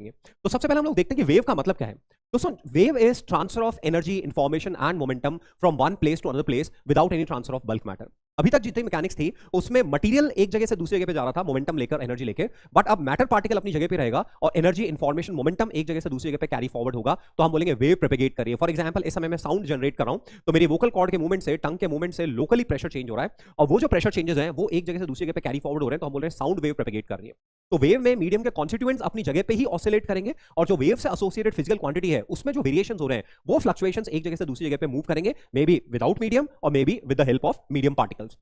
तो सबसे पहले हम लोग देखते हैं कि वेव का मतलब क्या है। दोस्तों, wave is transfer of energy, information and momentum from one place to another place without any transfer of bulk matter. अभी तक जितनी मैकेनिक्स थी उसमें मटेरियल एक जगह से दूसरी जगह पे जा रहा था मोमेंटम लेकर, एनर्जी लेकर, बट अब मैटर पार्टिकल अपनी जगह पे रहेगा और एनर्जी, इंफॉर्मेशन, मोमेंटम एक जगह से दूसरी जगह पे कैरी फॉरवर्ड होगा, तो हम बोलेंगे वेव प्रोपेगेट कर रही है। फॉर एग्जांपल, इस समय मैं साउंड जनरेट कर रहा हूं तो मेरी वोकल कॉर्ड के मूवमेंट से, टंग के मूवमेंट से लोकली प्रेशर चेंज हो रहा है और वो जो प्रेशर चेंजेस हैं वो एक जगह से दूसरी जगह पे कैरी फॉरवर्ड हो रहे हैं, तो हम बोल रहे हैं साउंड वेव प्रोपेगेट कर रही है। तो वेव में मीडियम के कॉन्स्टिट्यूएंट्स अपनी जगह पे ही ऑसिलेट करेंगे और जो वेव से एसोसिएटेड फिजिकल क्वांटिटी है उसमें जो वेरिएशंस हो रहे हैं वो फ्लक्चुएशंस एक जगह से दूसरी जगह पे मूव करेंगे, मे बी विदाउट मीडियम और may be with the help of medium particles.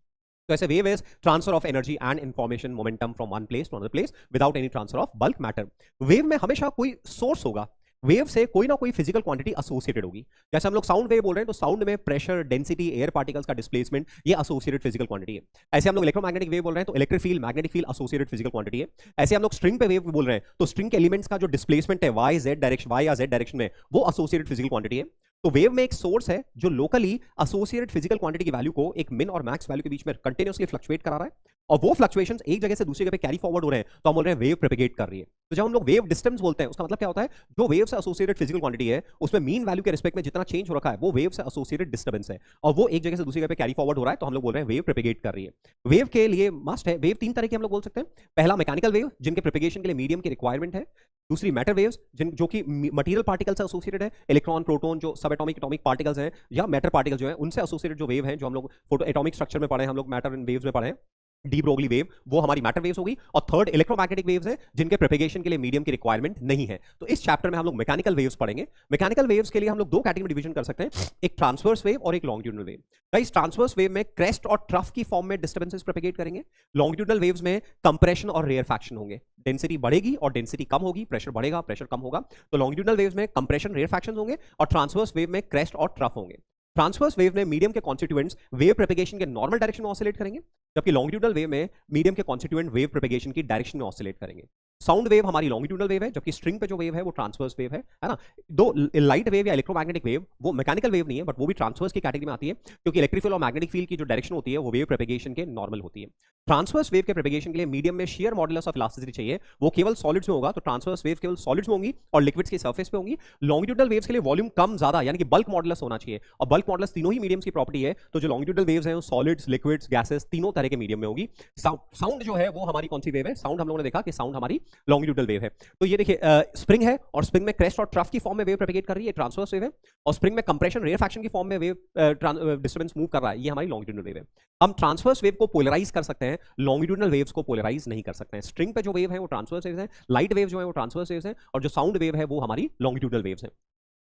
तो ऐसे wave is transfer of energy and information, momentum from one place to another place without any transfer of bulk matter. Wave में हमेशा कोई source होगा, wave से कोई ना कोई फिजिकल क्वांटिटी एसोसिएटेड होगी। जैसे हम लोग साउंड वेव बोल रहे हैं तो साउंड में प्रेशर, डेंसिटी, एयर पार्टिकल्स का डिस्प्लेसमेंट, ये एसोसिएटेड फिजिकल क्वांटिटी है। ऐसे हम लोग इलेक्ट्रोमैग्नेटिक वेव बोल रहे हैं तो electric field, magnetic field associated physical quantity है। ऐसे हम लोग स्ट्रिंग पे वेव बोल रहे हैं तो स्ट्रिंग के एलिमेंट्स का जो डिस्प्लेसमेंट है वाई जेड डायरेक्शन, वाई या जेड डायरेक्शन में, वो एसोसिएटेड फिजिकल क्वांटिटी है। तो वेव में एक सोर्स है जो लोकली एसोसिएटेड फिजिकल क्वांटिटी की वैल्यू को एक मिन और मैक्स वैल्यू के बीच में कंटिन्यूअसली फ्लक्चुएट करा रहा है और वो फ्लक्चुएशंस एक जगह से दूसरी जगह पे कैरी फॉरवर्ड हो रहे हैं, तो हम बोल रहे हैं वेव प्रोपेगेट कर रही है। तो जब हम लोग वेव डिस्टेंस बोलते हैं उसका मतलब क्या होता है, जो वेव से एसोसिएटेड फिजिकल क्वांटिटी है उसमें मीन वैल्यू के रिस्पेक्ट में जितना चेंज हो रखा है वो वेव से एसोसिएटेड डिस्टर्बेंस है और वो एक जगह से दूसरी जगह पे कैरी फॉरवर्ड हो रहा है, तो हम लोग बोल रहे हैं वेव प्रोपेगेट कर रही है। वेव के लिए मस्ट है, वेव तीन तरह के हम लोग बोल सकते हैं। पहला मैकेनिकल वेव, जिनके प्रोपेगेशन के लिए मीडियम की रिक्वायरमेंट है। दूसरी मैटर वेव्स, जो कि मटेरियल पार्टिकल से एसोसिएटेड है, इलेक्ट्रॉन, प्रोटॉन, जो सब एटॉमिक एटॉमिक पार्टिकल्स हैं या मैटर पार्टिकल जो है उनसे एसोसिएटेड जो वेव हैं, जो हम लोग फोटो एटॉमिक स्ट्रक्चर में पढ़े हैं, हम लोग मैटर एंड वेव्स में पढ़े हैं, डी ब्रोगली वेव, वो हमारी मैटर वेव्स होगी। और थर्ड इलेक्ट्रोमैग्नेटिक वेव्स हैं जिनके प्रोपेगेशन के लिए मीडियम की रिक्वायरमेंट नहीं है। तो इस चैप्टर में हम लोग मैकेनिकल वेव्स पढ़ेंगे। मैकेनिकल वेव्स के लिए हम लोग दो कैटेगरी में डिवीजन कर सकते हैं, एक ट्रांसवर्स वेव और एक longitudinal wave. Guys, transverse wave में क्रेस्ट और ट्रफ की फॉर्म में डिस्टर्बेंसेस प्रोपेगेट करेंगे। लॉन्गिट्यूडनल वेव्स में कंप्रेशन और रेयरफैक्शन होंगे, डेंसिटी बढ़ेगी और डेंसिटी कम होगी, प्रेशर बढ़ेगा, प्रेशर कम होगा। तो लॉन्गिट्यूडनल वेव्स में कंप्रेशन, रेयरफैक्शन होंगे और ट्रांसवर्स वेव में क्रेस्ट और ट्रफ होंगे। ट्रांसवर्स वेव में मीडियम के कॉन्स्टिट्यूएंट्स वेव प्रोपेगेशन के नॉर्मल डायरेक्शन में ऑसिलेट करेंगे, जबकि लॉन्गिट्यूडनल वेव में मीडियम के कॉन्स्टिट्यूएंट वेव प्रोपेगेशन की डायरेक्शन में ऑसिलेट करेंगे। साउंड वेव हमारी लॉन्गिट्यूडनल वेव है, जबकि स्ट्रिंग पे जो वेव है वो ट्रांसवर्स वेव है ना। दो लाइट वेव या इलेक्ट्रोमैग्नेटिक वेव, वो मैकेनिकल वेव नहीं है बट वो भी ट्रांसवर्स की कैटेगरी में आती है, क्योंकि इलेक्ट्रिक फील्ड और मैग्नेटिक फील्ड की जो डायरेक्शन होती है वो वेव प्रोपेगेशन के नॉर्मल होती है। ट्रांसवर्स वेव के प्रोपेगेशन के लिए मीडियम में शेयर मॉडुलस ऑफ इलास्टिसिटी चाहिए, वो केवल सॉलिड्स में होगा, तो ट्रांसवर्स वेव केवल सॉलिड्स में होंगी और लिक्विड्स की सरफेस पे होंगी। लॉन्गिट्यूडनल वेव्स के लिए वॉल्यूम कम ज्यादा यानी कि बल्क मॉडुलस होना चाहिए, और बल्क मॉडुलस तीनों ही मीडियम्स की प्रॉपर्टी है। तो जो लॉन्गिट्यूडनल वेव्स हैं वो सॉलिड्स, लिक्विड्स, गैसेस तीनों तरह के मीडियम में होगी। साउंड जो है वो हमारी कौन सी वेव है, साउंड हम लोगों ने देखा कि साउंड हमारी लॉन्गिट्यूडनल वेव है। तो ये देखिए, स्प्रिंग है और स्प्रिंग में क्रेस्ट और ट्रफ की फॉर्म में वेव प्रोपेगेट कर रही है, ट्रांसवर्स वेव है। और स्प्रिंग में कंप्रेशन, रेयरफैक्शन की फॉर्म में वेव डिस्टर्बेंस मूव कर रहा है, ये हमारी लॉन्गिट्यूडनल वेव है। हम ट्रांसवर्स वेव को पोलराइज कर सकते हैं, लॉन्गिट्यूडनल वेव्स को पोलराइज नहीं कर सकते हैं। स्ट्रिंग पे जो वेव है वो ट्रांसवर्स वेव्स है, लाइट वेव जो है वो ट्रांसवर्स वेव्स है, और जो साउंड वेव है वो हमारी लॉन्गिट्यूडनल वेव्स है।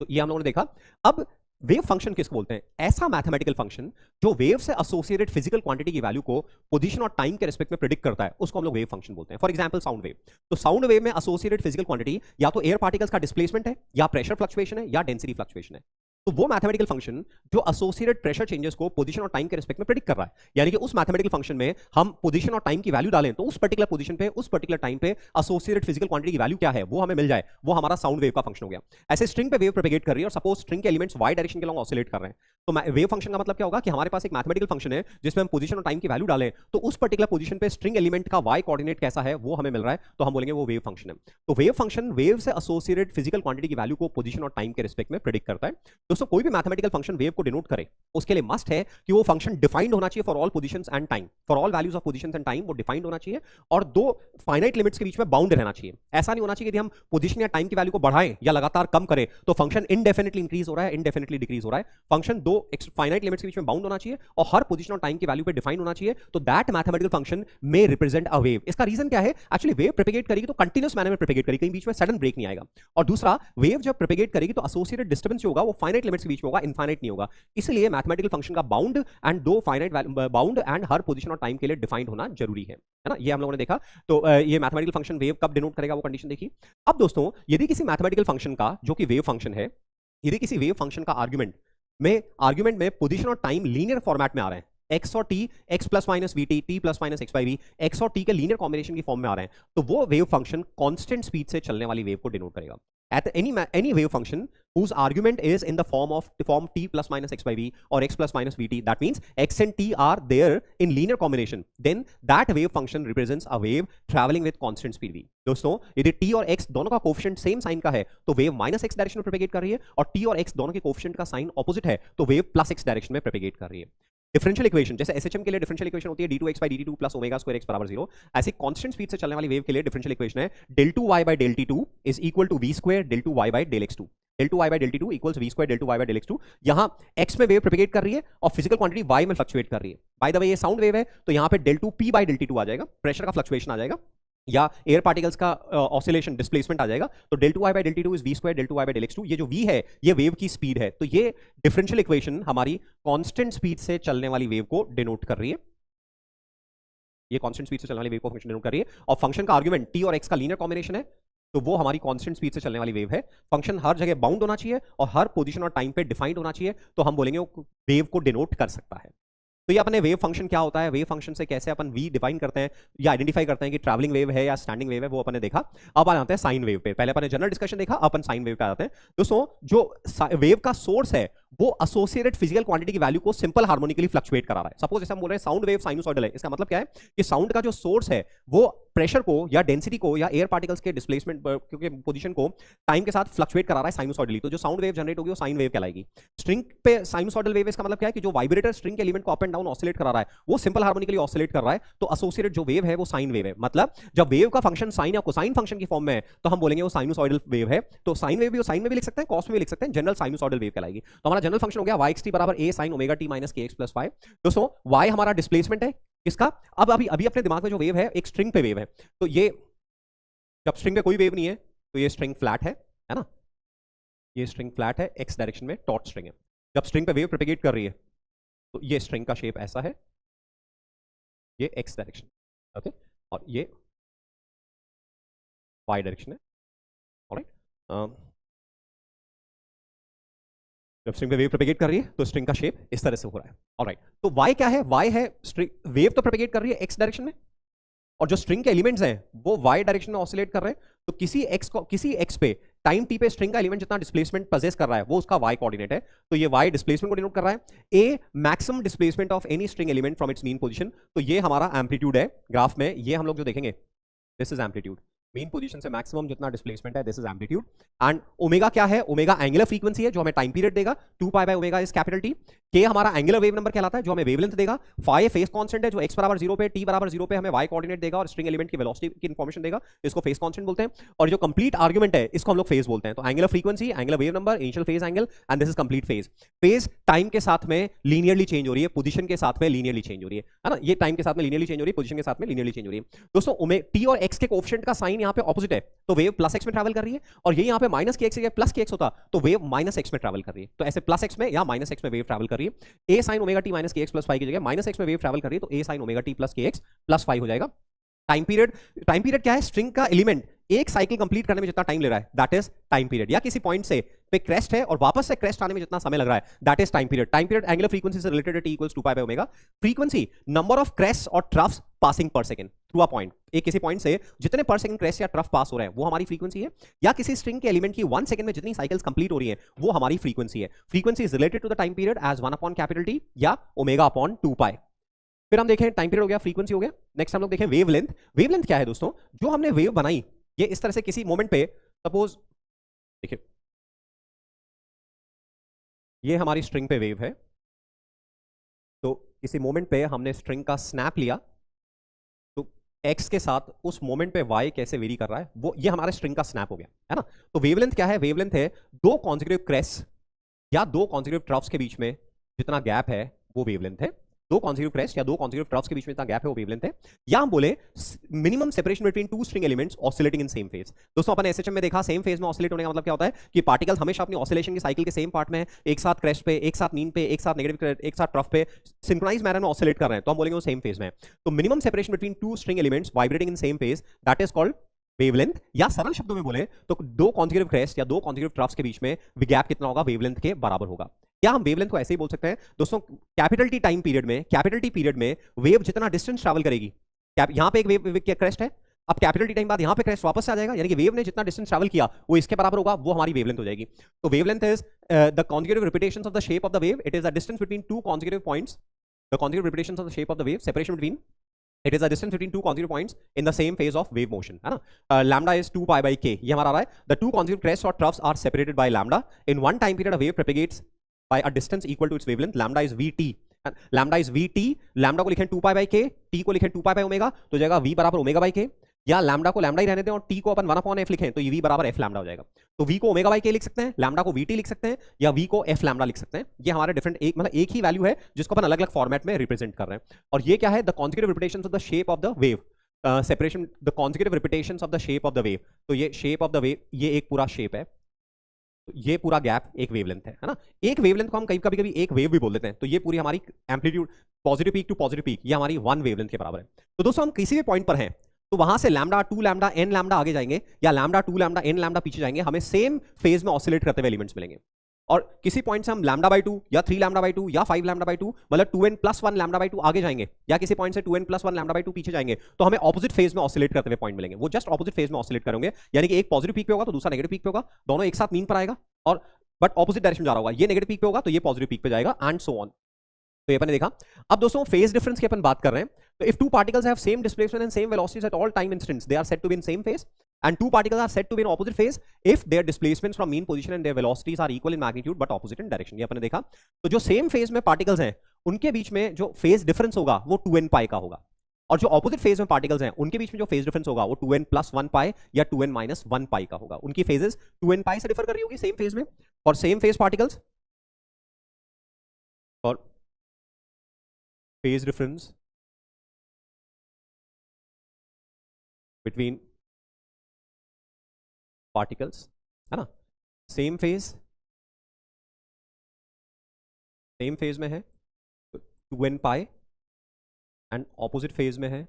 तो ये हम लोगों ने देखा। अब वेव फंक्शन किसको बोलते हैं, ऐसा मैथमेटिकल फंक्शन जो वेव से एसोसिएटेड फिजिकल क्वांटिटी की वैल्यू को पोजीशन और टाइम के रिस्पेक्ट में प्रेडिक्ट करता है, उसको हम लोग वेव फंक्शन बोलते हैं। फॉर एग्जांपल साउंड वेव, तो साउंड वेव में एसोसिएटेड फिजिकल क्वांटिटी या तो एयर पार्टिकल्स का डिस्प्लेसमेंट है, या प्रेशर फ्लक्चुएशन है, या डेंसिटी फ्लक्चुएशन है। तो वो मैथमेटिकल फंक्शन जो एसोसिएटेड प्रेशर चेंजेस को पोजीशन और टाइम के रिस्पेक्ट में प्रेडिक्ट कर रहा है, यानी कि उस मैथमेटिकल फंक्शन में हम पोजीशन और टाइम की वैल्यू डालें तो उस पर्टिकुलर पोजीशन पे, उस पर्टिकुलर टाइम पे एसोसिएटेड फिजिकल क्वांटिटी की वैल्यू क्या है वो हमें मिल जाए, वो हमारा साउंड वेव का फंक्शन हो गया। ऐसे स्ट्रिंग पे वेव प्रोपेगेट कर रही है और सपोज स्ट्रिंग के एलिमेंट्स वाई डायरेक्शन के लॉन्ग ऑसिलेट कर रहे हैं, तो वेव फंक्शन का मतलब क्या होगा कि हमारे पास एक मैथमेटिकल फंक्शन है जिसमें हम पोजीशन और टाइम की वैल्यू डालें तो उस पर्टिकुलर पोजीशन पे स्ट्रिंग एलिमेंट का वाई कोऑर्डिनेट कैसा है वो हमें मिल रहा है, तो हम बोलेंगे वो वेव फंक्शन है। तो वेव फंक्शन वेव से एसोसिएटेड फिजिकल क्वांटिटी की वैल्यू को पोजीशन और टाइम के रिस्पेक्ट में प्रेडिक्ट करता है। दोस्तों, कोई भी मैथमेटिकल फंक्शन वेव को डिनोट करे उसके लिए मस्ट है कि वो फंक्शन डिफाइंड होना चाहिए for all positions and time, for all values of positions and time वो डिफाइंड होना चाहिए, और दो फाइनाइट लिमिट्स के बीच में बाउंड रहना चाहिए। ऐसा नहीं होना चाहिए कि हम पोजीशन या टाइम की वैल्यू को बढ़ाएं या लगातार कम करें तो फंक्शन इनडेफिनेटली इंक्रीज हो रहा है, इनडेफिनेटली डिक्रीज हो रहा है। फंक्शन दो फाइनाइट लिमिट्स के बीच में बाउंड होना चाहिए और हर पोजीशन और टाइम की वैल्यू पे डिफाइन होना चाहिए, तो दैट मैथमेटिकल फंक्शन में रिप्रेजेंट अ वेव। इसका रीजन क्या है, एक्चुअली वेव प्रोपेगेट करेगी तो कंटीन्यूअस मैनर में प्रोपेगेट करेगी, कहीं बीच में सडन ब्रेक नहीं आएगा। और दूसरा, वेव जब प्रोपेगेट करेगी तो एसोसिएटेड डिस्टर्बेंस होगा वो फाइनाइट लिमिट्स के बीच में होगा, इनफाइनाइट नहीं होगा। इसलिए मैथमेटिकल फंक्शन का बाउंड एंड दो finite bound and her position और टाइम के लिए डिफाइंड होना जरूरी है ना। ये हम लोगों ने देखा। तो ये मैथमेटिकल फंक्शन वेव कब डिनोट करेगा वो कंडीशन देखिए। अब दोस्तों, यदि किसी मैथमेटिकल फंक्शन का जो कि वेव फंक्शन है, यदि किसी वेव फंक्शन का आर्गुमेंट में पोजीशन और टाइम लीनियर फॉर्मेट में आ रहे हैं, एक्स और t, x plus minus v t, t plus minus x by v, x और टी के लीनियर कॉम्बिनेशन की फॉर्म में आ रहे हैं, तो वो वेव फंक्शन कांस्टेंट स्पीड से चलने वाली वेव को डिनोट करेगा। at any wave function whose argument is in the form t plus minus x by v or x plus minus vt, that means x and t are there in linear combination, then that wave function represents a wave traveling with constant speed v. दोस्तों यदि t और x दोनों का coefficient same sign का है तो wave minus x direction में propagate कर रही है, और t और x दोनों के कोफिशिएंट का साइन ऑपोजिट है तो वेव प्लस x डायरेक्शन में प्रोपेगेट कर रही है. डिफरेंशियल इक्वेशन, जैसे एसएचएम के लिए डिफरेंशियल इक्वेशन होती है d2x by dt2 plus omega square x बराबर 0, ऐसे कांस्टेंट स्पीड से चलने वाली वेव के लिए डिफरेंशियल इक्वेशन है del 2y by del t2 is equal to v square del 2y by del x2. del 2y by del t2 equals v square del 2y by del x2. यहां x में wave propagate कर रही है और physical quantity y में fluctuate कर रही है. बाय द वे ये साउंड वेव है तो यहां पे del 2p by del t2 आ जाएगा, प्रेशर का फ्लक्चुएशन आ जाएगा या एयर पार्टिकल्स का ऑसिलेशन डिस्प्लेसमेंट आ जाएगा. तो del 2y by del t2 is v square del 2y by del x2. ये जो v है ये वेव की स्पीड है. तो ये डिफरेंशियल इक्वेशन हमारी कांस्टेंट स्पीड से चलने वाली वेव को डिनोट कर रही है. ये कांस्टेंट स्पीड से चलने वाली वेव को फंक्शन डिनोट कर रही है, और फंक्शन का आर्गुमेंट t और x का लीनियर कॉम्बिनेशन है, तो वो हमारी कांस्टेंट स्पीड से चलने वाली वेव है. फंक्शन हर जगह बाउंड होना चाहिए और हर पोजीशन और टाइम पे डिफाइंड होना चाहिए, तो हम बोलेंगे वो वेव को डिनोट कर सकता है. तो ये अपने वेव फंक्शन क्या होता है, वेव फंक्शन से कैसे अपन v डिफाइन करते हैं या आइडेंटिफाई करते हैं कि ट्रैवलिंग वेव है या स्टैंडिंग वेव है, वो अपन ने देखा. अब आ जाते हैं साइन वेव पे. पहले अपन ने जनरल डिस्कशन देखा, अपन साइन वेव पे आ जाते हैं. दोस्तों जो वेव का सोर्स है वो एसोसिएटेड फिजिकल क्वांटिटी की वैल्यू को सिंपल हार्मोनिकली फ्लक्चुएट करा रहा है. सपोज जैसे हम बोल रहे हैं साउंड वेव साइनोसॉइडल है, इसका मतलब क्या है कि साउंड का जो सोर्स है वो प्रेशर को या डेंसिटी को या एयर पार्टिकल्स के डिस्प्लेसमेंट क्योंकि पोजीशन को टाइम के साथ फ्लक्चुएट करा रहा है साइनोसॉइडली. तो जो साउंड वेव जनरेट होगी वो साइन वेव कहलाएगी. स्ट्रिंग पे साइनोसॉइडल वेव, इसका मतलब क्या है कि जो वाइब्रेटर स्ट्रिंग के एलिमेंट को अप एंड डाउन ऑसिलेट करा रहा है वो सिंपल हार्मोनिकली ऑसिलेट कर रहा है, तो एसोसिएटेड जो वेव है वो साइन वेव है. मतलब जब वेव का फंक्शन साइन या कोसाइन फंक्शन की फॉर्म में है तो हम बोलेंगे वो साइनोसॉइडल वेव है. तो साइन वेव भी साइन में भी लिख सकते हैं, कॉस में भी लिख सकते हैं, जनरल साइनोसॉइडल वेव कहलाएगी. तो हमारा जनरल फंक्शन हो गया yxt बराबर a sin omega t minus kx plus 5. दोस्तों y हमारा डिस्प्लेसमेंट है किसका. अब अभी अपने दिमाग में जो वेव है एक स्ट्रिंग पे वेव है, तो ये जब स्ट्रिंग पे कोई वेव नहीं है तो ये स्ट्रिंग फ्लैट है ना, ये स्ट्रिंग फ्लैट है, x डायरेक्शन में टॉर्च स्ट्रिंग है. जब स्ट्रिंग पे वेव प्रोपेगेट कर रही है तो ये स्ट्रिंग का शेप ऐसा है, ये x डायरेक्शन, ओके, और ये y डायरेक्शन है. ऑलराइट, जब स्ट्रिंग पे वेव प्रोपेगेट कर रही है तो स्ट्रिंग का शेप इस तरह से हो रहा है. ऑलराइट, तो y क्या है, y है स्ट्रिंग वेव तो प्रोपेगेट कर रही है x डायरेक्शन में, और जो स्ट्रिंग के एलिमेंट्स हैं वो y डायरेक्शन में ऑसिलेट कर रहे हैं. तो किसी x पे टाइम t पे स्ट्रिंग का एलिमेंट जितना डिस्प्लेसमेंट पोजेस कर रहा है वो उसका y कोऑर्डिनेट है, तो ये y डिस्प्लेसमेंट को डिनोट कर रहा है. a maximum displacement of any string element from its mean position, तो ये हमारा एम्पलीट्यूड है ग्राफ में. ये हम लोग जो देखेंगे this is amplitude, main position से मैक्सिमम जितना डिस्प्लेसमेंट है, this is amplitude. And omega क्या है, ओमेगा एंगुलर फ्रीक्वेंसी है जो हमें टाइम पीरियड देगा, 2 pi by omega is capital T. के हमारा एंगुलर वेव नंबर कहलाता है जो हमें वेवलेंथ देगा. फाई फेस कांस्टेंट है जो x बराबर 0 पे t बराबर 0 पे हमें y कोऑर्डिनेट देगा और स्ट्रिंग एलिमेंट की वेलोसिटी की इंफॉर्मेशन देगा, इसको फेस कांस्टेंट बोलते हैं. और जो कंप्लीट आर्गुमेंट है इसको हम लोग फेज बोलते हैं. तो angular frequency, angular wave number, initial phase angle, and this is complete phase. Phase time के साथ में लीनियरली चेंज हो रही है, पोजीशन के साथ में लीनियरली चेंज हो रही है ना. ये टाइम के साथ में लीनियरली चेंज हो रही है, पोजीशन के साथ में लीनियरली चेंज हो रही है. दोस्तों t और x के कोएफिशिएंट का साइन यहाँ पे ऑपोजिट है, तो वेव प्लस x में ट्रैवल कर रही है, और ये यहाँ पे माइनस के x प्लस के x होता तो वेव माइनस x में ट्रैवल कर रही है. तो ऐसे प्लस x में या माइनस x में वेव ट्रैवल कर रही है. a sin omega t minus kx plus 5 की जगह माइनस x में वेव ट्रैवल कर रही है, तो a sin omega t plus kx plus 5 हो जाएगा. टाइम पीरियड क्या है, स्ट्रिंग का एलिमेंट एक साइकिल कंप्लीट करने में जितना टाइम ले रहा है दैट इज टाइम पीरियड. या किसी पॉइंट से पे क्रेस्ट है और वापस से क्रेस्ट आने में जितना समय लग रहा है that is time period. Time period angular frequency से related t equals 2 pi by omega. Frequency number of crest और troughs passing per second through a point. एक किसी पॉइंट से जितने पर सेकंड क्रेस्ट या ट्रफ पास हो रहे हैं वो हमारी फ्रीक्वेंसी है. या किसी स्ट्रिंग के एलिमेंट की 1 सेकंड में जितनी साइकिल्स कंप्लीट हो रही हैं वो हमारी फ्रीक्वेंसी है. Frequency is related to the time period as 1 upon capital T या ओमेगा अपॉन 2 पाई. फिर हम देखें टाइम पीरियड हो गया, फ्रीक्वेंसी हो गया. नेक्स्ट हम लोग देखें वेवलेंथ. वेवलेंथ क्या है दोस्तों, जो हमने वेव बनाई ये इस तरह से किसी मोमेंट पे, सपोज देखिए ये हमारी स्ट्रिंग पे वेव है, तो किसी मोमेंट पे हमने स्ट्रिंग का स्नैप लिया, तो x के साथ उस मोमेंट पे y कैसे वेरी कर रहा है वो ये हमारे स्ट्रिंग का स्नैप हो गया है ना. तो वेवलेंथ क्या है, वेवलेंथ है दो कॉन्सेक्यूटिव क्रेस्ट या दो कॉन्सेक्यूटिव ट्रफ्स के बीच में जितना गैप है वो वेवलेंथ है. दो कॉन्सेक्यूटिव क्रेस्ट या दो कॉन्सेक्यूटिव ट्रफ्स के बीच में इतना गैप है वो वेवलेंथ है. या हम बोले minimum separation between two string elements oscillating इन सेम फेज. दोस्तों अपन एसएचएम में देखा सेम फेज में ऑसिलेट होने का मतलब क्या होता है कि पार्टिकल्स हमेशा अपनी ऑसिलेशन की साइकिल के सेम पार्ट में एक साथ क्रेस्ट पे, एक साथ मीन पे, एक साथ नेगेटिव, एक साथ ट्रफ पे सिंक्रोनाइज मैनर में ऑसिलेट कर रहे हैं, तो हम बोलेंगे वो सेम फेज में. तो minimum separation between two string elements vibrating in same phase that is called wavelength. या सरल शब्दों में बोले तो दो कॉन्सेक्यूटिव क्रेस्ट या दो कॉन्सेक्यूटिव ट्रफ्स के बीच में गैप कितना होगा, वेवलेंथ के बराबर होगा. क्या हम वेवलेंथ को ऐसे ही बोल सकते हैं दोस्तों, कैपिटल टी टाइम पीरियड में, कैपिटल टी पीरियड में वेव जितना डिस्टेंस ट्रैवल करेगी, यहां पे एक वेव क्रेस्ट है, अब कैपिटल टी टाइम बाद यहाँ पे क्रेस्ट वापस से आ जाएगा, यानी कि वेव ने जितना डिस्टेंस ट्रैवल किया वो इसके बराबर होगा, वो हमारी वेवलेंथ हो जाएगी। तो wavelength is the conjugative repetitions of the shape of the wave, it is the distance between two conjugative points, the conjugative repetitions of the shape of the wave, separation between, it is the distance between two conjugative points in the same phase of wave motion, है ना। Lambda is 2 pi by के, ये हमारा आ रहा है, the two conjugative crest और troughs are separated by lambda, in one time period a wave propagates by a distance equal to its wavelength, lambda is V, lambda is V T, lambda को लिखें 2 pi by के, T को लिखें 2 pi by omega, तो जाएगा we बराबर omega by के, या लैम्डा को लैम्डा ही रहने दें और टी को अपन 1/f लिखें, तो ये वी बराबर एफ लैम्डा हो जाएगा। तो वी को ओमेगा बाई के लिख सकते हैं, लैम्डा को वीटी लिख सकते हैं, या वी को एफ लैम्डा लिख सकते हैं। ये हमारे डिफरेंट एक मतलब एक ही वैल्यू है जिसको अपन अलग अलग फॉर्मेट में रिप्रेजेंट कर रहे हैं। और ये क्या है, the conjugative repetitions of the shape of the wave, separation the conjugative repetitions of the shape of the wave, तो ये शेप ऑफ द वेव, ये एक पूरा शेप है, ये पूरा गैप एक वेवलेंथ है ना। एक वेवलेंथ को हम कभी कभी एक वेव भी बोल देते हैं, तो ये पूरी हमारी amplitude positive peak to positive peak, ये हमारी वन वेवलेंथ के बराबर है। तो दोस्तों हम किसी भी पॉइंट पर हैं तो वहां से लैम्डा 2 लैम्डा n लैम्डा आगे जाएंगे या लैम्डा 2 लैम्डा n लैम्डा पीछे जाएंगे, हमें सेम फेज में ऑसिलेट करते हुए एलिमेंट्स मिलेंगे। और किसी पॉइंट से हम लैम्डा बाई 2 या 3 लैम्डा बाई 2 या 5 लैम्डा बाई 2 मतलब 2n+1 लैम्डा बाई 2 आगे जाएंगे, या किसी पॉइंट से 2n+1 लैम्डा बाई 2 पीछे जाएंगे, तो हमें ऑपोजिट फेज में ऑसिलेट करते हुए पॉइंट मिलेंगे। वो जस्ट ऑपोजिट फेज में ऑसिलेट करेंगे, यानी कि एक पॉजिटिव पीक पे होगा तो दूसरा नेगेटिव पीक पे होगा, दोनों एक साथ मीन पर आएगा, और बट ऑपोजिट डायरेक्शन जा रहा होगा, ये नेगेटिव पीक पे होगा तो ये पॉजिटिव पीक पे जाएगा, एंड सो ऑन। तो ये अपन ने देखा। अब दोस्तों फेज डिफरेंस की अपन बात कर रहे हैं, तो if two particles have same displacement and same velocities at all time instants, they are said to be in same phase, and two particles are said to be in opposite phase if their displacements from mean position and their velocities are equal in magnitude but opposite in direction। ये अपन ने देखा। तो जो same phase में particles हैं उनके बीच में जो फेज डिफरेंस होगा वो 2n पाई का होगा, और जो ऑपोजिट फेज में पार्टिकल्स हैं उनके बीच में जो फेज डिफरेंस होगा वो 2n+1 पाई या 2n-1 पाई का होगा। उनकी फेजेस 2n पाई से डिफर कर रही होगी सेम फेज में, और सेम फेज पार्टिकल्स और फेज डिफरेंस बिटवीन पार्टिकल्स, है ना, सेम फेज में है तो 2n pi, and opposite phase में है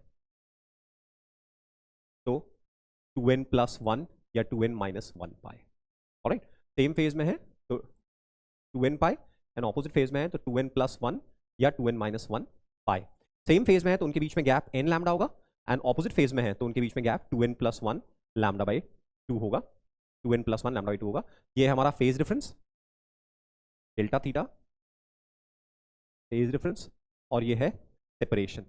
तो 2n+1 या 2n-1 पाई। ऑलराइट, सेम फेज में है तो 2n pi and opposite phase में है तो 2n+1 या 2n-1 पाई। सेम फेज में है तो उनके बीच में गैप n लैम्डा होगा, एंड ऑपोजिट फेज में है तो उनके बीच में गैप 2n+1 लैम्डा बाई 2 होगा, 2n+1 लैम्डा बाई 2 होगा। ये है हमारा phase difference delta theta, phase difference, और ये है सेपरेशन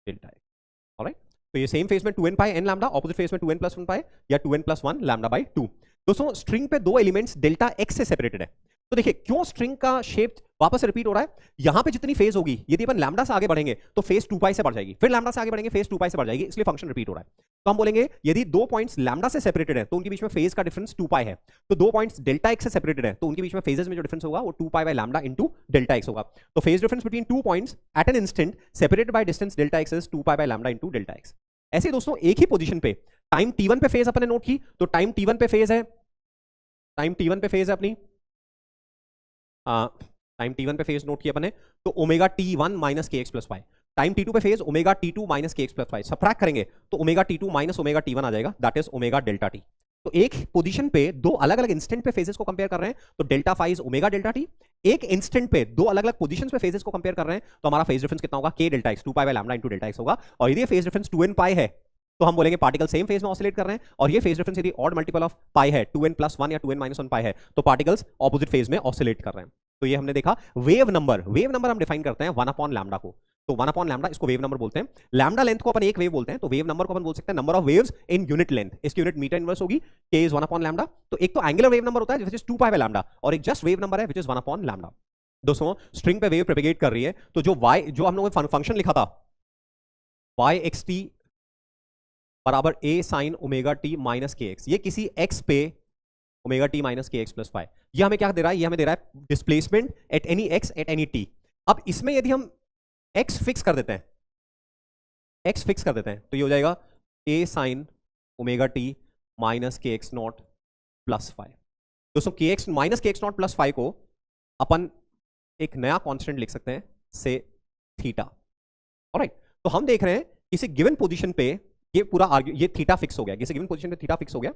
डेल्टा एक्स। ऑलराइट, तो ये सेम फेज में 2n पाई n लैम्डा, ऑपोजिट फेज में 2n+1 पाई या 2n+1 लैम्डा बाई 2। दोस्तों स्ट्रिंग पे दो एलिमेंट्स डेल्टा एक्स से सेपरेटेड है, तो देखिए क्यों स्ट्रिंग का शेप वापस से रिपीट हो रहा है। यहां पे जितनी फेज होगी, यदि अपन लैम्डा से आगे बढ़ेंगे तो फेज 2 पाई से बढ़ जाएगी, फिर लैम्डा से आगे बढ़ेंगे फेज 2 पाई से बढ़ जाएगी, इसलिए फंक्शन रिपीट हो रहा है। तो हम बोलेंगे यदि दो पॉइंट्स लैम्डा से सेपरेटेड है तो उनके बीच में फेज का डिफरेंस 2 पाई है, तो दो पॉइंट्स डेल्टा एक्स से सेपरेटेड है तो उनके बीच में फेजेस में जो डिफरेंस होगा वो 2 pi by lambda into delta x होगा। तो phase difference between two points at an instant separated by distance delta x is 2 pi by lambda into delta x. ऐसे दोस्तों एक ही पोजीशन पे टाइम t1 पे फेज अपने नोट की, तो टाइम t1 पे फेज है, टाइम t1 पे फेज है अपनी, टाइम t1 पे फेज नोट किया अपने, तो ओमेगा t1 माइनस के x plus y. Time t2 पे फेज ओमेगा t2 माइनस के एक्स प्लस वाई, सबट्रैक्ट करेंगे तो omega t2 minus omega t1 आ जाएगा, that is omega delta t. तो एक पोजीशन पे दो अलग अलग इंस्टेंट पे फेजेस को कंपेयर कर रहे हैं तो delta phi is omega delta t. एक इंस्टेंट पे दो अलग अलग पोजीशंस पे फेजेस को कंपेयर कर रहे हैं तो हमारा फेज डिफरेंस कितना होगा, k delta x, 2 pi by lambda into delta x होगा। और यदि फेज डिफरेंस 2n पाई है तो हम बोलेंगे पार्टिकल सेम फेज में ऑसिलेट कर रहे हैं, और ये फेज डिफरेंस यदि ऑड मल्टीपल ऑफ पाई है 2n+1 या 2n-1 पाई है तो पार्टिकल्स ऑपोजिट फेज में ऑसिलेट कर रहे हैं। तो ये हमने देखा। वेव नंबर हम डिफाइन करते हैं 1 लैम्डा को, तो 1 लैम्डा इसको वेव नंबर बोलते हैं। लैम्डा लेंथ को अपन एक वेव बोलते हैं, तो वेव नंबर को अपन बोल सकते हैं number of waves in unit length, इसकी यूनिट मीटर इनवर्स होगी, k इज 1 लैम्डा। तो एक तो एंगुलर वेव नंबर होता है which is 2 pi by lambda, और एक जस्ट वेव नंबर है विच इज 1 लैम्डा। दोस्तों स्ट्रिंग पे वेव प्रोपेगेट कर रही है तो जो y जो हम लोगों ने फंक्शन लिखा था yxt बराबर a sign omega T minus के एक्स, ये किसी x पे ओमेगा टी माइनस के एक्स प्लस वाई, ये हमें क्या दे रहा है, ये हमें दे रहा है displacement at any x at any t। अब इसमें यदि हम x फिक्स कर देते हैं, तो ये हो जाएगा a sign omega T minus के एक्स नॉट प्लस फाइव। दोस्तों के एक्स माइनस के एक्स नॉट प्लस फाइव को अपन एक नया कांस्टेंट लिख सकते हैं से थीटा। ऑलराइट, तो हम देख रहे हैं किसी गिवन पोजीशन पे ये पूरा ये थीटा फिक्स हो गया, किसी गिवन पोजीशन पे थीटा फिक्स हो गया,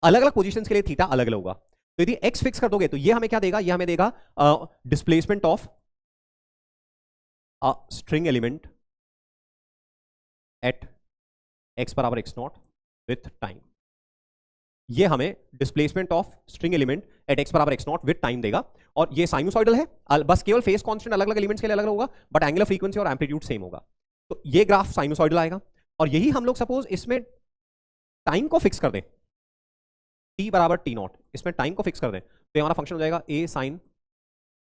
अलग अलग पोजीशंस के लिए थीटा अलग अलग होगा। तो यदि x फिक्स कर दोगे तो ये हमें क्या देगा, ये हमें देगा displacement of string element at x बराबर एक्स नॉट विथ टाइम। ये हमें displacement of string element at x बराबर एक्स नॉट विथ टाइम देगा। और ये साइनोसॉइडल है, बस केवल फेस कांस्टेंट अलग अलग एलिमेंट्स के लिए अलग होगा, बट एंगुलर फ्रीक्वेंसी और एम्पलीट्यूड सेम होगा। तो ये ग्राफ साइनोसॉइडल आएगा। और यही हम लोग सपोज इसमें टाइम को फिक्स कर दें, टी बराबर टी नॉट, इसमें टाइम को फिक्स कर दें, तो हमारा फंक्शन हो जाएगा A sine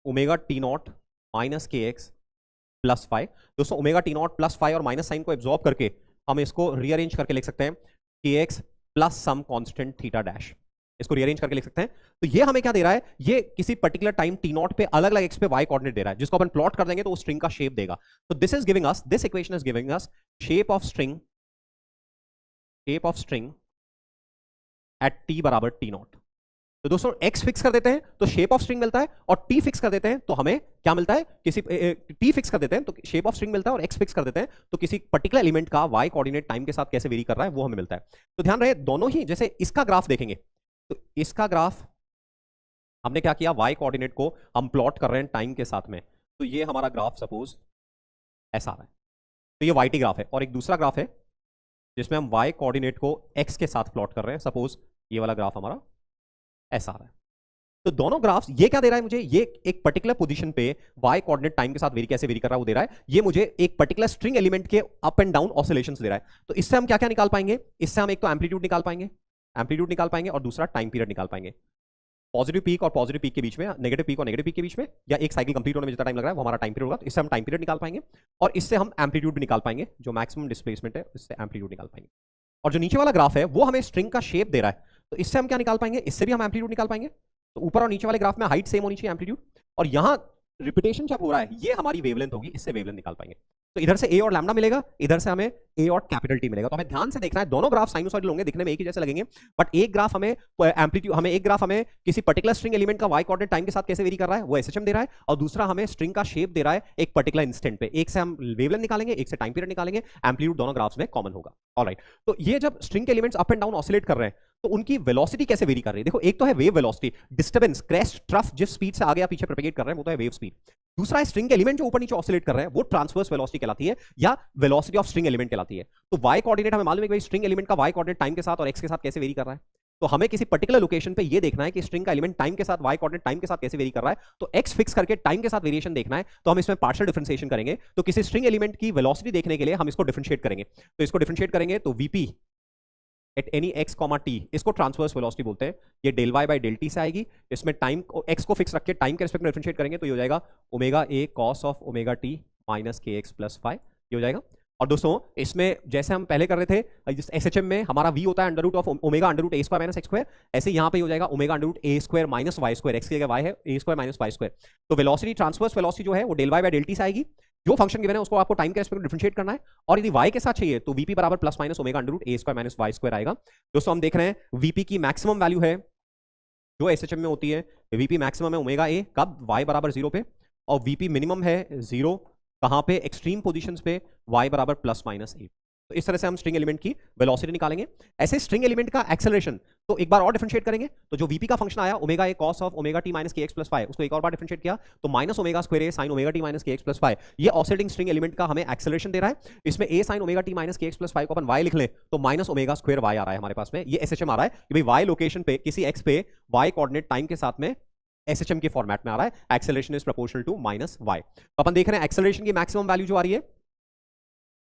omega T naught minus के एक्स प्लस फाइव। दोस्तों omega T naught plus five और माइनस साइन को एब्जॉर्ब करके हम इसको रीअरेंज करके लिख सकते हैं K x plus some constant theta dash, इसको रीअरेंज करके लिख सकते हैं। तो ये हमें क्या दे रहा है, ये किसी पर्टिकुलर टाइम टी नॉट पे अलग अलग एक्स पे वाई कोऑर्डिनेट दे रहा है, जिसको अपन प्लॉट कर देंगे तो वो स्ट्रिंग का शेप देगा। तो this is giving us, this equation is giving us shape of string at T बराबर टी नॉट। तो दोस्तों x फिक्स कर देते हैं तो शेप ऑफ स्ट्रिंग मिलता है, और t फिक्स कर देते हैं तो हमें क्या मिलता है, किसी t फिक्स कर देते हैं तो शेप ऑफ स्ट्रिंग मिलता है, और x फिक्स कर देते हैं तो किसी पर्टिकुलर एलिमेंट का y कोऑर्डिनेट टाइम के साथ कैसे वेरी कर रहा है वो हमें मिलता है। तो ध्यान रहे दोनों ही, जैसे इसका ग्राफ देखेंगे तो इसका ग्राफ हमने क्या किया, y कोऑर्डिनेट को हम प्लॉट कर रहे हैं टाइम के साथ में, तो ये हमारा ग्राफ सपोज ऐसा आ रहा है, तो ये yt ग्राफ है। और एक दूसरा ग्राफ है जिसमें हम y कोऑर्डिनेट को x के साथ प्लॉट कर रहे हैं, सपोज ये वाला ग्राफ हमारा ऐसा आ रहा है। तो दोनों ग्राफ्स, ये क्या दे रहा है मुझे, ये एक पर्टिकुलर पोजीशन पे y कोऑर्डिनेट टाइम के साथ वेरी कैसे वेरी कर रहा है वो दे रहा है। ये मुझे एक पर्टिकुलर स्ट्रिंग एलिमेंट के अप एंड डाउन ऑसिलेशंस दे रहा है। तो इससे हम क्या क्या निकाल पाएंगे, इससे हम एक तो एम्पलीट्यूड निकाल पाएंगे, और दूसरा टाइम पीरियड निकाल पाएंगे। पॉजिटिव पीक और पॉजिटिव पीक के बीच में, नेगेटिव पीक और नेगेटिव पीक के बीच में, या एक साइकिल कंप्लीट होने में जितना टाइम लग रहा है वो हमारा टाइम पीरियड होगा। तो इससे हम टाइम पीरियड निकाल पाएंगे, और इससे हम एम्पलीट्यूड भी निकाल पाएंगे, जो मैक्सिमम डिस्प्लेसमेंट है इससे एम्पलीट्यूड निकाल पाएंगे। और जो नीचे वाला ग्राफ है वो हमें स्ट्रिंग का शेप दे रहा है, तो इससे हम क्या निकाल पाएंगे, इससे भी हम एम्पलीट्यूड निकाल पाएंगे। तो ऊपर और नीचे वाले ग्राफ में हाइट सेम होनी चाहिए, एम्पलीट्यूड, और यहां रिपीटेशन जब हो रहा है ये हमारी वेवलेंथ होगी, इससे वेवलेंथ निकाल पाएंगे। तो इधर से ए और लैम्डा मिलेगा, इधर से हमें ए और कैपिटल टी मिलेगा। तो हमें ध्यान से देखना है, दोनों ग्राफ साइनोसॉइडल होंगे, दिखने में एक ही जैसे लगेंगे, बट एक ग्राफ हमें एम्पलीट्यूड, एक ग्राफ हमें किसी पर्टिकुलर स्ट्रिंग एलिमेंट का वाई कोऑर्डिनेट टाइम के साथ कैसे वेरी कर रहा है वो एसएचएम दे रहा है, और दूसरा हमें स्ट्रिंग का शेप दे रहा है एक पर्टिकुलर इंस्टेंट पे। एक से हम वेवलेंथ निकालेंगे, एक से टाइम पीरियड निकालेंगे, एम्पलीट्यूड दोनों ग्राफ्स में कॉमन होगा। ऑलराइट, तो ये जब स्ट्रिंग के elements up and down oscillate कर रहे हैं तो उनकी वेलोसिटी कैसे वेरी कर रही है। देखो, एक तो है wave velocity, disturbance, crest, trough, जिस स्पीड से आगे या पीछे प्रोपेगेट कर रहे हैं वो तो है वेव स्पीड। दूसरा है स्ट्रिंग एलिमेंट जो ऊपर नीचे ऑसिलेट कर रहे हैं, वो ट्रांसवर्स वेलोसिटी कहलाती है, या वेलोसिटी ऑफ स्ट्रिंग एलिमेंट कहलाती है। तो वाई कोऑर्डिनेट हमें मालूम है कि भाई स्ट्रिंग एलिमेंट का वाई कोऑर्डिनेट टाइम के साथ और एक्स के साथ कैसे वेरी कर रहा है। तो हमें किसी पर्टिकुलर लोकेशन पे ये देखना है कि स्ट्रिंग का एलिमेंट टाइम के साथ वाई कोऑर्डिनेट टाइम के साथ कैसे वेरी कर रहा है। तो एक्स फिक्स करके टाइम के साथ वेरिएशन देखना है, तो हम इसमें पार्शियल डिफरेंशिएशन करेंगे। तो किसी स्ट्रिंग एलिमेंट की वेलोसिटी देखने के लिए हम इसको डिफरेंशिएट करेंगे, तो इसको डिफरेंशिएट करेंगे तो VP at any x comma t, इसको ट्रांसवर्स वेलोसिटी बोलते हैं। ये del Y by del T से आएगी, इसमें टाइम एक्स को फिक्स रख के टाइम के रिस्पेक्ट में डिफरेंशिएट करेंगे तो ये हो जाएगा omega A cos of omega T minus के एक्स प्लस फाइव, ये हो जाएगा। और दोस्तों इसमें जैसे हम पहले कर रहे थे एसएचएम में हमारा v होता है under root of omega under root A square minus X square, ऐसे यहाँ पे हो जाएगा omega under root A square minus Y square, X की जगह वाई है, A square minus Y square. तो वेलोसिटी, ट्रांसवर्स वेलोसिटी जो है वो del Y by del T से आएगी। जो फंक्शन गिवन है उसको आपको टाइम के रिस्पेक्ट में डिफरेंशिएट करना है, और यदि y के साथ चाहिए तो vp बराबर plus minus omega under root A square minus Y square आएगा। दोस्तों हम देख रहे हैं vp की मैक्सिमम वैल्यू है जो एसएचएम में होती है, vp मैक्सिमम है ओमेगा ए, कब, y बराबर 0 पे, और vp मिनिमम है 0 कहां पे, एक्सट्रीम पोजीशंस पे, y बराबर प्लस माइनस ए। तो इस तरह से हम स्ट्रिंग एलिमेंट की वेलोसिटी निकालेंगे। ऐसे स्ट्रिंग एलिमेंट का एक्सेलरेशन तो एक बार और डिफरेंशिएट करेंगे, तो जो vp का फंक्शन आया omega A cos of omega T minus के एक्स प्लस फाइव, उसको एक और बार डिफरेंशिएट किया तो माइनस ओमेगा स्क्वायर ए साइन ओमेगा टी माइनस के एक्स प्लस फाइव, ये ऑसिलेटिंग स्ट्रिंग एलिमेंट का हमें एक्सेलरेशन दे रहा है। इसमें ए साइन ओमेगा टी माइनस के एक्स प्लस फाइव को अपन y लिख लें तो माइनस ओमेगा स्क्वायर y आ रहा है हमारे पास में। ये एसएचएम आ रहा है कि भाई y लोकेशन पे किसी x पे y कोऑर्डिनेट टाइम के साथ में एसएचएम के फॉर्मेट में आ रहा है, acceleration is proportional to minus y। तो अपन देख रहे हैं एक्सेलरेशन की मैक्सिमम वैल्यू जो आ रही है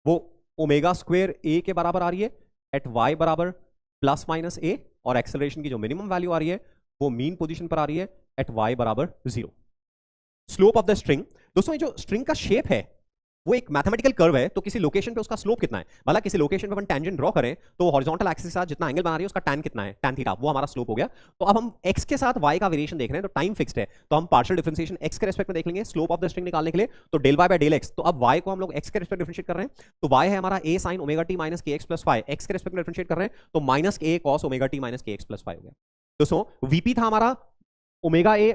वो ओमेगा स्क्वायर ए के बराबर आ रही है एट y बराबर प्लस माइनस ए, और एक्सेलरेशन की जो मिनिमम वैल्यू आ रही है वो मीन पोजीशन पर आ रही है एट y बराबर 0। स्लोप ऑफ द स्ट्रिंग, दोस्तों ये जो स्ट्रिंग का शेप है वो एक मैथमेटिकल कर्व है, तो किसी लोकेशन पे उसका स्लोप कितना है, मतलब किसी लोकेशन पे अपन टेंजेंट ड्रॉ करें तो हॉरिजॉन्टल एक्सिस के साथ जितना एंगल बना रही है उसका tan कितना है, tan थीटा, वो हमारा स्लोप हो गया। तो अब हम x के साथ y का वेरिएशन देख रहे हैं, तो टाइम फिक्स्ड है, तो हम पार्शियल डिफरेंशिएशन x के रिस्पेक्ट में देख लेंगे स्लोप ऑफ द स्ट्रिंग निकालने के लिए, तो del y by del x। तो अब y को हम लोग x के रिस्पेक्ट डिफरेंशिएट कर रहे हैं, तो y है हमारा a sin omega t minus के एक्स प्लस फाइव, x के रिस्पेक्ट में डिफरेंशिएट कर रहे हैं तो minus a cos omega t minus के एक्स प्लस फाइव हो गया। दोस्तों vp था हमारा ओमेगा a,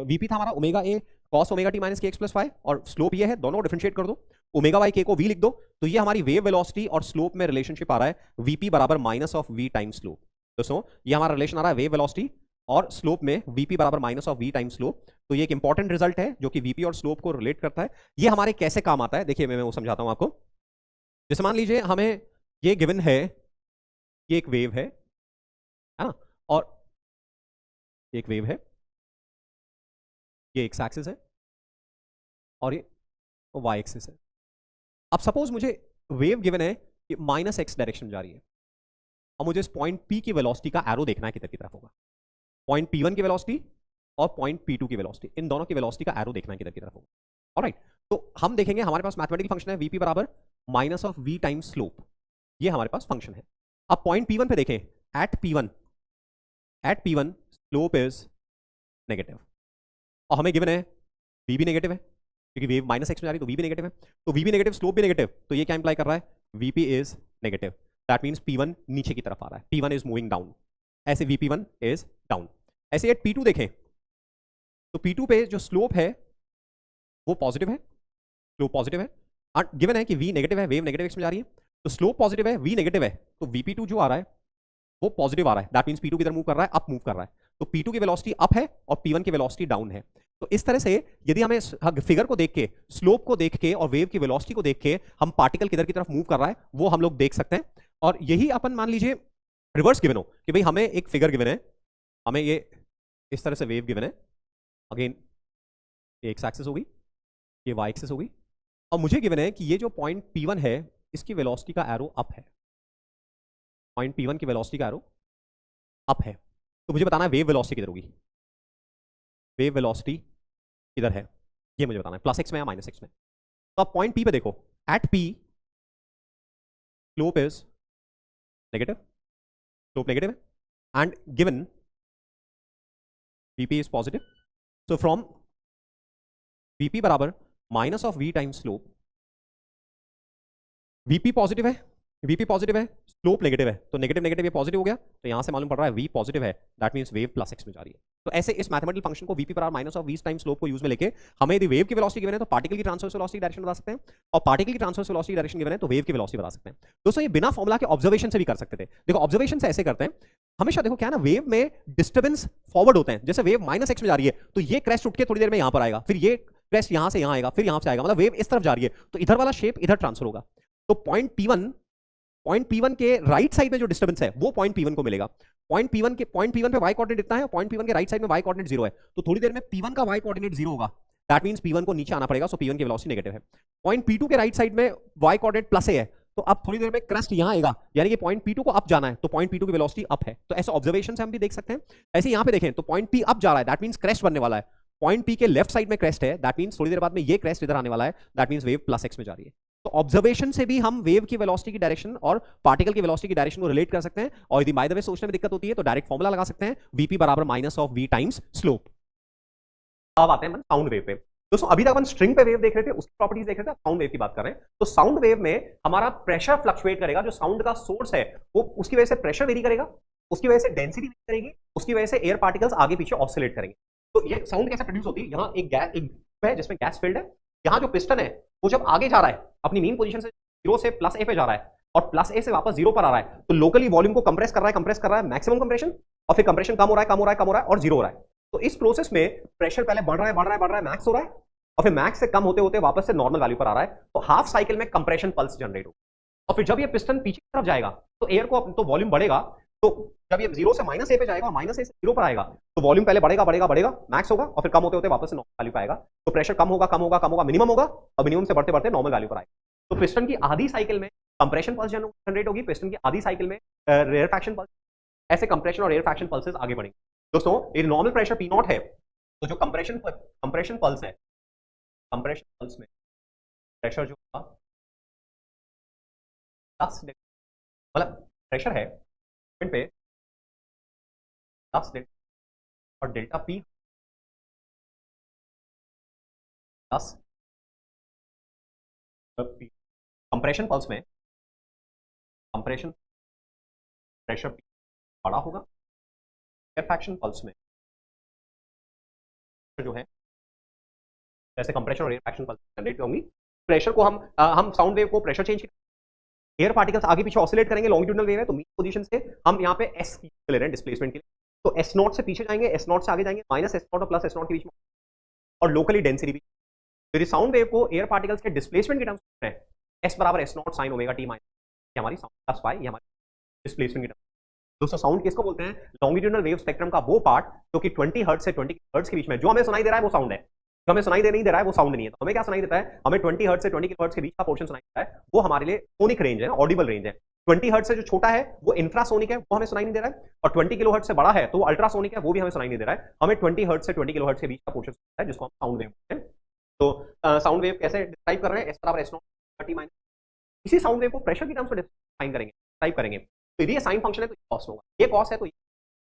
vp था हमारा omega a cos omega t minus के एक्स प्लस फाइव, और स्लोप ये है, दोनों डिफरेंशिएट कर दो, ओमेगा बाई के को v लिख दो, तो ये हमारी वेव वेलोसिटी और स्लोप में रिलेशनशिप आ रहा है vp बराबर minus of v times slope. दोस्तों ये हमारा रिलेशन आ रहा है वेव वेलोसिटी और स्लोप में vp बराबर minus of v times slope. तो ये एक इंपॉर्टेंट रिजल्ट है जो कि vp और स्लोप को रिलेट करता है। ये हमारे कैसे काम आता है, देखिए मैं वो समझाता हूं आपको। जैसे मान लीजिए हमें ये गिवन है, ये एक वेव है ना, और ये एक वेव है, ये एक्स एक्सिस है और ये वाई एक्सिस है। अब सपोज मुझे वेव गिवन है कि माइनस एक्स डायरेक्शन में जा रही है और मुझे इस पॉइंट पी की वेलोसिटी का एरो देखना है किधर की तरफ होगा। पॉइंट पी वन की वेलोसिटी और पॉइंट पी टू की वेलोसिटी, इन दोनों की वेलोसिटी का एरो देखना है किधर की तरफ होगा। ऑलराइट, तो हम देखेंगे हमारे पास मैथमेटिकल फंक्शन है वीपी बराबर minus of v times slope, ये हमारे पास फंक्शन है। अब पॉइंट पी वन पे देखें, at p one slope is negative और हमें गिवन है वी भी नेगेटिव है क्योंकि वेव माइनस एक्स में जा रही है, तो वी भी नेगेटिव है। तो वी भी नेगेटिव, स्लोप भी नेगेटिव, तो ये क्या इंप्लाई कर रहा है, VP is negative. That means P one नीचे की तरफ आ रहा है, P one is moving down, ऐसे वीपी वन इज डाउन। ऐसे एट पी टू देखें तो पी टू पे जो स्लोप है वो पॉजिटिव है, स्लोप पॉजिटिव है, गिवन है कि वी नेगेटिव है, वेव नेगेटिव एक्स में जा रही है, तो स्लोप पॉजिटिव है, वी नेगेटिव है, तो वीपी टू जो आ रहा है वो पॉजिटिव आ रहा है। दैट मींस P2 किधर मूव कर रहा है, अप मूव कर रहा है, तो P2 की वेलोसिटी अप है और P1 की वेलोसिटी डाउन है। तो इस तरह से यदि हमें फिगर को देख के, स्लोप को देख के और वेव की वेलोसिटी को देख के हम पार्टिकल किधर की तरफ मूव कर रहा है वो हम लोग देख सकते हैं। और यही अपन मान लीजिए रिवर्स गिवन हो कि भाई हमें एक फिगर गिवन है, हमें ये इस तरह से वेव गिवन है, अगेन ये एक्स एक्सिस होगी, ये वाई एक्सिस होगी, और मुझे गिवन है कि ये जो पॉइंट P1 है इसकी वेलोसिटी का एरो अप है, पॉइंट P1 की वेलोसिटी का एरो अप है। तो मुझे बताना है वेव वेलोसिटी किधर होगी, वेव वेलोसिटी किधर है ये मुझे बताना है, प्लस एक्स में या माइनस एक्स में। तो आप पॉइंट पी पे देखो, at P slope is negative, slope negative है and given VP is positive, so from VP बराबर minus of we time slope, VP positive है, वीपी पॉजिटिव है, स्लोप नेगेटिव है, तो नेगेटिव नेगेटिव ये पॉजिटिव हो गया, तो यहां से मालूम पड़ रहा है वी पॉजिटिव है, that means wave plus x में जा रही है। तो ऐसे इस मैथमेटिकल फंक्शन को वीपी बराबर minus of we time slope को यूज में लेके हमें यदि वेव की वेलोसिटी गिवन है तो पार्टिकल की ट्रांसवर्स वेलोसिटी डायरेक्शन बता सकते हैं, और पार्टिकल की ट्रांसवर्स वेलोसिटी डायरेक्शन गिवन है तो वेव की वेलोसिटी बता सकते हैं। दोस्तों ये बिना फॉर्मुला के ऑब्जर्वेशन से भी कर सकते थे। देखो ऑब्जर्वेशन से ऐसे करते हैं, हमेशा देखो क्या ना, वेव में डिस्टर्बेंस फॉरवर्ड होते हैं, जैसे वेव माइनस एक्स में जा रही है तो ये क्रेस्ट उठ के थोड़ी देर में यहां पर आएगा, फिर ये क्रेस्ट यहां से यहां आएगा, फिर यहां से आएगा, मतलब वेव इस तरफ जा रही है तो इधर वाला शेप इधर ट्रांसफर होगा। तो पॉइंट P1 के राइट साइड में जो डिस्टर्बेंस है वो पॉइंट P1 को मिलेगा। पॉइंट P1 पे y कोऑर्डिनेट इतना है और पॉइंट P1 के राइट साइड में y कोऑर्डिनेट 0 है, तो थोड़ी देर में P1 का y कोऑर्डिनेट 0 होगा, दैट मींस P1 को नीचे आना पड़ेगा, सो P1 की वेलोसिटी नेगेटिव है। पॉइंट P2 के राइट साइड में y कोऑर्डिनेट प्लस है, तो अब थोड़ी देर में क्रेस्ट यहां आएगा, यानी कि पॉइंट P2 को अप जाना है, तो पॉइंट P2 की वेलोसिटी अप है। तो ऐसे ऑब्जर्वेशन से हम भी देख सकते हैं। ऐसे यहां पे देखें तो पॉइंट P अप जा रहा है, दैट मींस क्रेस्ट बनने वाला है, पॉइंट P के लेफ्ट साइड में क्रेस्ट है, दैट मींस थोड़ी देर बाद में ये क्रेस्ट इधर आने वाला है, that means wave plus x में जा रही है। तो ऑब्जर्वेशन से भी हम वेव की वेलोसिटी की डायरेक्शन और पार्टिकल की वेलोसिटी की डायरेक्शन को रिलेट कर सकते हैं, और यदि बाय द वे सोचने में दिक्कत होती है तो डायरेक्ट फॉर्मूला लगा सकते हैं, वीपी बराबर minus of v times slope. अब आते हैं साउंड वेव पे। दोस्तों अभी तक अपन स्ट्रिंग पे वेव देख रहे थे, उसकी प्रॉपर्टीज देख रहे थे, साउंड वेव की बात कर रहे हैं। तो साउंड वेव में हमारा प्रेशर फ्लक्चुएट करेगा, जो साउंड का सोर्स है वो उसकी वजह से प्रेशर वेरी करेगा, उसकी वजह से डेंसिटी वेरी करेगी, उसकी वजह से एयर पार्टिकल्स आगे पीछे ऑसिलेट करेंगे। तो ये साउंड कैसे प्रोड्यूस होती है, यहाँ एक गैस है जिसमें गैस फिल्ड है, यहाँ जो पिस्टन है वो जब आगे जा रहा है अपनी मीन पोजीशन से 0 से प्लस ए पे जा रहा है और प्लस ए से वापस 0 पर आ रहा है, तो लोकली वॉल्यूम को कंप्रेस कर रहा है मैक्सिमम कंप्रेशन, और फिर कंप्रेशन कम हो रहा है और 0 हो रहा है। तो इस प्रोसेस में प्रेशर पहले बढ़ रहा है, मैक्स हो रहा है, और फिर मैक्स से कम होते होते वापस से नॉर्मल वैल्यू पर आ रहा है, तो हाफ साइकिल में कंप्रेशन पल्स जनरेट होगा। और फिर जब ये पिस्टन पीछे की तरफ जाएगा तो एयर को तो वॉल्यूम बढ़ेगा, तो जब ये 0 से माइनस ए पे जाएगा और माइनस ए से 0 पर आएगा तो वॉल्यूम पहले बढ़ेगा मैक्स होगा, और फिर कम होते होते वापस से नॉर्मल वैल्यू पे आएगा, तो प्रेशर कम होगा मिनिमम होगा, और मिनिमम से बढ़ते बढ़ते नॉर्मल वैल्यू पर आएगा। तो पिस्टन की आधी साइकिल में कंप्रेशन पल्स जनरेट होगी, पिस्टन की आधी साइकिल में रेयरफैक्शन पल्स, ऐसे कंप्रेशन और रेयरफैक्शन पल्सेस आगे बढ़ेंगे। दोस्तों ये नॉर्मल प्रेशर P0 है, तो जो कंप्रेशन पल्स है, कंप्रेशन पल्स में प्रेशर जो होगा 10 मतलब प्रेशर है पे 10 और डेल्टा P 10 कंप्रेशन पल्स में कंप्रेशन प्रेशर बड़ा होगा, रेयरफैक्शन पल्स में जो है जैसे कंप्रेशन और रेयरफैक्शन पल्स जनरेट होंगी, प्रेशर को हम साउंड वेव को प्रेशर चेंज, एयर पार्टिकल्स आगे पीछे ऑसिलेट करेंगे, लॉन्गिट्यूडनल वेव है तो मीन पोजीशन से हम यहाँ पे एस ले रहे हैं डिस्प्लेसमेंट के लिए, तो एस नॉट से पीछे जाएंगे, एस नॉट से आगे जाएंगे, माइनस एस नॉट और प्लस एस नॉट के बीच में, और लोकली डेंसिटी भी। यदि साउंड वेव को एयर पार्टिकल्स के डिस्प्लेसमेंट के टर्म्स में एस बराबर S not sign omega T minus, ये हमारी साउंड प्लस फाई, ये हमारी डिस्प्लेसमेंट की टर्म। दोस्तों साउंड किसको बोलते हैं? लॉन्गिट्यूडनल वेव स्पेक्ट्रम का वो पार्ट जो कि 20 हर्ट्ज से 20 हर्ट्ज के बीच में, जो हमें सुनाई दे रहा है वो साउंड है, जो हमें सुनाई नहीं दे रहा है वो साउंड नहीं है। तो हमें क्या सुनाई देता है? हमें 20 हर्ट्ज से 20 हर्ट्ज के बीच का पोर्शन सुनाई देता है, वो हमारे लिए सोनिक रेंज है, ऑडिबल रेंज है। 20 हर्ट्ज से जो छोटा है वो इंफ्रासोनिक है, वो हमें सुनाई नहीं दे रहा है, और 20 किलो हर्ट्ज से बड़ा है तो वो अल्ट्रासोनिक है, वो भी हमें सुनाई नहीं दे रहा है। हमें 20 हर्ट्ज से 20 किलो हर्ट्ज के बीच का पोर्शन सुनाता है, जिसको हम साउंड वेव बोलते हैं। तो साउंड वेव कैसे डिस्क्राइब कर रहे हैं? एस बराबर एस नॉट टी माइनस, इसी साउंड वेव को प्रेशर की टर्म्स में डिफाइन करेंगे, टाइप करेंगे। तो यदि ये साइन फंक्शन है तो कॉस होगा, ये कॉस है तो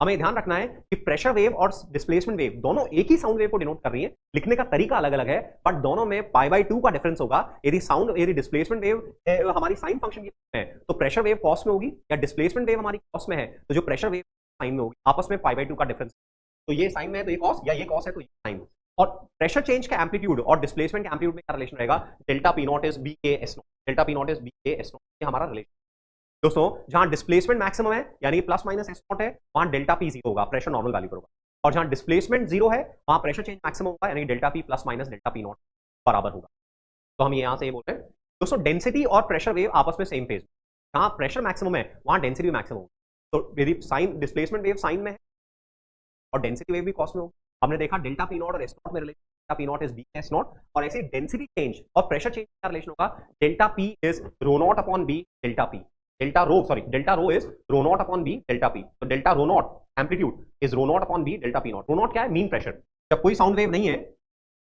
हमें ध्यान रखना है कि प्रेशर वेव और डिस्प्लेसमेंट वेव दोनों एक ही साउंड वेव को डिनोट कर रही है, लिखने का तरीका अलग अलग है, बट दोनों में पाई बाई 2 का डिफरेंस होगा। यदि डिस्प्लेसमेंट वेव हमारी साइन फंक्शन की है तो प्रेशर वेव कॉस में होगी, या डिस्प्लेसमेंट वेव हमारी कॉस में है तो जो प्रेशर वेव साइन में होगी, आपस में पाई बाई 2 का डिफरेंस। तो ये साइन में है तो ये कॉस, या ये कॉस है तो ये साइन। और प्रेशर चेंज का एम्पलीट्यूड और डिस्प्लेसमेंट के एम्पलीट्यूड में क्या रिलेशन रहेगा? Delta P naught is B K S naught, delta P naught is B K S naught, ये हमारा रिलेशन। दोस्तों जहां डिस्प्लेसमेंट मैक्सिमम है यानी प्लस माइनस एस नॉट है, वहां डेल्टा पी जीरो होगा, प्रेशर नॉर्मल वैल्यू पर होगा। और जहां डिस्प्लेसमेंट जीरो है वहां प्रेशर चेंज मैक्सिमम होगा, यानी delta P plus minus delta P not बराबर होगा। तो हम यहां से ये बोलते हैं दोस्तों, डेंसिटी और प्रेशर वेव आपस में सेम फेज, जहां प्रेशर मैक्सिमम है वहां डेंसिटी मैक्सिमम होगी। तो यदि साइन डिस्प्लेसमेंट वेव साइन में है और डेंसिटी वेव भी कॉस में होगी, हमने देखा डेल्टा पी नॉट और एस नॉट में relation, delta P naught is B S naught. और ऐसे डेंसिटी चेंज और प्रेशर चेंज का रिलेशन होगा, delta P is rho naught upon B delta P, delta rho is rho naught upon B delta P. तो delta rho naught amplitude is rho naught upon B delta P naught. Rho naught क्या है? Mean pressure. जब कोई sound wave नहीं है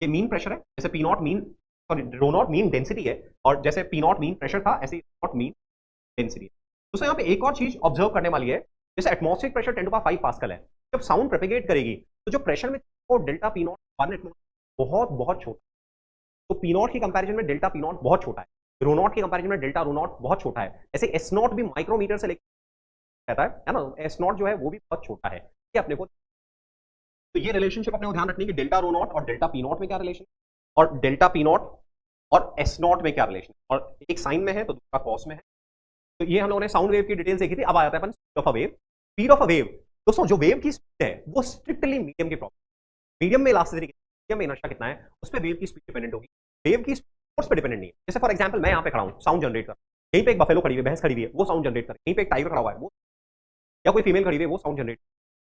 ये mean pressure है, जैसे p naught mean rho naught mean density है, और जैसे पी नॉट मीन प्रेशर था ऐसे नॉट मीन डेंसिटी है। दोस्तों यहाँ पे एक और चीज ऑब्जर्व करने वाली है, जैसे एटमॉस्फेरिक प्रेशर 10⁵ पास्कल है, जब साउंड प्रोपेगेट करेगी तो जो प्रेशर में डेल्टा पी नॉट बहुत बहुत छोटा, तो पी नॉट की कंपैरिजन में डेल्टा पी नॉट बहुत छोटा है, रो नॉट की कंपैरिजन में डेल्टा रो नॉट बहुत छोटा है। ऐसे एस नॉट भी माइक्रोमीटर से लेकर रहता है ना, एस नॉट जो है वो भी बहुत छोटा है, ये अपने को। तो ये रिलेशनशिप अपने को ध्यान रखनी है कि डेल्टा रो नॉट और डेल्टा पी नॉट में क्या रिलेशन, और डेल्टा पी नॉट और एस नॉट में क्या रिलेशन, और एक साइन में है तो दूसरा कॉस में है। तो ये हम लोगों ने साउंड वेव की डिटेल्स देखी थी। अब आ जाता है अपन speed of a wave. Speed of a wave दोस्तों, जो वेव की स्पीड है वो स्ट्रिक्टली मीडियम की प्रॉपर्टी, मीडियम में इलास्टिसिटी, मीडियम में इनर्शिया कितना है उस पर वेव की स्पीड डिपेंडेंट होगी, वेव की फोर्स पे डिपेंडेंट नहीं है। जैसे फॉर एग्जांपल मैं यहाँ पे खड़ा हूँ, साउंड जनरेट कर, यहीं पे एक बफेलो खड़ी हुई है, भैंस खड़ी हुई है, वो साउंड जनरेट कर, यहीं पे एक टाइगर खड़ा हुआ है वो, या कोई फीमेल खड़ी हुई है वो साउंड जनरेट।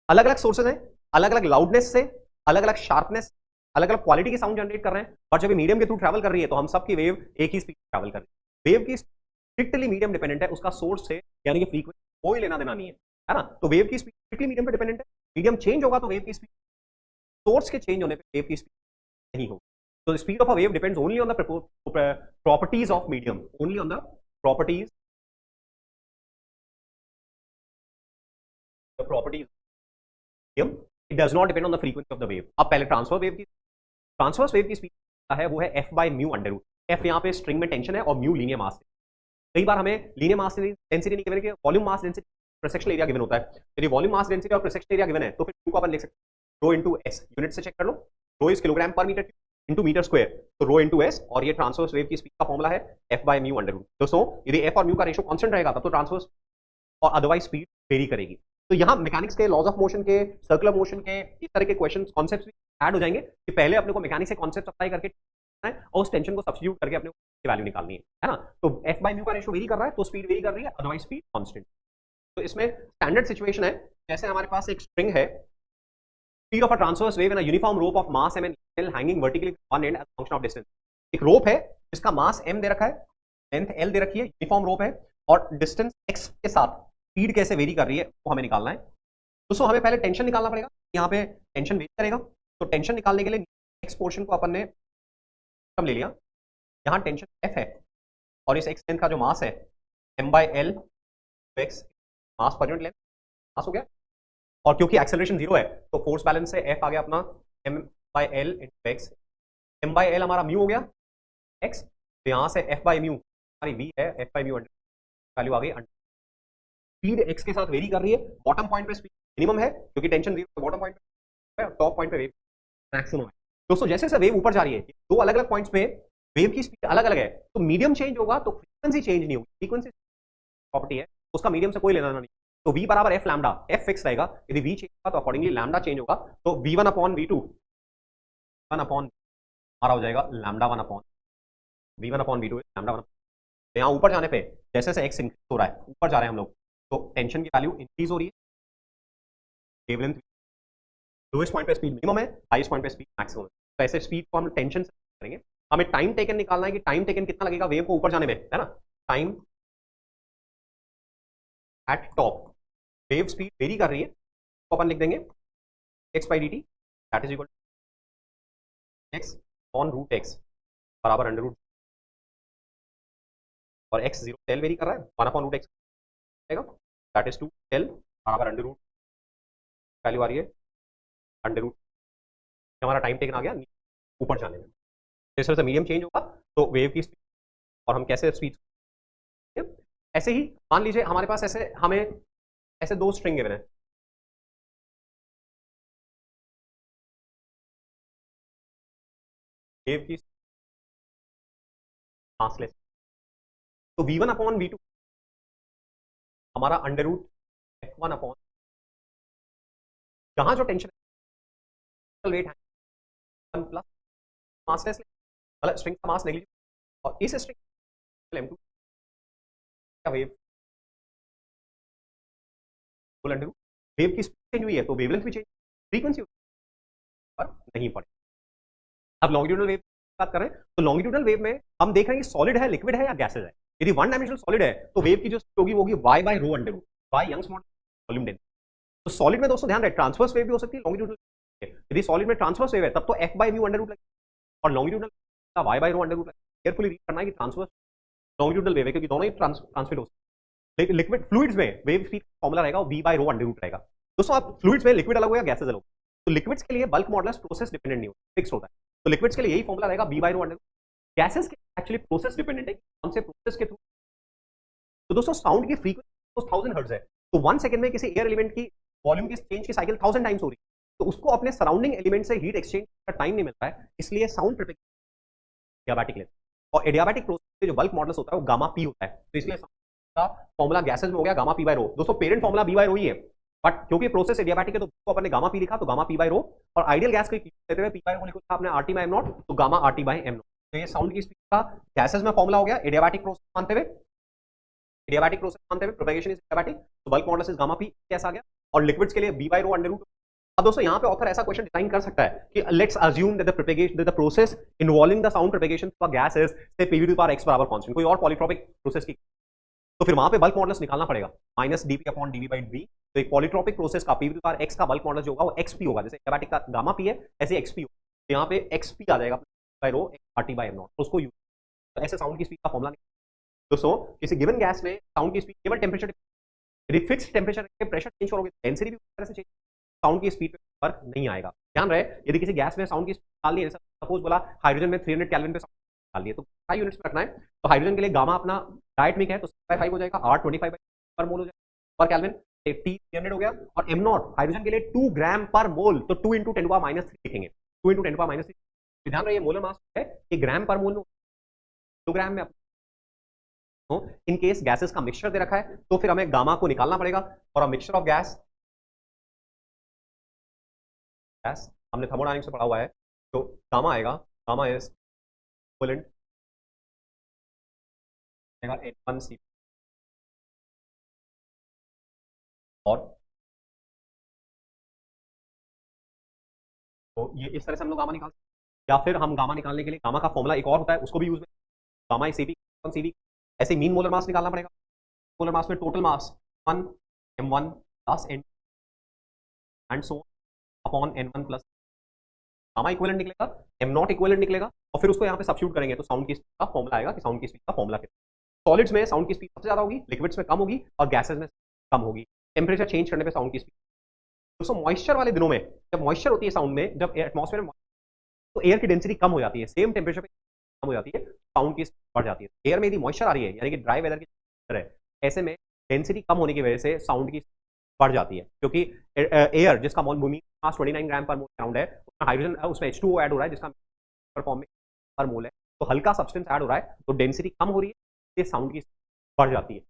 अलग अलग सोर्सेज हैं, अलग अलग लाउडनेस से, अलग अलग शार्पनेस, अलग अलग क्वालिटी की साउंड जनरेट कर रहे हैं, और जब मीडियम के थ्रू ट्रैवल कर रही है तो हम सबकी वेव एक ही स्पीड ट्रैवल कर रही है। वेव की स्ट्रिक्टली मीडियम डिपेंडेंट है, उसका सोर्स से यानी कि फ्रीक्वेंसी कोई लेना देना नहीं है ना। तो वेव की स्पीड स्ट्रिक्टली मीडियम पे डिपेंडेंट है, मीडियम चेंज होगा तो वेव की स्पीड, सोर्स के चेंज होने पे वेव की स्पीड नहीं होगी। So the speed of a wave depends only on the properties of medium, only on the properties of medium. It does not depend on the frequency of the wave. अब पहले transverse wave की speed है वो है f by mu under root. f यहाँ पे string में tension है और म्यू लीनियर मास है। कई बार हमें लीनियर मास डेंसिटी नहीं given, volume mass density cross sectional area given होता है। यदि वॉल्यूम मास डेंसिटी और प्रोसेक्शनल एरिया गिवन है तो फिर Q को अपन लिख सकते हैं रो इनटू s, यूनिट से चेक कर लो, rho is kilogram per metre into metre square, तो रो इंटू एस, और ये ट्रांसवर्स वेव की स्पीड का फॉर्मूला है f by mu under root. दोस्तों यदि f और म्यू का रेशियो कांस्टेंट रहेगा तब तो ट्रांसवर्स और अदरवाइज स्पीड वेरी करेगी। तो यहाँ मैकेनिक्स के लॉज ऑफ मोशन के, सर्कुलर मोशन के, इस तरह के क्वेश्चन कॉन्सेप्ट्स भी ऐड हो जाएंगे कि पहले अपने को मैकेनिक्स के कॉन्सेप्ट अप्लाई करके है और उस टेंशन को सब्स्टिट्यूट करके अपने को वैल्यू निकालनी है ना। तो f बाय म्यू का रेशियो वेरी कर रहा है तो स्पीड वेरी कर रही है, अदरवाइज स्पीड कांस्टेंट। तो इसमें स्टैंडर्ड सिचुएशन है, जैसे हमारे पास एक स्ट्रिंग है, speed of a transverse wave in a uniform rope of mass m and L hanging vertically from one end as a function of distance। एक रोप है जिसका मास m दे रखा है, लेंथ l दे रखी है, यूनिफॉर्म रोप है, और डिस्टेंस x के साथ स्पीड कैसे वेरी कर रही है वो हमें निकालना है। दोस्तों हमें पहले टेंशन निकालना पड़ेगा, यहाँ पे टेंशन वेरी करेगा, तो टेंशन निकालने के लिए x पोर्शन को अपन ने कम ले लिया, यहाँ टेंशन f है और इस x लेंथ का जो मास है m by l x मास पर यूनिट लेंथ मास हो गया, और क्योंकि एक्सेलरेशन जीरो है तो फोर्स बैलेंस से f आ गया अपना m by l into x, m by l हमारा म्यू हो गया x, तो यहाँ से f by म्यू हमारी v है, f by म्यू वैल्यू आ गई। स्पीड x के साथ वेरी कर रही है, बॉटम पॉइंट पे स्पीड मिनिमम है क्योंकि टेंशन जीरो, बॉटम पॉइंट पे, टॉप पॉइंट पे वेव मैक्सिमम है। दोस्तों जैसे जैसे वेव ऊपर जा रही है, दो अलग अलग पॉइंट्स पे वेव की स्पीड अलग अलग है, तो मीडियम चेंज होगा तो फ्रीक्वेंसी चेंज नहीं होगी, फ्रीक्वेंसी प्रॉपर्टी है उसका मीडियम से कोई लेना नहीं। तो v बराबर f लैम्डा, f फिक्स रहेगा, यदि v चेंज होगा तो अकॉर्डिंगली लैम्डा चेंज होगा, तो v1 अपॉन v2 1 अपॉन हमारा हो जाएगा lambda 1 upon v1 upon v2 lambda 1। तो यहाँ ऊपर जाने पे जैसे जैसे एक्स इंक्रीज हो रहा है, ऊपर जा रहे हैं हम लोग, तो टेंशन की वैल्यू इंक्रीज हो रही है, वेवलेंथ लोएस्ट पॉइंट पे स्पीड मिनिमम है, हाईएस्ट पॉइंट पे स्पीड मैक्सिमम है। तो ऐसे स्पीड को हम टेंशन से करेंगे। हमें टाइम टेकन निकालना है कि टाइम टेकन कितना लगेगा वेव को ऊपर जाने में, है ना। Time at top, wave speed vary कर रही है, तो अपन लिख देंगे x by D t that is equal to x on root x बराबर अंडर रूट, और एक्स जीरो टेल वेरी कर रहा है, one upon root x that is to tail बराबर अंडर रूट, वैल्यू आ रही है अंडर रूट, हमारा टाइम टेकन आ गया ऊपर जाने में। जिस तरह से मीडियम चेंज होगा तो वेव की स्पीड, और हम कैसे स्पीड, ऐसे ही मान लीजिए हमारे पास ऐसे हमें ऐसे दो स्ट्रिंग गिवन है, वेव की ट्रांसलेशन, तो v1 अपॉन v2 हमारा अंडर रूट f1 अपॉन, जहां जो टेंशन वेट है 1 प्लस मासलेस, मतलब स्ट्रिंग का मास नेग्लिजिबल, और इस स्ट्रिंग m2 का wave full under root, wave की स्पीड चेंज हुई है तो वेवलेंथ भी चेंज, फ्रीक्वेंसी पर नहीं पड़े। अब लॉन्गिट्यूडनल वेव बात करें तो लॉन्गिट्यूडनल वेव में हम देख रहे हैं कि सॉलिड है, लिक्विड है या गैसेज है। यदि वन डायमेंशनल सॉलिड है तो वेव की जो स्पीड होगी वो होगी y by rho under root, y Young's modulus volume density. तो सॉलिड में दोस्तों ध्यान रहे ट्रांसवर्स वेव भी हो सकती है, लॉन्गिट्यूडनल, यदि सॉलिड में ट्रांसवर्स वेव है तब तो f by mu under root लगेगा, और लॉन्गिट्यूडनल का y by rho under root लगेगा। केयरफुली रीड करना है कि ट्रांसवर्स लॉन्गिट्यूडनल वेव है क्योंकि दोनों ही ट्रांसमिट हो सकते हैं। लिक्विड फ्लूइड्स में वेव स्पीड फॉर्मूला रहेगा v bye rho under root रहेगा। दोस्तों आप फ्लूइड्स में लिक्विड अलग हो या गैसेज अलग हो, तो लिक्विड्स के लिए बल्क मॉडुलस प्रोसेस डिपेंडेंट नहीं होता, फिक्स होता है, तो लिक्विड्स के लिए यही फॉर्मूला रहेगा v bye rho under root. Gases के एक्चुअली प्रोसेस डिपेंडेंट है, कौन से प्रोसेस के थ्रू। तो दोस्तों साउंड की फ्रीक्वेंसी 1000 हर्ट्ज है, तो 1 सेकंड में किसी एयर एलिमेंट की वॉल्यूम की चेंज की साइकिल 1000 टाइम्स हो रही है, तो उसको अपने सराउंडिंग एलिमेंट से हीट एक्सचेंज का टाइम नहीं मिलता है, इसलिए साउंड एडियाबैटिक लेते हैं। और एडियाबैटिक प्रोसेस जो बल्क मॉडुलस होता है वो गामा पी होता है, तो इसलिए का फॉर्मूला गैसेज में हो गया गामा पी बाय रो। दोस्तों पेरेंट फॉर्मूला बी बाय रो ही है, बट क्योंकि प्रोसेस एडियाबैटिक है तो अपन ने गामा पी लिखा, तो गामा पी बाय रो, और आइडियल गैस को लेते हुए पी बाय रो लिखा आपने आरटी बाय एम नॉट, तो gamma RT by m naught. तो ये साउंड की स्पीड का गैसेज में फॉर्मूला हो गया, एडियाबैटिक प्रोसेस मानते हुए, एडियाबैटिक प्रोसेस मानते हुए प्रोपेगेशन इज एडियाबैटिक, तो bulk modulus is gamma P कैसा आ गया, और लिक्विड्स के लिए B bye rho under root. अब दोस्तों यहाँ पे ऑथर ऐसा क्वेश्चन डिजाइन कर सकता है कि let's assume that the propagation that the process involving the sound propagation for gas is say P we to power X बराबर कांस्टेंट, कोई और पॉलीट्रॉपिक प्रोसेस की, तो फिर वहां पे बल्क मॉडुलस निकालना पड़ेगा minus dp upon dv by d. तो एक पॉलीट्रॉपिक प्रोसेस का p we to power x का बल्क मॉडुलस जो होगा वो एक्सपी होगा, जैसे एडियाबैटिक का गामा पी है ऐसे एक्सपी होगा, तो यहाँ पे एक्सपी आ जाएगा by rho RT by m naught, तो उसको यूज, तो ऐसे साउंड की स्पीड का फॉर्मूला। दोस्तों किसी गिवन गैस में साउंड की स्पीड केवल टेम्परेचर, यदि फिक्स्ड टेम्परेचर के प्रेशर चेंज करोगे डेंसिटी भी उस तरह से चेंज, साउंड की स्पीड पे फर्क नहीं आएगा। ध्यान रहे यदि किसी गैस में साउंड की स्पीड डाल दी है, सपोज बोला हाइड्रोजन में 300 केल्विन पे डाल दिए, तो 5 यूनिट्स में रखना है, तो हाइड्रोजन के लिए गामा अपना डायटमिक है तो 5 हो जाएगा, R 25 पर मोल हो जाएगा पर केल्विन, T 300 हो गया, और m नॉट हाइड्रोजन के लिए 2 ग्राम पर मोल, तो 2 × 10⁻³ लिखेंगे, 2 × 10⁻³। ध्यान रहे मोलर मास है ये ग्राम पर मोल में, 2 ग्राम में। तो इन केस गैसेस का मिक्सचर दे रखा है तो फिर हमें गामा को निकालना पड़ेगा, और मिक्सचर ऑफ गैस हमने थर्मोडायनामिक्स से पढ़ा हुआ है, तो गामा आएगा, गामा इज इक्विवेलेंट N1C, और तो ये इस तरह से हम लोग गामा निकाल, या फिर हम गामा निकालने के लिए गामा का फॉर्मूला एक और होता है उसको भी यूज में, गामा इज CV, ऐसे मीन मोलर मास निकालना पड़ेगा, मोलर मास में total mass 1 m1 plus n and so upon n1 plus gamma equivalent निकलेगा, m नॉट इक्विवेलेंट निकलेगा, और फिर उसको यहाँ पे सब्स्टिट्यूट करेंगे तो साउंड की स्पीड का फॉर्मूला आएगा कि साउंड की स्पीड का फॉर्मूला कितना। सॉलिड्स में साउंड की स्पीड सबसे ज्यादा होगी, लिक्विड्स में कम होगी, और गैसेस में कम होगी, टेम्परेचर चेंज करने पे साउंड की स्पीड। दोस्तों मॉइस्चर वाले दिनों में जब मॉइस्चर होती है साउंड में, जब एटमॉस्फेयर में तो एयर की डेंसिटी कम हो जाती है, सेम टेम्परेचर पे कम हो जाती है, साउंड की स्पीड बढ़ जाती है। एयर में यदि मॉइस्चर आ रही है यानी कि ड्राई वेदर की है, ऐसे में डेंसिटी कम होने की वजह से साउंड की बढ़ जाती है, क्योंकि एयर जिसका मोल भूमि मास 29 ग्राम पर मोल अराउंड है, उसमें हाइड्रोजन उसमें H2O ऐड हो रहा है जिसका फॉर्म में पर मोल है, तो हल्का सब्सटेंस ऐड हो रहा है तो डेंसिटी कम हो रही है, साउंड की बढ़ जाती है।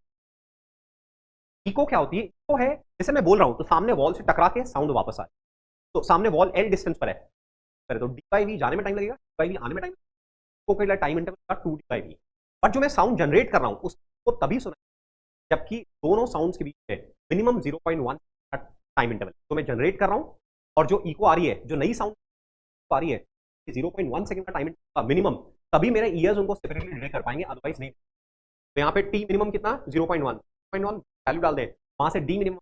इको क्या होती है? इको है जैसे मैं बोल रहा हूं तो सामने वॉल से टकरा के साउंड वापस आए, तो सामने वॉल L डिस्टेंस पर है तो डी बाई वी जाने में टाइम लगेगा, डी बाई वी आने में टाइम, इको के लिए time interval 2 d by v. But जो मैं साउंड जनरेट कर रहा हूं उसको तभी सुना जबकि दोनों साउंड्स के बीच में मिनिमम 0.1 टाइम इंटरवल तो मैं जनरेट कर रहा हूं और जो इको आ रही है, जो नई साउंड आ रही है 0.1 सेकंड का टाइम इंटरवल मिनिमम, तभी मेरे ईयर्स उनको सेपरेटली डिटेक्ट कर पाएंगे, अदरवाइज नहीं। तो यहाँ पे टी मिनिमम कितना 0.1 वैल्यू डाल दे, वहां से डी मिनिमम,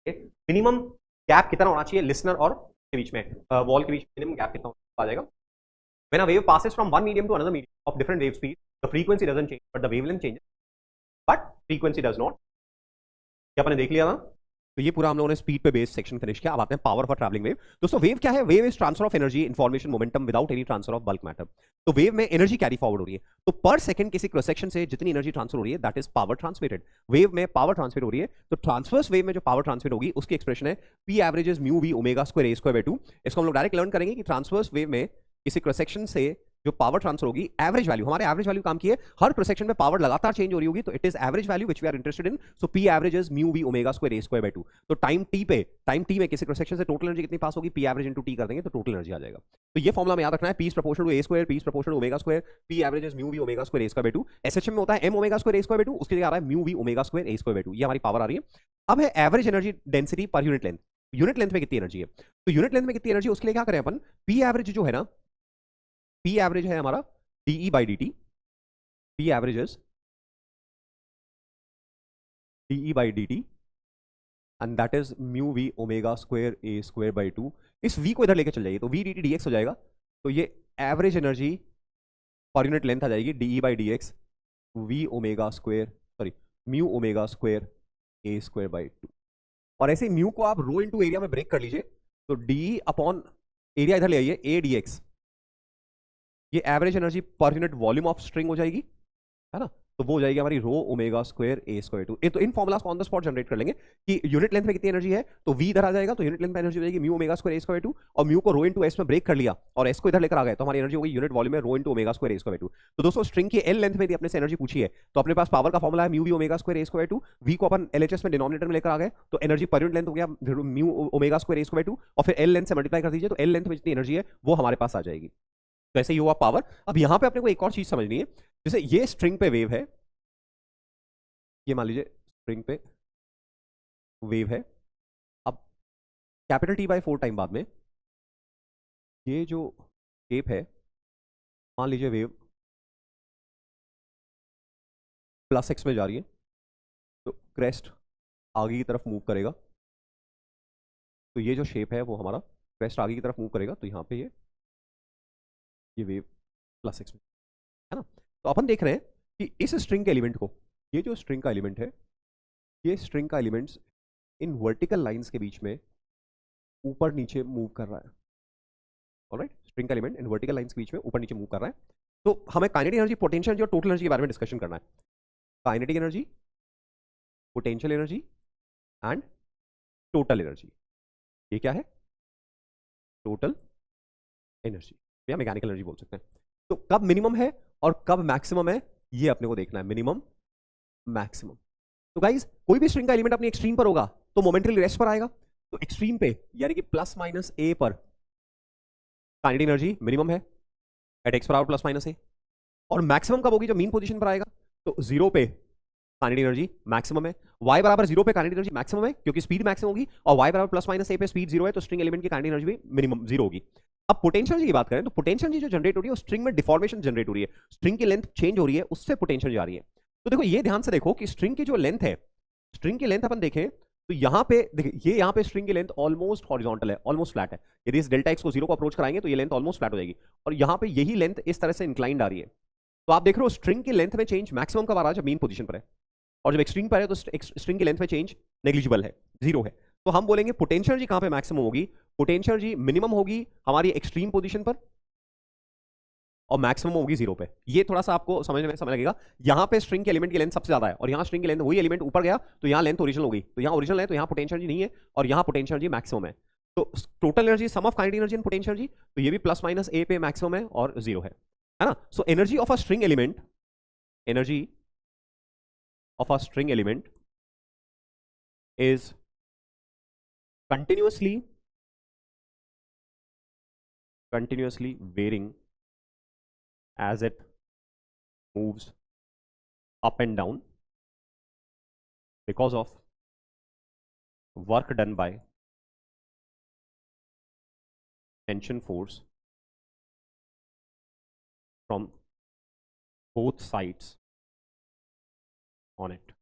मिनिमम गैप कितना होना चाहिए लिसनर और के बीच में, वॉल के बीच में मिनिमम गैप कितना आ जाएगा। When a wave passes from one medium to another medium of different wave speed, the frequency doesn't change, but the wavelength changes. But frequency does not. क्या आपने देख लिया ना? तो ये पूरा हम लोगों ने स्पीड पे बेस्ड सेक्शन फिनिश किया। अब आते हैं पावर फॉर ट्रैवलिंग वेव। दोस्तों वेव क्या है? Wave is transfer of energy, information, momentum without any transfer of bulk matter. तो वेव में एनर्जी कैरी फॉरवर्ड हो रही है, तो पर सेकंड किसी क्रॉस सेक्शन से जितनी एनर्जी ट्रांसफर हो रही है that is power transmitted. Wave में पावर ट्रांसफर हो रही है, तो ट्रांसवर्स वेव में जो पावर ट्रांसमिट होगी उसकी एक्सप्रेशन है p average mu we omega square A square by 2। इसको हम लोग डायरेक्ट लर्न करेंगे कि ट्रांसवर्स वेव में किसी क्रॉस सेक्शन से जो पावर ट्रांसफर होगी, एवरेज वैल्यू, हमारे एवरेज वैल्यू काम की है, हर क्रॉस सेक्शन में पावर लगातार चेंज हो रही होगी, तो it is average value which we are interested in. So p average is mu we omega square A square by 2। तो टाइम टी में किसी क्रॉस सेक्शन से टोटल एनर्जी कितनी पास होगी, पी एवरेज इनटू टी कर देंगे तो total energy आ जाएगा। तो ये फॉर्मुला में याद रखना है, p is proportional to a square, p is proportional to omega square, p average is mu we omega square A square by 2। SHM में होता है m omega square A square by 2, उसके लिए आ रहा है mu we omega square A square by 2। ये हमारी पावर आ रही है। अब है average energy density per unit length. Unit length में कितनी एनर्जी है, तो यूनिट लेंथ में कितनी एनर्जी, उसके लिए क्या करें अपन, पी एवरेज जो है ना, पी एवरेज है हमारा D E by D T, P average is D E by D T and that is mu we omega square A square by 2। इस वी को इधर लेके चल जाइए तो V D T D X हो जाएगा, तो ये average energy per unit length आ जाएगी D E by D X V omega square, sorry mu omega square A square by 2। और ऐसे म्यू को आप रो इनटू एरिया में ब्रेक कर लीजिए, तो डी अपॉन एरिया इधर ले आइए, ए डी एक्स, ये average energy per unit volume of string हो जाएगी, है ना, तो वो हो जाएगी हमारी रो ओमेगा स्क्वायर ए स्क्वायर 2। तो इन फॉर्मुलास को ऑन द स्पॉट जनरेट कर लेंगे कि यूनिट लेंथ में कितनी एनर्जी है, तो वी इधर आ जाएगा, तो यूनिट लेंथ में एनर्जी हो जाएगी म्यू ओमेगा स्क्वायर ए स्क्वायर 2, और म्यू को रो इनटू एस में ब्रेक कर लिया और एस को इधर लेकर आ गए, तो हमारी एनर्जी हो गई यूनिट वॉल्यूम में रो इनटू ओमेगा स्क्वायर ए स्क्वायर 2। तो दोस्तों स्ट्रिंग की एल लेंथ में यदि अपने से एनर्जी पूछी है तो अपने पास पावर का फॉर्मुला है mu we omega square A square 2, v को अपन एलएचएस में डिनोमिनेटर में लेकर आ गए, तो एनर्जी पर यूनिट लेंथ हो गया म्यू ओमेगा स्क्वायर ए स्क्वायर 2, और फिर एल लेंथ से मल्टीप्लाई कर दीजिए, तो एल लेंथ में जितनी एनर्जी है वो हमारे पास आ जाएगी। तो ऐसे ही हुआ पावर। अब यहां पे अपने को एक और चीज समझनी है, जैसे ये स्ट्रिंग पे वेव है, ये मान लीजिए स्ट्रिंग पे वेव है, अब कैपिटल टी बाई 4 टाइम बाद में ये जो शेप है, मान लीजिए वेव प्लस एक्स में जा रही है, तो क्रेस्ट आगे की तरफ मूव करेगा, तो ये जो शेप है वो हमारा क्रेस्ट आगे की तरफ मूव करेगा, तो यहाँ पे ये वेव प्लस एक्स में है ना। तो अपन देख रहे हैं कि इस स्ट्रिंग के एलिमेंट को, ये जो स्ट्रिंग का एलिमेंट है, ये स्ट्रिंग का एलिमेंट्स इन वर्टिकल लाइंस के बीच में ऊपर नीचे मूव कर रहा है। ऑलराइट, स्ट्रिंग का एलिमेंट इन वर्टिकल लाइंस के बीच में ऊपर नीचे मूव कर रहा है। तो हमें काइनेटिक एनर्जी, पोटेंशियल एनर्जी और टोटल एनर्जी के बारे में डिस्कशन करना है। Kinetic energy, potential energy and total energy. ये क्या है, टोटल एनर्जी या मैकेनिकल एनर्जी बोल सकते हैं। तो कब मिनिमम है और कब मैक्सिमम है ये अपने को देखना है, मिनिमम मैक्सिमम। तो गाइज कोई भी स्ट्रिंग का एलिमेंट अपनी एक्सट्रीम पर होगा तो मोमेंटरी रेस्ट पर आएगा, तो एक्सट्रीम पे यानी कि प्लस माइनस ए पर काइनेटिक एनर्जी मिनिमम है at X power plus minus A, और मैक्सिमम कब होगी, जब मीन पोजीशन पर आएगा, तो जीरो पे काइनेटिक एनर्जी मैक्सिमम है, y बराबर जीरो पे काइनेटिक एनर्जी मैक्सिमम है क्योंकि स्पीड मैक्सिमम होगी, और y बराबर प्लस माइनस ए पे स्पीड जीरो है, तो स्ट्रिंग एलिमेंट की काइनेटिक एनर्जी भी मिनिमम जीरो होगी। अब पोटेंशियल की बात करें तो पोटेंशियल जो जनरेट हो रही है स्ट्रिंग में डिफॉर्मेशन जनरेट हो रही है, स्ट्रिंग की लेंथ चेंज हो रही है, उससे पोटेंशियल जा रही है। तो देखो ये ध्यान से देखो कि स्ट्रिंग की जो लेंथ है, स्ट्रिंग की लेंथ अपन देखें तो यहाँ पे देखिए, ये यहाँ पे स्ट्रिंग की लेंथ ऑलमोस्ट हॉरिजॉन्टल है, ऑलमोस्ट फ्लैट है। यदि इस डेल्टा एक्स को जीरो को अप्रोच कराएंगे तो ये लेंथ ऑलमोस्ट फ्लैट हो जाएगी, और यहाँ पे यही लेंथ इस तरह से इंक्लाइंड आ रही है। तो आप देख रहे हो स्ट्रिंग की लेंथ में चेंज मैक्सिमम कब आ रहा है, जब मीन पोजीशन पर है, और जब एक्सट्रीम पर है तो स्ट्रिंग की लेंथ में चेंज नेग्लिजिबल है, जीरो है। तो हम बोलेंगे पोटेंशियल एनर्जी कहां पे मैक्सिमम होगी, पोटेंशियल एनर्जी मिनिमम होगी हमारी एक्सट्रीम पोजीशन पर, और मैक्सिमम होगी जीरो पे। ये थोड़ा सा आपको समझने में समय लगेगा, यहां पे स्ट्रिंग के एलिमेंट की लेंथ सबसे ज्यादा है, और यहां स्ट्रिंग की लेंथ, वही एलिमेंट ऊपर गया तो यहां लेंथ ओरिजिनल होगी, तो यहां ओरिजिनल है तो यहां पोटेंशियल एनर्जी नहीं है, और यहां पोटेंशियल एनर्जी मैक्सिमम है। तो total energy sum of kinetic energy and potential energy, तो ये भी प्लस माइनस ए पे मैक्सिमम है और जीरो है ना। So energy of a string element, energy of a string element is continuously varying as it moves up and down because of work done by tension force from both sides on it.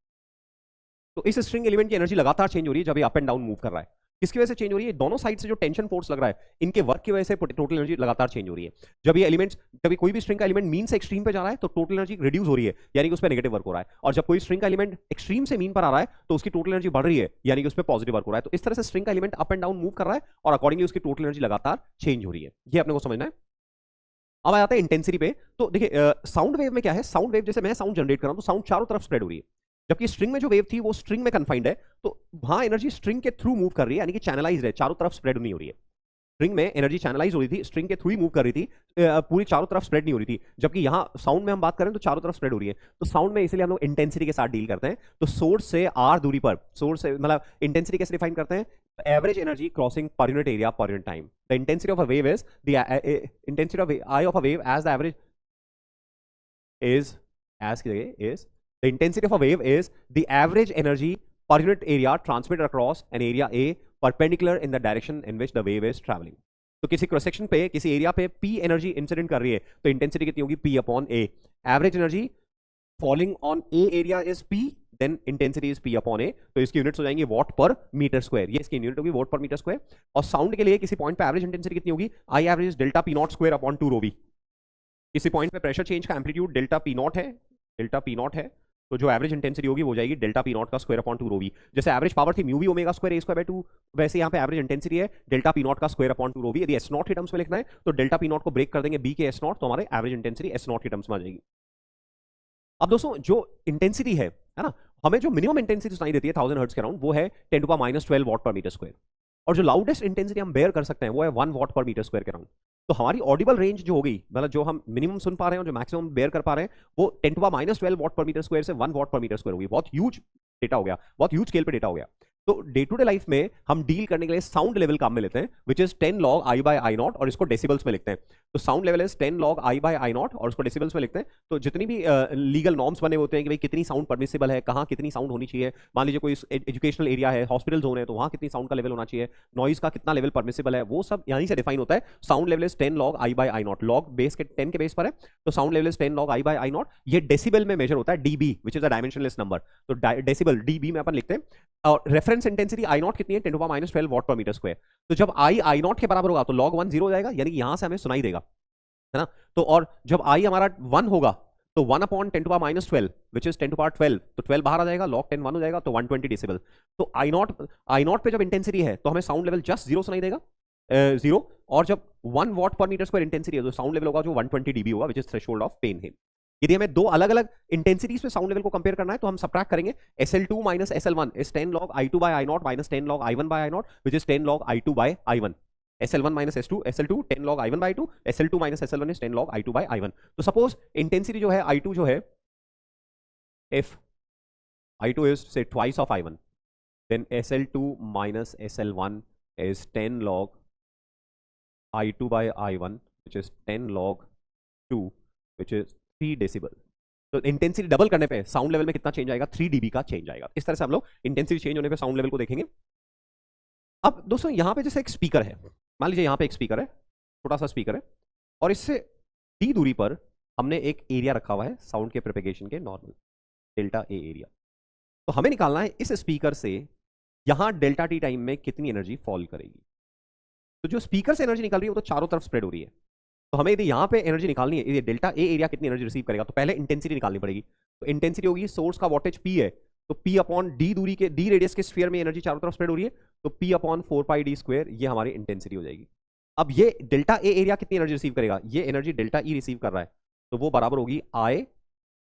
तो इस string element की energy लगातार change हो रही है जब ये up and down move कर रहा है. किसकी वजह से चेंज हो रही है? दोनों साइड से जो टेंशन फोर्स लग रहा है इनके वर्क की वजह से टोटल एनर्जी लगातार चेंज हो रही है. जब ये एलिमेंट्स, जब कोई भी स्ट्रिंग का एलिमेंट मीन से एक्सट्रीम पे जा रहा है तो टोटल एनर्जी रिड्यूस हो रही है, यानी कि उस पर नेगेटिव वर्क हो रहा है. और जब कोई स्ट्रिंग का एलिमेंट एक्सट्रीम से मीन पर आ रहा है तो उसकी टोटल एनर्जी बढ़ रही है, यानी कि उस पर पॉजिटिव वर्क हो रहा है. तो इस तरह से स्ट्रिंग का element up and down move कर रहा है और अकॉर्डिंगली उसकी टोटल एनर्जी लगातार चेंज हो रही है. ये अपने को समझना है. अब आ जाता है इंटेंसिटी पे. तो देखिए साउंड वेव में क्या है, साउंड वेव जैसे मैं साउंड जनरेट कर रहा हूं तो साउंड चारों तरफ स्प्रेड हो रही है, जबकि स्ट्रिंग में जो वेव थी वो स्ट्रिंग में कन्फाइंड है, तो वहां एनर्जी स्ट्रिंग के थ्रू मूव कर रही है, यानी कि चैनलाइज है, चारों तरफ स्प्रेड नहीं हो रही है. स्ट्रिंग में एनर्जी चैनलाइज हो रही थी, स्ट्रिंग के थ्रू ही मूव कर रही थी, पूरी चारों तरफ स्प्रेड नहीं हो रही थी. जबकि यहाँ साउंड में हम बात करें तो चारों तरफ स्प्रेड हो रही है. तो साउंड में इसलिए हम लोग इंटेंसिटी के साथ डील करते हैं. तो सोर्स से आर दूरी पर, सोर्स से मतलब इंटेंसिटी कैसे डिफाइन करते हैं? Average energy crossing per unit area per unit time. The intensity of a wave is the intensity of I of a wave as the average is as की जगह is the intensity of a wave is the average energy per unit area transmitted across an area A perpendicular in the direction in which the wave is traveling. तो किसी cross section पे, किसी area पे P energy incident कर रही है तो intensity कितनी होगी? P upon A. Average energy falling on A area is P, then intensity is P upon A. तो इसकी यूनिट्स हो जाएंगी वॉट पर मीटर स्क्वायर, ये इसकी यूनिट होगी वॉट पर मीटर स्क्वायर. और साउंड के लिए किसी पॉइंट पे एवरेज इंटेंसिटी कितनी होगी? I average delta P naught square upon 2 rho v. किसी पॉइंट पे प्रेशर चेंज का एम्पलीट्यूड डेल्टा P नॉट है, डेल्टा P नॉट है, तो जो एवरेज इंटेंसिटी होगी वो जाएगी डेल्टा P नॉट का स्क्वायर अपॉन 2 रो वी. जैसे एवरेज पावर थी mu we omega square A square by 2, वैसे यहाँ पे एवरेज इंटेंसिटी है डेल्टा P नॉट का स्क्वायर अपॉन 2 रो वी. यदि एस नॉट के टर्म्स में लिखना है तो डेल्टा P नॉट को ब्रेक कर देंगे B के एस नॉट, तो हमारे एवरेज इंटेंसिटी एस नॉट के टर्म्स में आ जाएगी. अब दोस्तों जो इंटेंसिटी है ना, हमें जो मिनिमम इंटेंसिटी सुनाई देती है 1000 हर्ट्ज के अराउंड, वो है 10⁻12 वॉट पर मीटर स्क्वायर. और जो लाउडेस्ट इंटेंसिटी हम बेयर कर सकते हैं वो है 1 वॉट पर मीटर स्क्वायर के अराउंड. तो हमारी ऑडिबल रेंज जो होगी, मतलब जो हम मिनिमम सुन पा रहे हैं और जो मैक्सिमम बेयर कर पा रहे हैं, वो 10⁻12 वॉट पर मीटर स्क्वायर से 1 वॉट पर मीटर स्क्वायर होगी. बहुत ह्यूज डेटा हो गया, बहुत ह्यूज स्केल पे डेटा हो गया. तो डे टू डे लाइफ में हम डील करने के लिए साउंड लेवल काम में लेते हैं, which is 10 log I by I not, और इसको डेसिबल्स में लिखते हैं. तो sound level is 10 log I by I not और उसको डेसिबल्स में लिखते हैं. तो जितनी भी लीगल नॉर्म्स बने होते हैं कि भाई कितनी साउंड परमिसिबल है, कहाँ कितनी साउंड होनी चाहिए, मान लीजिए कोई एजुकेशनल एरिया है, हॉस्पिटल जोन है, तो वहाँ कितनी साउंड का लेवल होना चाहिए, नॉइज का कितना लेवल परमिसिबल है, वो सब यहीं से डिफाइन होता है. Sound level is 10 log I by I not, log base के 10 के बेस पर है, तो sound level is 10 log I by I not. ये डेसिबल में मेजर होता है, dB which is a dimensionless number. तो डेसिबल dB में अपन लिखते हैं. और रेफरेंस इंटेंसिटी आई नॉट कितनी है? 10⁻12 वॉट पर मीटर स्क्वायर. तो जब आई नॉट के बराबर होगा तो log 1 0 हो जाएगा, यानी कि यहां से हमें सुनाई देगा, है ना. तो और जब आई हमारा 1 होगा तो 1 अपॉन 10⁻12 विच इज 10⁻12, तो 12 बाहर आ जाएगा, log 10 1 हो जाएगा, तो 120 डेसिबल. तो आई नॉट पे जब इंटेंसिटी है तो हमें साउंड लेवल जस्ट 0 सुनाई देगा, 0. और जब 1 वॉट पर मीटर स्क्वायर इंटेंसिटी है तो साउंड लेवल होगा जो 120 dB होगा, which is threshold of pain हिल. यदि हमें दो अलग अलग इंटेंसिटीज पे साउंड लेवल को कंपेयर करना है तो हम सबट्रैक्ट करेंगे. SL2 minus SL1 is 10 log I2 by I0 minus 10 log I1 by I0, which is 10 log I2 by I1. SL1 minus SL2 10 log I1 by I2, SL2 minus SL1 is 10 log I2 by I1. तो suppose intensity जो है I2 जो है, if I2 is say twice of I1, then SL2 minus SL1 is 10 log I2 by I1, which is 10 log 2, which is 3 decibel. तो intensity double करने पे sound level में कितना चेंज आएगा? 3 dB का चेंज आएगा. इस तरह से हम लोग इंटेंसिटी चेंज होने पे साउंड लेवल को देखेंगे. अब दोस्तों यहाँ पे जैसे एक स्पीकर है, मान लीजिए यहाँ पे एक स्पीकर है, छोटा सा स्पीकर है, और इससे d दूरी पर हमने एक एरिया रखा हुआ है साउंड के प्रोपेगेशन के, नॉर्मल डेल्टा A एरिया. तो हमें निकालना है इस स्पीकर से यहाँ डेल्टा T टाइम में कितनी एनर्जी फॉल करेगी. तो जो स्पीकर से एनर्जी निकल रही है वो तो चारों तरफ स्प्रेड हो रही है. तो हमें यदि यहाँ पे एनर्जी निकालनी है, ये डेल्टा A एरिया कितनी एनर्जी रिसीव करेगा, तो पहले इंटेंसिटी निकालनी पड़ेगी. तो इंटेंसिटी होगी सोर्स का वॉटेज P है, तो P अपॉन D दूरी के, D रेडियस के स्फीयर में एनर्जी चारों तरफ स्प्रेड हो रही है, तो P अपॉन 4πd स्क्वायर, ये हमारी इंटेंसिटी हो जाएगी. अब ये डेल्टा A एरिया कितनी एनर्जी रिसीव करेगा? ये एनर्जी डेल्टा E रिसीव कर रहा है, तो वो बराबर होगी I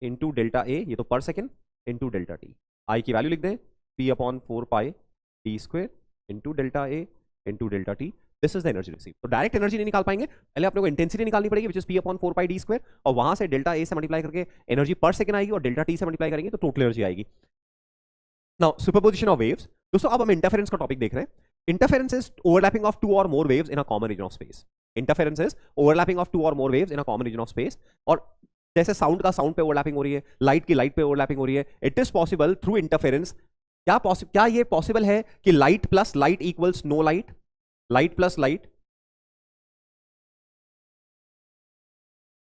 इंटू डेल्टा A, ये तो पर second, into delta T. I की वैल्यू लिख दें, P upon 4πd square into delta A into delta T. This is the energy receive. तो डायरेक्ट एनर्जी नहीं निकाल पाएंगे, पहले अपने को इंटेंसिटी निकालनी पड़ेगी, which is P upon 4πd square, और वहां से डेल्टा A से मल्टीप्लाई करके एनर्जी पर सेकंड आएगी, और डेल्टा T से मल्टीप्लाई करेंगे तो टोटल एनर्जी आएगी. Now superposition of waves. दोस्तों अब हम इंटरफेरेंस का टॉपिक देख रहे हैं. Interference is overlapping of 2 or more waves in a common region of space. Interference is overlapping of 2 or more waves in a common region of space. और जैसे sound का साउंड पे ओवरलैपिंग हो रही है, लाइट की लाइट पे overlapping हो रही है, it is possible through interference. क्या ये पॉसिबल है कि light plus light equals no light, light plus light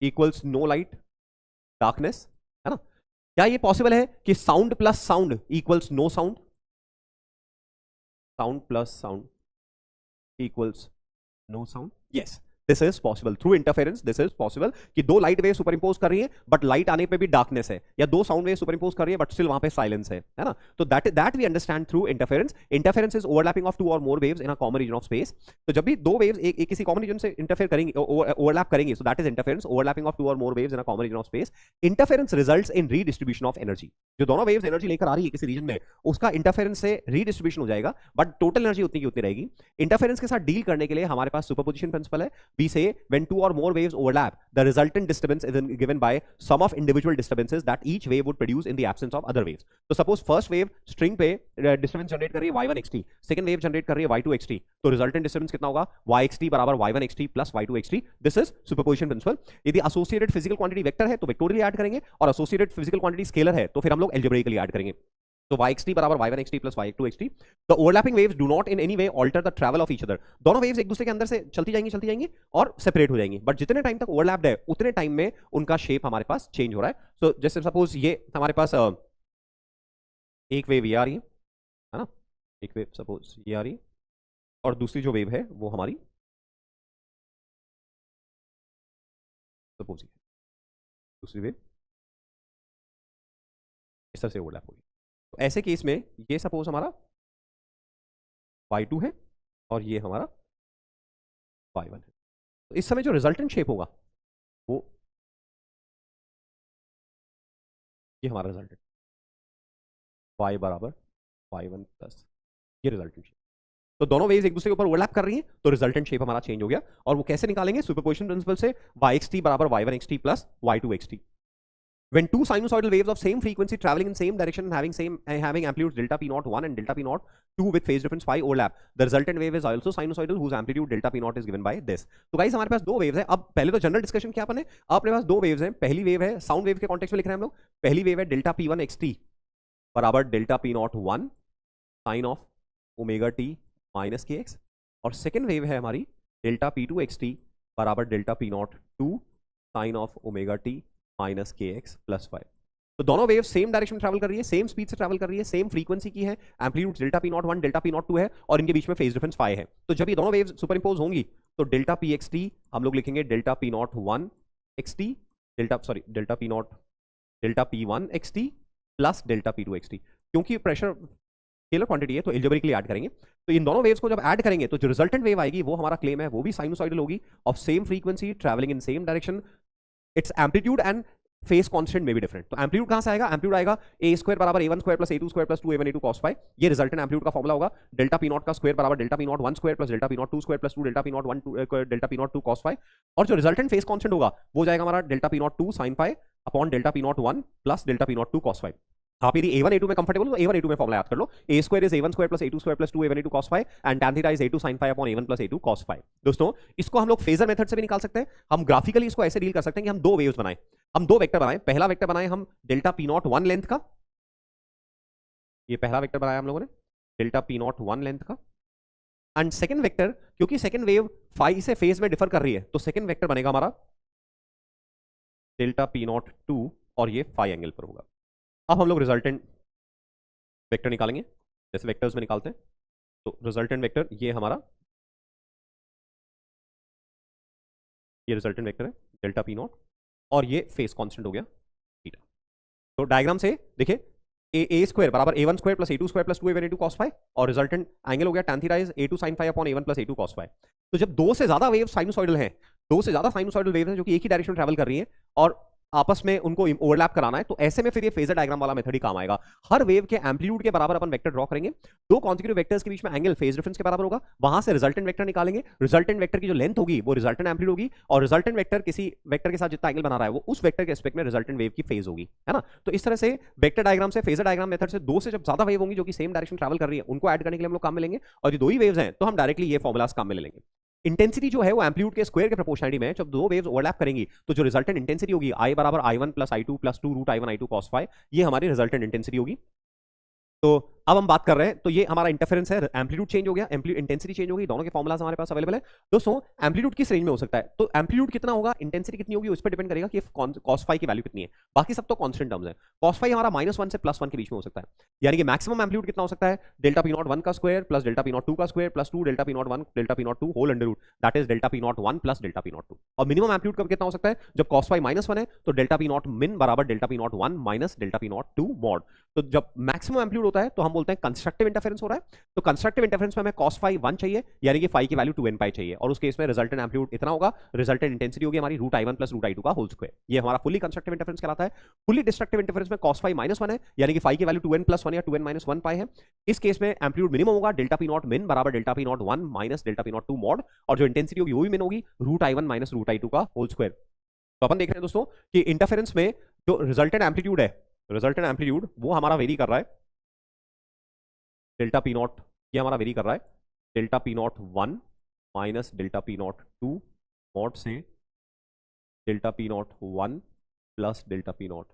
equals no light, darkness, है ना? क्या ये पॉसिबल है कि sound plus sound equals no sound, sound plus sound equals no sound? Yes, this is possible through interference. This is possible कि दो light wave super impose कर रही है बट लाइट आने पे भी डार्कनेस है, या दो साउंड वेव सुपर इंपोज कर रही है बट स्टिल वहां पे साइलेंस है ना? तो that we understand through interference. Interference is overlapping of two or more waves in a common region of space. तो जब भी दो वेव्स एक किसी कॉमन रीजन से इंटरफेयर करेंगे, ओवरलैप करेंगे, so that is interference, overlapping of two or more waves in a common region of space. Interference results in redistribution of energy. जो दोनों वेव्स एनर्जी लेकर आ रही है किसी रीजन में, उसका इंटरफेरेंस से रीडिस्ट्रीब्यूशन हो जाएगा, बट टोटल एनर्जी उतनी की उतनी रहेगी। इंटरफेरेंस के साथ डील करने के लिए हमारे पास सुपरपोजिशन प्रिंसिपल है। वी से व्हेन टू और more waves overlap, the resultant disturbance is given by sum of individual disturbances that each wave would produce in the absence of other waves. So suppose first wave string पे disturbance generate कर रही है y1xt, second wave generate कर रही है y2xt, तो resultant disturbance कितना होगा? yxt बराबर y1xt plus y2xt. This is superposition principle. यदि associated physical quantity vector है तो vectorially ऐड करेंगे, और associated physical quantity scalar है तो फिर हम लोग algebraically ऐड करेंगे। तो yxt बराबर y1xt plus y2xt. The overlapping waves do not in any way alter the travel of each other. दोनों वेव्स एक दूसरे के अंदर से चलती जाएंगी और सेपरेट हो जाएंगी, बट जितने टाइम तक ओवरलैप्ड है उतने टाइम में उनका शेप हमारे पास चेंज हो रहा है। सो जैसे सपोज ये हमारे पास एक वेव ये आ रही है ना, एक वेव सपोज ये आ रही है, और दूसरी जो वेव है वो हमारी सपोज दूसरी वेव इस तरह से ओवरलैप होगी। तो ऐसे केस में ये सपोज हमारा y2 है और ये हमारा y1 है। तो इस समय जो रिजल्टेंट शेप होगा वो ये हमारा रिजल्टेंट y बराबर y1 प्लस ये रिजल्टेंट शेप। तो दोनों वेव्स एक दूसरे के ऊपर ओवरलैप कर रही हैं, तो रिजल्टेंट शेप हमारा चेंज हो गया। और वो कैसे निकालेंगे? सुपरपोजिशन प्रिंसिपल से yxt बराबर y1xt plus y2xt। When two sinusoidal waves of same frequency traveling in same direction and having amplitudes delta p naught 1 and delta p naught 2 with phase difference phi overlap, the resultant wave is also sinusoidal whose amplitude delta p naught is given by this. तो guys हमारे पास दो waves हैं। अब पहले तो general discussion क्या अपन है, अपने पास दो वेव्स हैं। पहली वेव है साउंड वेव के कॉन्टेक्स्ट में लिख रहे हैं हम लोग। पहली वेव है डेल्टा p1 xt बराबर delta p naught 1 sine of omega t minus kx, और सेकेंड वेव है हमारी डेल्टा p2 xt बराबर delta p naught 2 sine of omega t minus kx plus 5। तो दोनों वेव सेम डायरेक्शन में travel कर रही है, सेम स्पीड से ट्रैवल कर रही है, सेम फ्रीक्वेंसी की है, amplitude delta p naught 1 delta p naught 2 है, और इनके बीच में फेज डिफरेंस फाई है। तो जब ये दोनों वेव सुपर इंपोज होंगी तो डेल्टा p xt हम लोग लिखेंगे delta p naught 1 xt delta p1 xt plus delta p2 xt। क्योंकि प्रेशर स्केलर क्वांटिटी है तो एल्जेब्रिकली ऐड करेंगे। तो इन दोनों वेव्स को जब ऐड करेंगे तो जो रिजल्टेंट वेव आएगी वो हमारा क्लेम है वो भी साइनोसॉइडल होगी, of same frequency travelling in same direction. It's amplitude and face constant में भी डिफरेंट। तो एम्पलीट्यूड कहां से आएगा? एम्पलीट्यूड आएगा a स्क्वायर बराबर a1 square plus a2 square plus 2a1 a2 cos phi. ये रिजल्टेंट एम्पलीट्यूड का फॉर्मूला होगा। डेल्टा p नॉट का स्क्वायर बराबर delta p naught 1 square plus delta p naught 2 square plus 2 delta p naught 1 delta p naught 2 cos phi. और जो resultant phase constant होगा वो जाएगा हमारा delta p naught 2 sin phi upon delta p naught 1 plus delta p naught 2 cos phi. आप यदि a1 a2 में comfortable हो तो a1 a2 में फॉर्मूला याद कर लो। a square is a1 square plus a2 square plus 2a1 a2 cos phi and tan theta is a2 sin phi upon a1 plus a2 cos phi. दोस्तों इसको हम लोग फेजर मेथड से भी निकाल सकते हैं। हम ग्राफिकली इसको ऐसे डील कर सकते हैं कि हम दो वेव्स बनाएं, हम दो वेक्टर बनाएं। पहला वेक्टर बनाएं हम डेल्टा p नॉट 1 लेंथ का, ये पहला वेक्टर बनाया हम लोगों ने डेल्टा p नॉट 1 लेंथ का। एंड सेकंड वेक्टर, क्योंकि सेकंड वेव फाई से फेज में डिफर कर रही है तो सेकंड वेक्टर बनेगा हमारा डेल्टा p नॉट 2 और ये फाई एंगल पर होगा। अब हम लोग रिजल्टेंट वेक्टर निकालेंगे जैसे वेक्टर्स में निकालते हैं। तो रिजल्टेंट वेक्टर ये हमारा ये रिजल्टेंट वेक्टर है डेल्टा p नॉट और ये फेस कांस्टेंट हो गया थीटा। तो डायग्राम से देखिए a स्क्वायर बराबर a1 square plus a2 square plus 2a1 a2 cos phi और रिजल्टेंट एंगल हो गया tan theta is a2 sin phi upon a1 plus a2 cos phi. तो जब दो से ज्यादा वेव साइनोसॉइडल हैं, दो से ज्यादा साइनोसॉइडल वेव हैं जो कि एक ही डायरेक्शन में ट्रैवल कर रही हैं और आपस में उनको ओवरलैप कराना है, तो ऐसे में फिर ये फेजर डायग्राम वाला मेथड ही काम आएगा। हर वेव के एम्पलीट्यूड के बराबर अपन वेक्टर ड्रॉ करेंगे, दो कॉन्सिक्यूटिव वेक्टर्स के बीच में एंगल फेज डिफरेंस के बराबर होगा, वहां से रिजल्टेंट वेक्टर निकालेंगे। रिजल्टेंट वेक्टर की जो लेंथ होगी वो रिजल्टेंट एम्पलीट्यूड होगी और रिजल्टेंट वेक्टर किसी वेक्टर के साथ जितना एंगल बना रहा है वो उस वेक्टर के एस्पेक्ट में रिजल्टेंट वेव की फेज होगी, है ना। तो इस तरह से वेक्टर डायग्राम से फेजर डायग्राम मेथड से दो से जब ज्यादा वेव होंगी जो कि सेम डायरेक्शन ट्रैवल कर रही है उनको ऐड करने के लिए हम लोग काम में लेंगे, और ये दो ही वेव्स हैं तो हम डायरेक्टली ये फॉर्मुलास काम में ले लेंगे। इंटेंसिटी जो है वो एम्पलीट्यूड के स्क्वायर के प्रोपोर्शनलिटी में है। जब दो वेव्स ओवरलैप करेंगी तो जो रिजल्टेंट इंटेंसिटी होगी I बराबर I1 plus I2 plus 2 root I1 I2 cos phi, ये हमारी रिजल्टेंट इंटेंसिटी होगी। तो अब हम बात कर रहे हैं, तो ये हमारा इंटरफेरेंस है, एम्पलीट्यूड चेंज हो गया, इंटेंसिटी चेंज हो गई, दोनों के फॉर्मुलाज हमारे पास अवेलेबल है। दोस्तों एम्पलीट्यूड किस रेंज में हो सकता है, तो एम्पलीट्यूड कितना होगा, इंटेंसिटी कितनी होगी, उस पर डिपेंड करेगा कि cos phi की वैल्यू कितनी है। बाकी सब तो कांस्टेंट टर्म्स है। cos phi हमारा -1 से +1 के बीच में हो सकता है, यानी कि मैक्सिमम एम्पलीट्यूड कितना हो सकता है, डेल्टा पी नॉट 1 का square plus delta P naught 2 का square plus 2 delta P naught 1 delta P naught 2 whole under root, that is delta P naught 1 plus delta P naught 2। और मिनिमम एम्पलीट्यूड कब कितना हो सकता है, जब cos phi -1 है तो डेल्टा पी नॉट मिन बराबर delta P naught 1 minus delta P naught 2 mod. तो जब मैक्सिमम एम्पलीट्यूड होता है तो हम बोलते हैं कंस्ट्रक्टिव इंटरफेरेंस हो रहा है। तो कंस्ट्रक्टिव इंटरफेरेंस में हमें cos phi 1 चाहिए, यानी कि phi की वैल्यू 2n पाई चाहिए, और उस केस में रिजल्टेंट एम्पलीट्यूड इतना होगा, रिजल्टेंट इंटेंसिटी होगी हमारी root I1 plus root I2 का होल स्क्वायर। ये हमारा फुली कंस्ट्रक्टिव इंटरफेरेंस कहलाता है। फुली डिस्ट्रक्टिव इंटरफेरेंस में cos phi -1 है, यानी कि phi की वैल्यू 2n प्लस 1 या 2n माइनस 1 पाई है। इस केस में एम्पलीट्यूड मिनिमम होगा, डेल्टा पी नॉट मिन बराबर delta P naught 1 minus delta P naught 2 mod, और जो इंटेंसिटी होगी वो भी मिन होगी, root I1 minus root I2 का होल स्क्वायर। तो अपन देख रहे हैं दोस्तों कि इंटरफेरेंस में जो रिजल्टेंट एम्पलीट्यूड है, रिजल्टेंट एम्पलीट्यूड वो हमारा वेरी कर रहा है, डेल्टा पी नॉट ये हमारा वेरी कर रहा है, delta P naught 1 minus delta P naught 2 mod से delta P naught 1 plus delta P naught,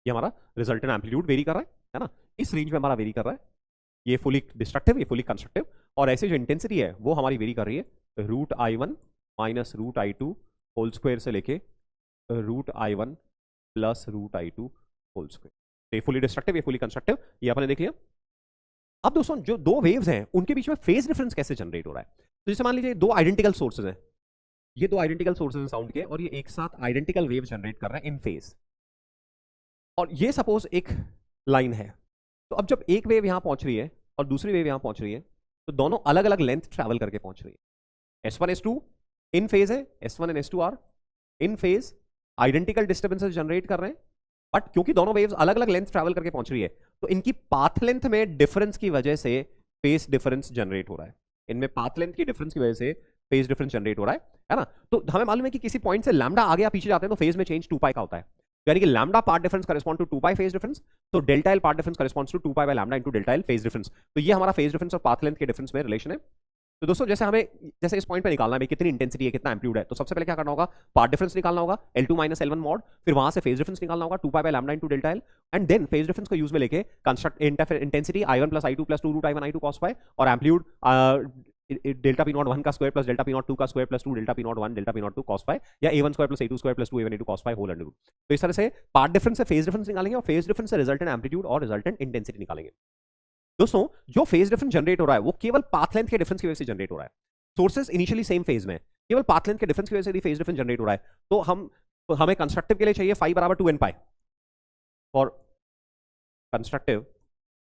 ये हमारा रिजल्टेंट एम्पलीट्यूड वेरी कर रहा है ना, इस रेंज में हमारा वेरी कर रहा है। ये फुली डिस्ट्रक्टिव, ये फुली कंस्ट्रक्टिव, और ऐसे जो इंटेंसिटी है वो हमारी वेरी कर रही है root I1 minus root I2 whole square से लेके root I1 plus root I2 whole square. ये फुली डिस्ट्रक्टिव, ये फुली कंस्ट्रक्टिव, ये आपने देख लिया। अब दोस्तों जो दो वेव्स हैं उनके बीच में फेज डिफरेंस कैसे जनरेट हो रहा है, तो जैसे मान लीजिए दो आइडेंटिकल सोर्सेज हैं, ये दो आइडेंटिकल सोर्सेज हैं साउंड के, और ये एक साथ आइडेंटिकल वेव जनरेट कर रहे हैं इन फेज, और ये सपोज एक लाइन है। तो अब जब एक वेव यहां पहुंच रही है और दूसरी वेव यहां पहुंच रही है, तो दोनों अलग अलग लेंथ ट्रैवल करके पहुंच रही है। S1 S2 इन फेज है, S1 and S2 are in phase, identical disturbances generate कर रहे हैं, बट क्योंकि दोनों वेव्स अलग अलग लेंथ ट्रैवल करके पहुंच रही है तो इनकी पाथ लेंथ में डिफरेंस की वजह से फेज डिफरेंस जनरेट हो रहा है। इनमें पाथ लेंथ की डिफरेंस की वजह से फेज डिफरेंस जनरेट हो रहा है ना। तो हमें मालूम है कि किसी पॉइंट से लैम्डा आगे या पीछे जाते हैं तो फेज में चेंज 2 पाई का होता है, यानी कि lambda path difference correspond to 2 pi phase difference, तो delta L path difference corresponds to 2 pi by lambda into delta L phase difference. तो ये हमारा फेज डिफरेंस और पाथ लेंथ के डिफरेंस में रिलेशन है। तो दोस्तों जैसे इस पॉइंट पे निकालना है कितनी इंटेंसिटी है, कितना एम्पलीट्यूड है, तो सबसे पहले क्या करना होगा, पार्ट डिफरेंस निकालना होगा L2 माइनस L1 मॉड, फिर वहां से फेज डिफरेंस निकालना होगा 2 pi by lambda into delta L, and then phase difference को यूज में लेके construct intensity I1 plus I2 plus 2 root I1 I2 cos phi, और एम्पलीट्यूड डेल्टा पी नॉट 1 का square plus delta P naught 2 का square plus 2 delta P naught 1 delta P naught 2 cos phi, या A1 square plus A2 square plus 2 A1 A2 cos phi whole under root. तो इस तरह से path difference से phase difference निकालेंगे, और phase difference से रिजल्टेंट एम्पलीट्यूड और रिजल्टेंट इंटेंसिटी निकालेंगे। दोस्तों जो फेज डिफरेंस जनरेट हो रहा है वो केवल पाथ लेंथ के डिफरेंस की वजह से जनरेट हो रहा है। सोर्सेस इनिशियली सेम फेज में, केवल पाथ लेंथ के डिफरेंस की वजह से फेज डिफरेंस जनरेट हो रहा है। तो हमें कंस्ट्रक्टिव के लिए चाहिए phi बराबर 2n pi, for constructive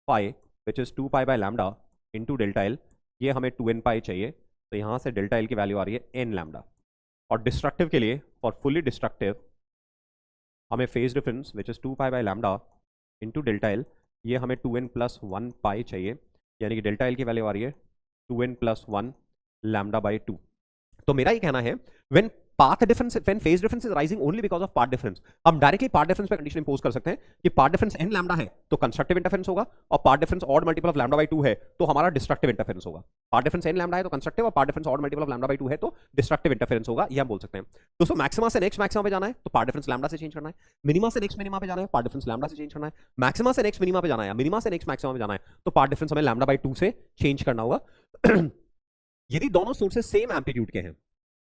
phi which is 2 pi by lambda into delta L, ये हमें 2n पाई चाहिए, तो यहां से डेल्टा एल की वैल्यू आ रही है n लैम्डा। और डिस्ट्रक्टिव के लिए, फॉर फुली डिस्ट्रक्टिव, हमें phase difference which is 2 pi by lambda into delta L, ये हमें 2n प्लस 1 पाई चाहिए, यानी कि डेल्टा एल की वैल्यू आ रही है 2n प्लस 1 लैम्डा बाई 2। तो मेरा ये कहना है when path difference, when phase difference is rising only because of path difference, हम डायरेक्टली पाथ डिफरेंस पे कंडीशन इंपोज कर सकते हैं कि पाथ डिफरेंस n लैम्डा है तो कंस्ट्रक्टिव इंटरफेरेंस होगा, और path difference odd multiple of lambda by 2 है तो हमारा डिस्ट्रक्टिव इंटरफेरेंस होगा। पाथ डिफरेंस n लैम्डा है तो कंस्ट्रक्टिव, और path difference odd multiple of lambda by 2 है तो डिस्ट्रक्टिव इंटरफेरेंस होगा, ये हम बोल सकते हैं। दोस्तों मैक्सिमा से नेक्स्ट मैक्सिमा पे जाना है तो पाथ डिफरेंस लैम्डा से चेंज करना है, मिनिमा से नेक्स्ट मिनिमा पे जाना है पाथ डिफरेंस लैम्डा से चेंज करना है, मैक्सिमा से नेक्स्ट मिनिमा पे जाना है, मिनिमा से नेक्स्ट मैक्सिमा पे जाना है तो पाथ डिफरेंस हमें लैम्डा बाई 2 से चेंज करना होगा। यदि दोनों सोर्सेज सेम एम्पलीट्यूड के हैं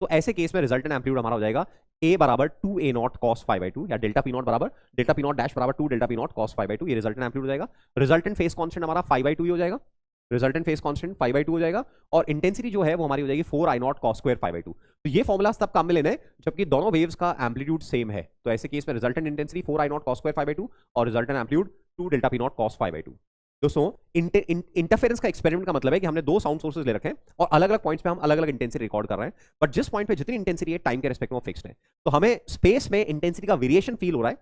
तो ऐसे केस में रिजल्टेंट एम्पलीट्यूड हमारा हो जाएगा a बराबर 2a not cos phi by 2, या डेल्टा पी नॉट बराबर डेल्टा पी नॉट डैश बराबर 2 delta P not cos phi by 2, ये रिजल्टेंट एम्पलीट्यूड हो जाएगा। रिजल्टेंट फेज कांस्टेंट हमारा phi by 2 ही हो जाएगा, resultant phase constant phi by 2 हो जाएगा, और इंटेंसिटी जो है वो हमारी हो जाएगी 4i not cos square phi by 2। तो ये फॉर्मुला तब काम में लेना है जबकि दोनों वेव्स का एम्पलीट्यूड सेम है, तो ऐसे केस में resultant intensity 4i not cos square phi by 2 और resultant amplitude 2 delta P not cos phi by 2। दोस्तों इंटरफेरेंस का एक्सपेरिमेंट का मतलब है कि हमने दो साउंड सोर्सेज ले रखे हैं और अलग अलग पॉइंट्स पे हम अलग अलग इंटेंसिटी रिकॉर्ड कर रहे हैं, बट जिस पॉइंट पे जितनी इंटेंसिटी है टाइम के रेस्पेक्ट में फिक्स्ड है, तो हमें स्पेस में इंटेंसिटी का वेरिएशन फील हो रहा है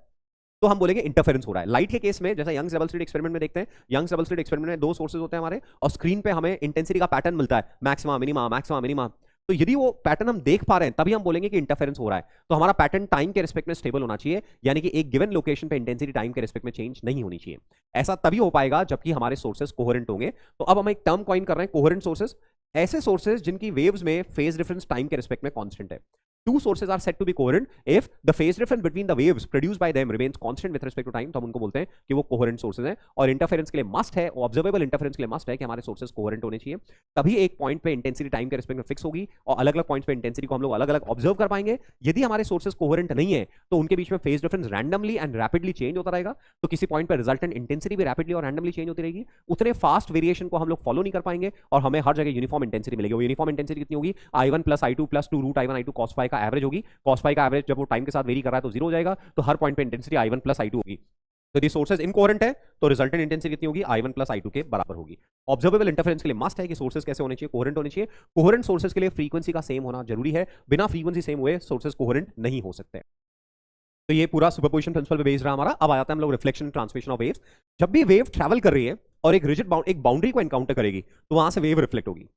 तो हम बोलेंगे इंटरफेरेंस हो रहा है। लाइट के केस में जैसा यंग्स डबल स्लिट एक्सपेरिमेंट में देखते हैं, यंग्स डबल स्लिट एक्सपेरिमेंट में दो सोर्सेज होते हैं हमारे और स्क्रीन पे हमें इंटेंसिटी का पैटर्न मिलता है, मैक्सिमा मिनिमा। तो यदि वो पैटर्न हम देख पा रहे हैं तभी हम बोलेंगे कि इंटरफेरेंस हो रहा है। तो हमारा पैटर्न टाइम के रिस्पेक्ट में स्टेबल होना चाहिए, यानी कि एक गिवन लोकेशन पे इंटेंसिटी टाइम के रिस्पेक्ट में चेंज नहीं होनी चाहिए। ऐसा तभी हो पाएगा जबकि हमारे सोर्सेज कोहेरेंट होंगे। तो अब हम एक टर्म कॉइन कर रहे हैं कोहेरेंट सोर्सेज। ऐसे सोर्सेज जिनकी वेव्स में फेज डिफरेंस टाइम के रिस्पेक्ट में कांस्टेंट है. Two sources are said to be coherent if the phase difference between the waves produced by them remains constant with respect to time. तो हम उनको बोलते हैं कि वो coherent sources हैं. और इंटरफेरेंस के लिए मस्ट है, ऑब्जर्वेबल इंटरफेरेंस के लिए मस्ट है कि हमारे सोर्सेज कोहेरेंट होने चाहिए. तभी एक पॉइंट पे इंटेंसिटी टाइम के रिस्पेक्ट में फिक्स होगी और अलग अलग पॉइंट्स पे इंटेंसिटी को हम लोग अलग अलग ऑब्जर्व कर पाएंगे. यदि हमारे सोर्सेज कोहेरेंट नहीं है तो उनके बीच में phase difference randomly and rapidly change होता रहेगा. तो किसी पॉइंट पर रिजल्टेंट इंटेंसिटी भी रैपिडली और रैंडमली चेंज होती रहेगी. उतने फास्ट वेरिएशन को हम लोग फॉलो नहीं कर पाएंगे और हमें हर जगह यूनिफॉर्म इंटेंसिटी मिलेगी. वो यूनिफॉर्म इंटेंसिटी कितनी होगी? I1 plus I2 plus 2 root I1 I2 cos phi का एवरेज होगी. cos phi का एवरेज जब वो टाइम के साथ वेरी कर रहा है तो 0 हो जाएगा. तो हर पॉइंट पे इंटेंसिटी I1 प्लस I2 होगी. तो यदि सोर्सेज इनकोहेरेंट है तो रिजल्टेंट इंटेंसिटी कितनी होगी? I1 प्लस I2 के बराबर होगी. ऑब्जर्वेबल इंटरफेरेंस के लिए मस्ट है कि सोर्सेज कैसे होने चाहिए? कोहेरेंट होने चाहिए. कोहेरेंट सोर्सेज के लिए फ्रीक्वेंसी का सेम होना जरूरी है. बिना फ्रीक्वेंसी सेम हुए सोर्सेज कोहेरेंट नहीं हो सकते. तो ये पूरा सुपरपोजिशन प्रिंसिपल पे बेस्ड रहा हमारा. अब आ जाता है हम लोग रिफ्लेक्शन ट्रांसमिशन ऑफ वेव्स. जब भी वेव ट्रैवल कर रही है और एक रिजिड एक बाउंड्री को एनकाउंटर करेगी तो वहां से वेव रिफ्लेक्ट होगी.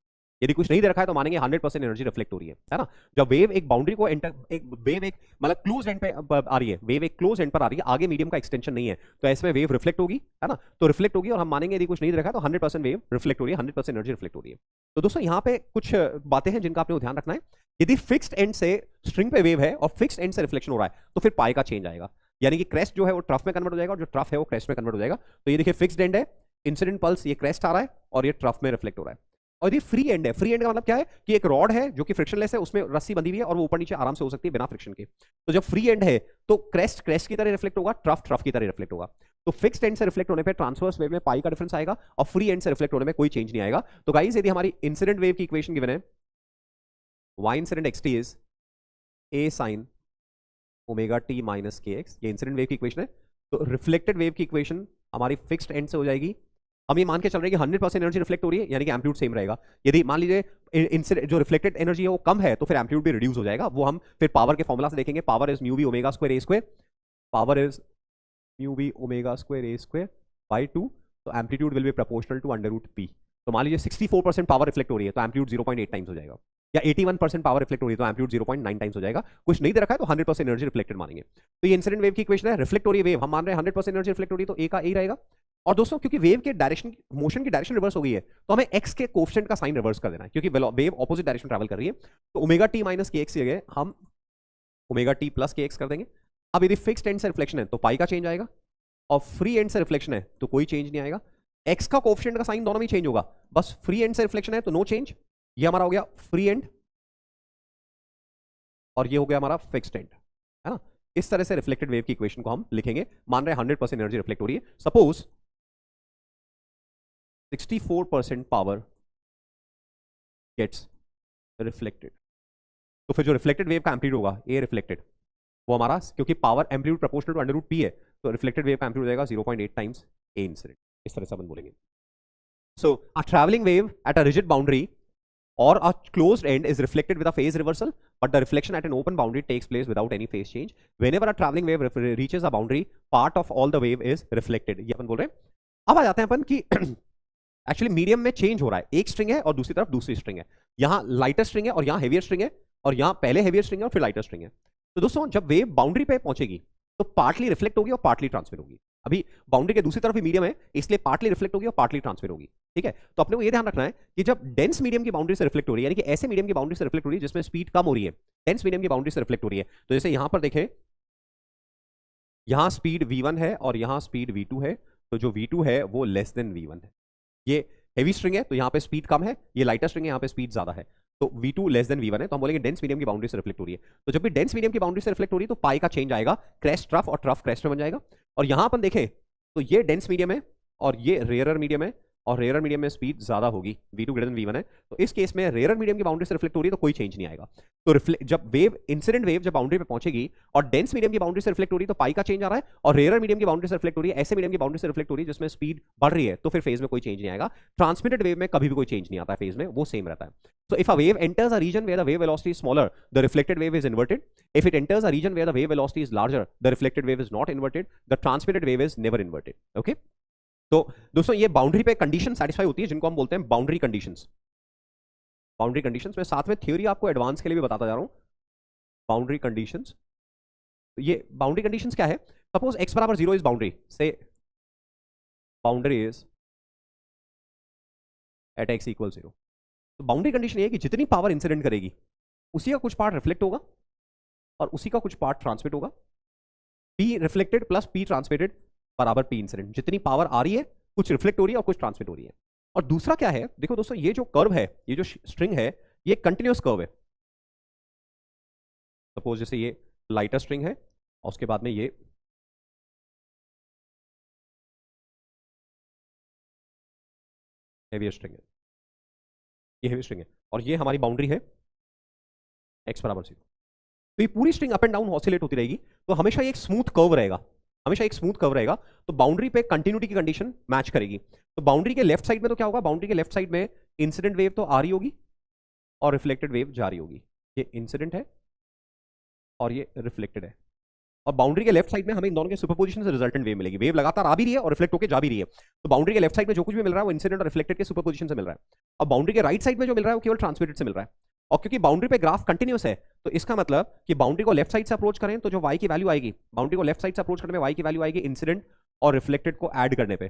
यदि कुछ नहीं दे रखा है तो मानेंगे 100% एनर्जी रिफ्लेक्ट हो रही है ना. जब वेव एक बाउंड्री को एंटर एक वेव एक मतलब क्लोज एंड पे आ रही है, वेव एक क्लोज एंड पर आ रही है, आगे मीडियम का एक्सटेंशन नहीं है, तो ऐसे में वेव रिफ्लेक्ट होगी, है ना. तो रिफ्लेक्ट होगी और हम मानेंगे यदि कुछ नहीं दे रखा है तो 100% वेव रिफ्लेक्ट हो रही है, 100% एनर्जी रिफ्लेक्ट हो रही है. तो दोस्तों यहाँ पे कुछ बातें हैं जिनका आपने ध्यान रखना है. यदि फिक्स्ड एंड से स्ट्रिंग पे वेव है और फिक्स्ड एंड से रिफ्लेक्शन हो रहा है तो फिर पाई का चेंज आएगा. यानी कि क्रेस्ट जो है वो ट्रफ में कन्वर्ट हो जाएगा और जो ट्रफ है वो क्रेस्ट में कन्वर्ट हो जाएगा. तो ये देखिए फिक्स्ड एंड है, इंसिडेंट पल्स ये क्रेस्ट आ रहा है और ये ट्रफ में रिफ्लेक्ट हो रहा है. और ये फ्री एंड है. फ्री एंड का मतलब क्या है कि एक रॉड है जो कि फ्रिक्शनलेस है, उसमें रस्सी बंधी हुई है और वो ऊपर नीचे आराम से हो सकती है बिना फ्रिक्शन के. तो जब फ्री एंड है तो क्रेस्ट क्रेस्ट की तरह रिफ्लेक्ट होगा, ट्रफ ट्रफ की तरह रिफ्लेक्ट होगा. तो फिक्स्ड एंड से रिफ्लेक्ट होने पे ट्रांसवर्स वेव में पाई का डिफरेंस आएगा और फ्री एंड से रिफ्लेक्ट होने में कोई चेंज नहीं आएगा. तो गाइस यदि हमारी इंसिडेंट वेव की इक्वेशन गिवन है y incident xt is a sin omega t minus kx, ये इंसिडेंट वेव की इक्वेशन है. तो रिफ्लेक्टेड वेव की इक्वेशन हमारी फिक्स्ड एंड से हो जाएगी. हम ये मान के चल रहे हैं कि 100% एनर्जी रिफ्लेक्ट हो रही है, यानी कि एम्पलीट्यूड सेम रहेगा. यदि मान लीजिए जो रिफ्लेक्टेड एनर्जी है वो कम है तो फिर एम्पलीट्यूड भी रिड्यूस हो जाएगा. वो हम फिर पावर के फॉर्मुला से देखेंगे. Power is mu we omega square A square, power is mu we omega square A square by 2. तो amplitude will be proportional to under root P. तो मान लीजिए 64% पावर रिफ्लेक्ट हो रही है तो एम्पलीट्यूड 0.8 टाइम्स हो जाएगा, या 81% पावर रिफ्लेक्ट हो रही है तो एम्पलीट्यूड 0.9 टाइम्स हो जाएगा. कुछ नहीं दे रखा है तो 100% एनर्जी रिफ्लेक्टेड मानेंगे. तो ये इंसिडेंट वेव की इक्वेशन है. रिफ्लेक्ट हो रही है वेव, हम मान रहे हैं 100% एनर्जी रिफ्लेक्ट हो रही है तो ए का ए रहेगा. और दोस्तों क्योंकि वेव के डायरेक्शन मोशन की डायरेक्शन रिवर्स हो गई है तो हमें एक्स के कोएफिशिएंट का साइन रिवर्स कर देना है, क्योंकि वेव ऑपोजिट डायरेक्शन ट्रैवल कर रही है. तो ओमेगा टी माइनस के एक्स की जगह हम ओमेगा टी प्लस के एक्स कर देंगे. अब यदि फिक्स्ड एंड से रिफ्लेक्शन है तो पाई का चेंज आएगा और फ्री एंड से रिफ्लेक्शन है तो कोई चेंज नहीं आएगा. एक्स का कोएफिशिएंट का साइन दोनों में चेंज होगा, बस फ्री एंड से रिफ्लेक्शन है तो नो चेंज. ये हमारा हो गया फ्री एंड और ये हो गया हमारा फिक्स्ड एंड, है ना. इस तरह से रिफ्लेक्टेड वेव की इक्वेशन को हम लिखेंगे. मान रहे हैं 100% एनर्जी रिफ्लेक्ट हो रही है. सपोज 64% पावर गेट्स रिफ्लेक्टेड, तो फिर जो रिफ्लेक्टेड वेव का एम्पलीट्यूड होगा ए रिफ्लेक्टेड, वो हमारा क्योंकि power amplitude proportional to under root P है तो रिफ्लेक्टेड वेव का एम्पलीट्यूड हो जाएगा 0.8 टाइम्स ए इंसिडेंट. इस तरह से अपन बोलेंगे. So a traveling wave at a rigid boundary or a closed end is reflected with a phase reversal, but the reflection at an open boundary takes place without any phase change. Whenever a traveling wave reaches a boundary, part of all the wave is reflected. ये अपन बोल रहे हैं. अब आ जाते हैं अपन कि actually medium में change हो रहा है. एक स्ट्रिंग है और दूसरी तरफ दूसरी स्ट्रिंग है. यहाँ लाइटर स्ट्रिंग है और यहाँ हेवियर स्ट्रिंग है और यहाँ पहले हेवियर स्ट्रिंग है और फिर लाइटर स्ट्रिंग है. तो दोस्तों जब वेव बाउंड्री पे पहुंचेगी तो पार्टली रिफ्लेक्ट होगी और पार्टली ट्रांसमिट होगी. अभी बाउंड्री के दूसरी तरफ भी मीडियम है इसलिए पार्टली रिफ्लेक्ट होगी और पार्टली ट्रांसमिट होगी. ठीक है. तो अपने को ये ध्यान रखना है कि जब डेंस मीडियम की बाउंड्री से रिफ्लेक्ट हो रही है, यानी कि ऐसे मीडियम की बाउंड्री से रिफ्लेक्ट हो रही है जिसमें स्पीड कम हो रही है, डेंस मीडियम की बाउंड्री से रिफ्लेक्ट हो रही है. तो जैसे यहां पर देखें, यहां स्पीड v1 है और यहां स्पीड v2 है, तो जो v2 है वो लेस देन v1 है. ये हेवी स्ट्रिंग है तो यहां पे स्पीड कम है, ये लाइटर स्ट्रिंग है यहां पे स्पीड ज्यादा है. तो v2 लेस देन v1 है तो हम बोलेंगे डेंस मीडियम की बाउंड्री से रिफ्लेक्ट हो रही है. तो जब भी डेंस मीडियम की बाउंड्री से रिफ्लेक्ट हो रही है तो पाई का चेंज आएगा, क्रेस्ट ट्रफ और ट्रफ क्रेस्ट में बन जाएगा. और यहां अपन देखें तो ये डेंस मीडियम है और ये रेयरर मीडियम है और रेयरर मीडियम में स्पीड ज्यादा होगी, v2 ग्रेटर देन v1 है. तो इस केस में रेयरर मीडियम की बाउंड्री से रिफ्लेक्ट हो रही है तो कोई चेंज नहीं आएगा. तो जब वेव इंसिडेंट वेव जब बाउंड्री पे पहुंचेगी और डेंस मीडियम की बाउंड्री से रिफ्लेक्ट हो रही है तो पाई का चेंज आ रहा है, और रेयरर मीडियम की बाउंड्री से रिफ्लेक्ट हो रही है, ऐसे मीडियम की बाउंड्री से रिफ्लेक्ट हो रही है जिसमें स्पीड बढ़ रही है, तो फिर फेज में कोई चेंज नहीं आएगा. ट्रांसमिटेड वेव में कभी भी कोई चेंज नहीं आता है, फेज में वो सेम रहता है. So if a wave enters a region where the wave velocity is smaller, the reflected wave is inverted. If it enters a region where the wave velocity is larger, the reflected wave is not inverted. The transmitted wave is never inverted. Okay? तो दोस्तों ये boundary पे condition satisfy होती है जिनको हम बोलते हैं बाउंड्री कंडीशंस. बाउंड्री कंडीशंस में साथ में थ्योरी आपको एडवांस के लिए भी बताता जा रहा हूं. बाउंड्री कंडीशंस, ये बाउंड्री कंडीशंस क्या है? सपोज x बराबर 0 इज बाउंड्री, से boundary is at x equal 0. तो बाउंड्री कंडीशन ये है कि जितनी पावर इंसिडेंट करेगी उसी का कुछ पार्ट रिफ्लेक्ट होगा और उसी का कुछ पार्ट ट्रांसमिट होगा। P reflected plus P transmitted बराबर पी इंसिडेंट। जितनी पावर आ रही है कुछ रिफ्लेक्ट हो रही है और कुछ ट्रांसमिट हो रही है। और दूसरा क्या है, देखो दोस्तों, ये जो कर्व है, ये जो स्ट्रिंग है, ये कंटिन्यूअस कर्व है। सपोज जैसे ये लाइटर स्ट्रिंग है और उसके बाद में ये हेवी स्ट्रिंग है, ये हेवी स्ट्रिंग है, और ये हमारी बाउंड्री है x बराबर 0। तो ये पूरी string up and down oscillate होती रहेगी, तो हमेशा ये एक स्मूथ कर्व रहेगा, हमेशा एक स्मूथ कर्व रहेगा। तो बाउंड्री पे कंटिन्यूटी की कंडीशन मैच करेगी। तो बाउंड्री के लेफ्ट साइड में तो क्या होगा, बाउंड्री के लेफ्ट साइड में इंसिडेंट वेव तो आ रही होगी और रिफ्लेक्टेड वेव जा रही होगी। ये इंसिडेंट है और ये रिफ्लेक्टेड है, और बाउंड्री के लेफ्ट साइड में हमें इन दोनों के सुपरपोजिशन से रिजल्टेंट वेव मिलेगी। वेव लगातार आ भी रही है और रिफ्लेक्ट होकर जा भी रही है। तो बाउंड्री के लेफ्ट साइड में जो कुछ भी मिल रहा है वो इंसिडेंट और रिफ्लेक्टेड के सुपरपोजिशन से मिल रहा है, और बाउंड्री के राइट साइड में जो मिल रहा है वो केवल ट्रांसमिटेड से मिल रहा है। और क्योंकि बाउंड्री पे ग्राफ कंटिन्यूअस है, तो इसका मतलब कि बाउंड्री को लेफ्ट साइड से अप्रोच करें तो जो y की वैल्यू आएगी, बाउंड्री को लेफ्ट साइड से अप्रोच करने में y की वैल्यू आएगी इंसिडेंट और रिफ्लेक्टेड को ऐड करने पे।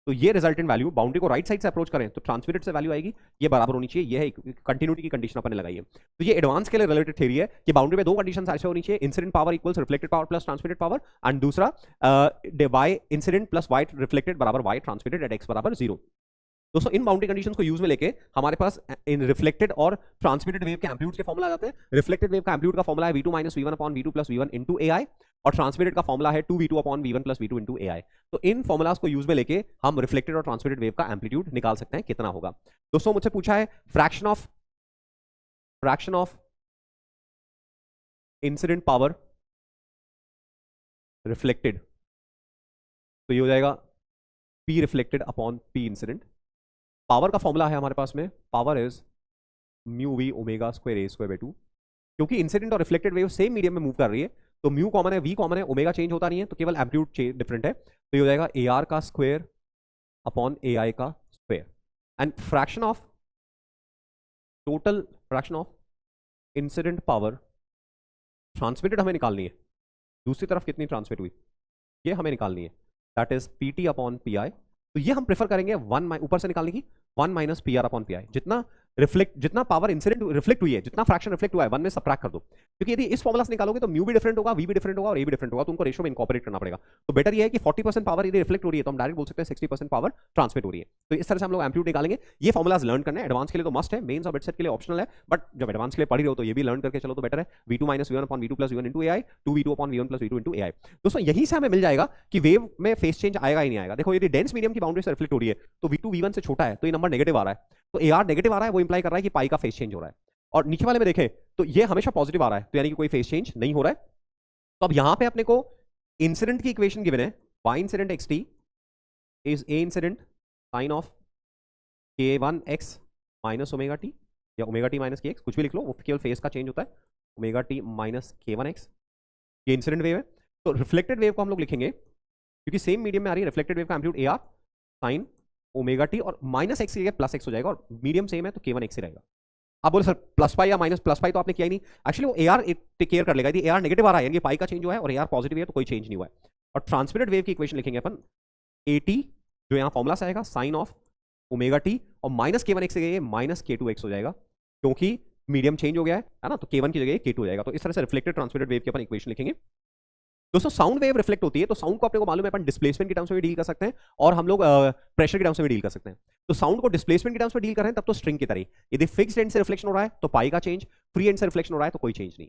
तो ये रिजल्टेंट वैल्यू बाउंड्री को राइट साइड से अप्रोच करें तो ट्रांसमिटेड से वैल्यू आएगी, ये बराबर होनी चाहिए। ये है कंटिन्यूटी की कंडीशन अपन ने लगाई है। तो ये एडवांस के लिए रिलेटेड थ्योरी है कि बाउंड्री में दो कंडीशन ऐसे होनी चाहिए, incident power equals reflected power plus transmitted power, and दूसरा y incident plus y reflected बराबर y ट्रांसमिटेड एट x बराबर 0। दोस्तों इन बाउंड्री कंडीशंस को यूज में लेके हमारे पास इन रिफ्लेक्टेड और ट्रांसमिटेड वेव के एम्पलीट्यूड्स के फॉर्मुला आ जाते हैं। रिफ्लेक्टेड वेव का एम्पलीट्यूड का फॉर्मुला है v2 minus v1 upon v2 plus v1 into ai, और ट्रांसमिटेड का फॉर्मुला है 2v2 upon v1 plus v2 into ai। तो इन फॉर्मुलास को यूज में लेके हम रिफ्लेक्टेड और ट्रांसमिटेड वेव का एम्पलीट्यूड निकाल सकते हैं कितना होगा। दोस्तों मुझसे पूछा है fraction of incident power reflected, तो ये हो जाएगा p reflected upon p incident. Power का फॉर्मूला है हमारे पास में, power is mu we omega square A square by 2। क्योंकि इंसिडेंट और रिफ्लेक्टेड वेव सेम मीडियम में मूव कर रही है, तो म्यू कॉमन है, वी कॉमन है, ओमेगा चेंज होता नहीं है, तो केवल एम्पलीट्यूड डिफरेंट है। तो ये हो जाएगा ए आर का स्क्वायर अपॉन ए आई का square, and total fraction of incident power transmitted हमें निकालनी है, दूसरी तरफ कितनी ट्रांसमिट हुई ये हमें निकालनी है, that is P T upon P I. तो ये हम प्रेफर करेंगे ऊपर से निकालने की 1 minus P R upon P I. जितना पावर इंसिडेंट रिफ्लेक्ट हुई है, जितना फ्रैक्शन रिफ्लेक्ट हुआ है 1 में सबट्रैक्ट कर दो, क्योंकि यदि इस फॉर्मुला से निकालोगे तो म्यू भी डिफरेंट होगा, वी भी डिफरेंट होगा और ए भी डिफरेंट होगा, तो उनको रेशो में इनकॉर्पोरेट करना पड़ेगा। तो बेटर ये है कि 40% पावर यदि रिफ्लेक्ट हो रही है तो हम डायरेक्ट बोल सकते हैं 60% पावर ट्रांसमिट हो रही है। तो इस तरह से हम लोग एम्पलीट्यूड निकालेंगे। ये फॉर्मुलाज लर्न करना है, एडवांस के लिए तो मस्ट है, मेंस और बिटसेट के लिए ऑप्शनल है, बट जब एडवांस के लिए पढ़ रहे हो तो ये भी लर्न करके चलो तो बेटर है। v2 minus v1 upon v2 plus v1 into ai, 2v2 upon v1 plus v2 into ai। दोस्तों यहीं से हमें मिल जाएगा कि वेव में फेस चेंज आएगा ही नहीं आएगा। देखो यदि डेंस मीडियम की बाउंड्री से रिफ्लेक्ट हो रही है तो v2 v1 से छोटा है, तो ये नंबर नेगेटिव आ रहा है, तो ar नेगेटिव आ रहा है, वो इंप्लाई कर रहा है कि पाई का फेस चेंज हो रहा है। और नीचे वाले में देखें तो ये हमेशा पॉजिटिव आ रहा है, तो यानी कि कोई फेस चेंज नहीं हो रहा है। तो अब यहां पे अपने को इंसिडेंट की इक्वेशन गिवन है, y incident xt is a incident sine of k1x minus omega T, या ओमेगा टी माइनस kx, कुछ भी लिख लो, वो केवल फेस का चेंज होता है, ओमेगा टी माइनस k1x। ये इंसिडेंट वेव है। तो रिफ्लेक्टेड वेव को हम लोग लिखेंगे, क्योंकि सेम मीडियम में आ रही है, रिफ्लेक्टेड वेव का amplitude ar sign omega T, और माइनस एक्स की जगह प्लस एक्स हो जाएगा, और मीडियम सेम है तो k1x ही रहेगा। आप बोले सर प्लस पाई या माइनस प्लस पाई तो आपने किया ही नहीं, एक्चुअली वो एआर टेक केयर कर लेगा। यदि एआर नेगेटिव आ रहा है यानी पाई का चेंज हुआ है और एआर पॉजिटिव है तो कोई चेंज नहीं हुआ है। और ट्रांसमिटेड वेव की इक्वेशन लिखेंगे अपन एटी, जो यहाँ फॉर्मुला से आएगा साइन ऑफ ओमेगा टी, और माइनस k1x की जगह माइनस k2x हो जाएगा, क्योंकि मीडियम चेंज हो गया है ना, तो k1 की जगह k2 हो जाएगा। तो इस तरह से रिफ्लेक्टेड ट्रांसमिटेड वेव की अपन इक्वेशन लिखेंगे। दोस्तों साउंड वेव रिफ्लेक्ट होती है, तो साउंड को अपने को मालूम है अपन डिस्प्लेसमेंट की टर्म्स में भी डील कर सकते हैं, और हम लोग प्रेशर की टर्म्स में भी डील कर सकते हैं। तो साउंड को डिस्प्लेसमेंट की टर्म्स में डील कर रहे हैं तब तो स्ट्रिंग की तरह, यदि फिक्स्ड एंड से रिफ्लेक्शन हो रहा है तो पाई का चेंज, फ्री एंड से रिफ्लेक्शन हो रहा है तो कोई चेंज नहीं।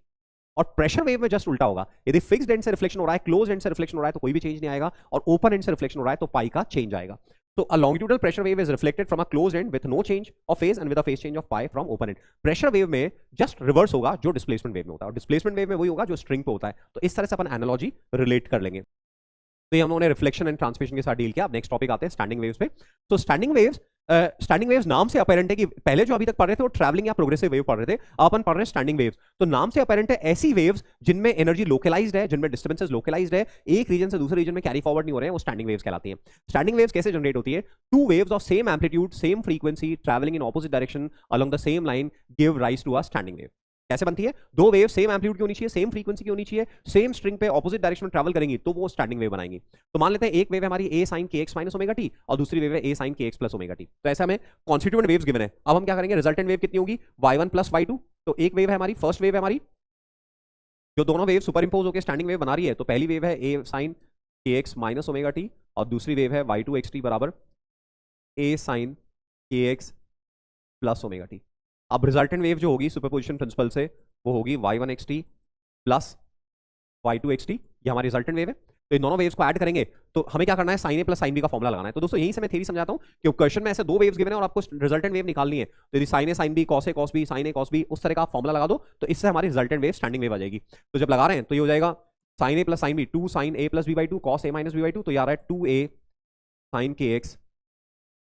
और प्रेशर वेव में जस्ट उल्टा होगा, यदि फिक्स्ड एंड से रिफ्लेक्शन हो रहा है, क्लोज एंड से रिफ्लेक्शन हो रहा है तो कोई भी चेंज नहीं आएगा, और ओपन एंड से रिफ्लेक्शन हो रहा है तो पाई का चेंज आएगा। So a longitudinal pressure wave is reflected from a closed end with no change of phase and with a phase change of pi from open end. Pressure wave में just reverse होगा जो displacement wave में होता है, और displacement wave में वही होगा जो string पे होता है। तो इस तरह से अपन analogy relate कर लेंगे। तो ये हम लोगों ने रिफ्लेक्शन एंड ट्रांसमिशन के साथ डील किया। अब नेक्स्ट टॉपिक आते हैं स्टैंडिंग वेव्स पे। तो स्टैंडिंग वेव्स नाम से अपैरेंट है कि पहले जो अभी तक पढ़ रहे थे वो ट्रैवलिंग या प्रोग्रेसिव वेव पढ़ रहे थे, अब अपन पढ़ रहे हैं स्टैंडिंग वेव्स। तो नाम से अपैरेंट है ऐसी वेव्स जिनमें एनर्जी लोकलाइज्ड है, जिनमें डिस्टर्बेंसेस लोकलाइज्ड है, एक रीजन से दूसरे रीजन में कैरी फॉरवर्ड नहीं हो रहे हैं, वो स्टैंडिंग वेव्स कहलाती हैं। स्टैंडिंग वेव्स कैसे जनरेट होती है? Two waves of same amplitude same frequency travelling in opposite direction along the same line give rise to a standing wave. कैसे बनती है? दो वेव सेम एम्पलीट्यूड की होनी चाहिए, सेम फ्रीक्वेंसी की होनी चाहिए, सेम स्ट्रिंग पे ऑपोजिट डायरेक्शन में ट्रैवल करेंगी तो वो स्टैंडिंग वेव बनाएंगी। तो मान लेते हैं एक वेव है हमारी ए साइन के एक्स माइनस ओमेगा टी और दूसरी वेव है ए साइन के एक्स प्लस ओमेगा टी। तो ऐसे हमें कॉन्स्टिट्यूएंट वेव्स गिवन है। अब हम क्या करेंगे, रिजल्टेंट वेव कितनी होगी, y1 प्लस y2। तो एक वेव है हमारी, फर्स्ट वेव है हमारी, जो दोनों वेव सुपर इंपोज होकर स्टैंडिंग वेव बना रही है। तो पहली वेव है ए साइन के एक्स माइनस ओमेगा टी और दूसरी वेव है y2 एक्स टी बराबर ए साइन के एक्स प्लस ओमेगा टी। अब रिजल्टेंट वेव जो होगी सुपरपोजिशन प्रिंसिपल से वो होगी y1 x T plus y2 x T. ये हमारी रिजल्टेंट वेव है। तो इन दोनों वेव्स को ऐड करेंगे तो हमें क्या करना है, sign A plus sine B का फॉर्मुला लगाना है। तो दोस्तों यहीं से मैं थ्योरी समझाता हूं कि क्वेश्चन में ऐसे दो वेव्स गिवन है और आपको रिजल्टेंट वेव निकालनी है। तो यदि sign A sine B, cos A cos B, sign A cos B, उस तरह का फॉर्मुला लगा दो तो इससे हमारी रिजल्टेंट वेव स्टैंडिंग वेव आ जाएगी। तो जब लगा रहे हैं तो ये हो जाएगा sine A plus sine B, 2 sine A plus B by 2 cos A minus B by 2। तो ये आ रहा है 2a साइन के एक्स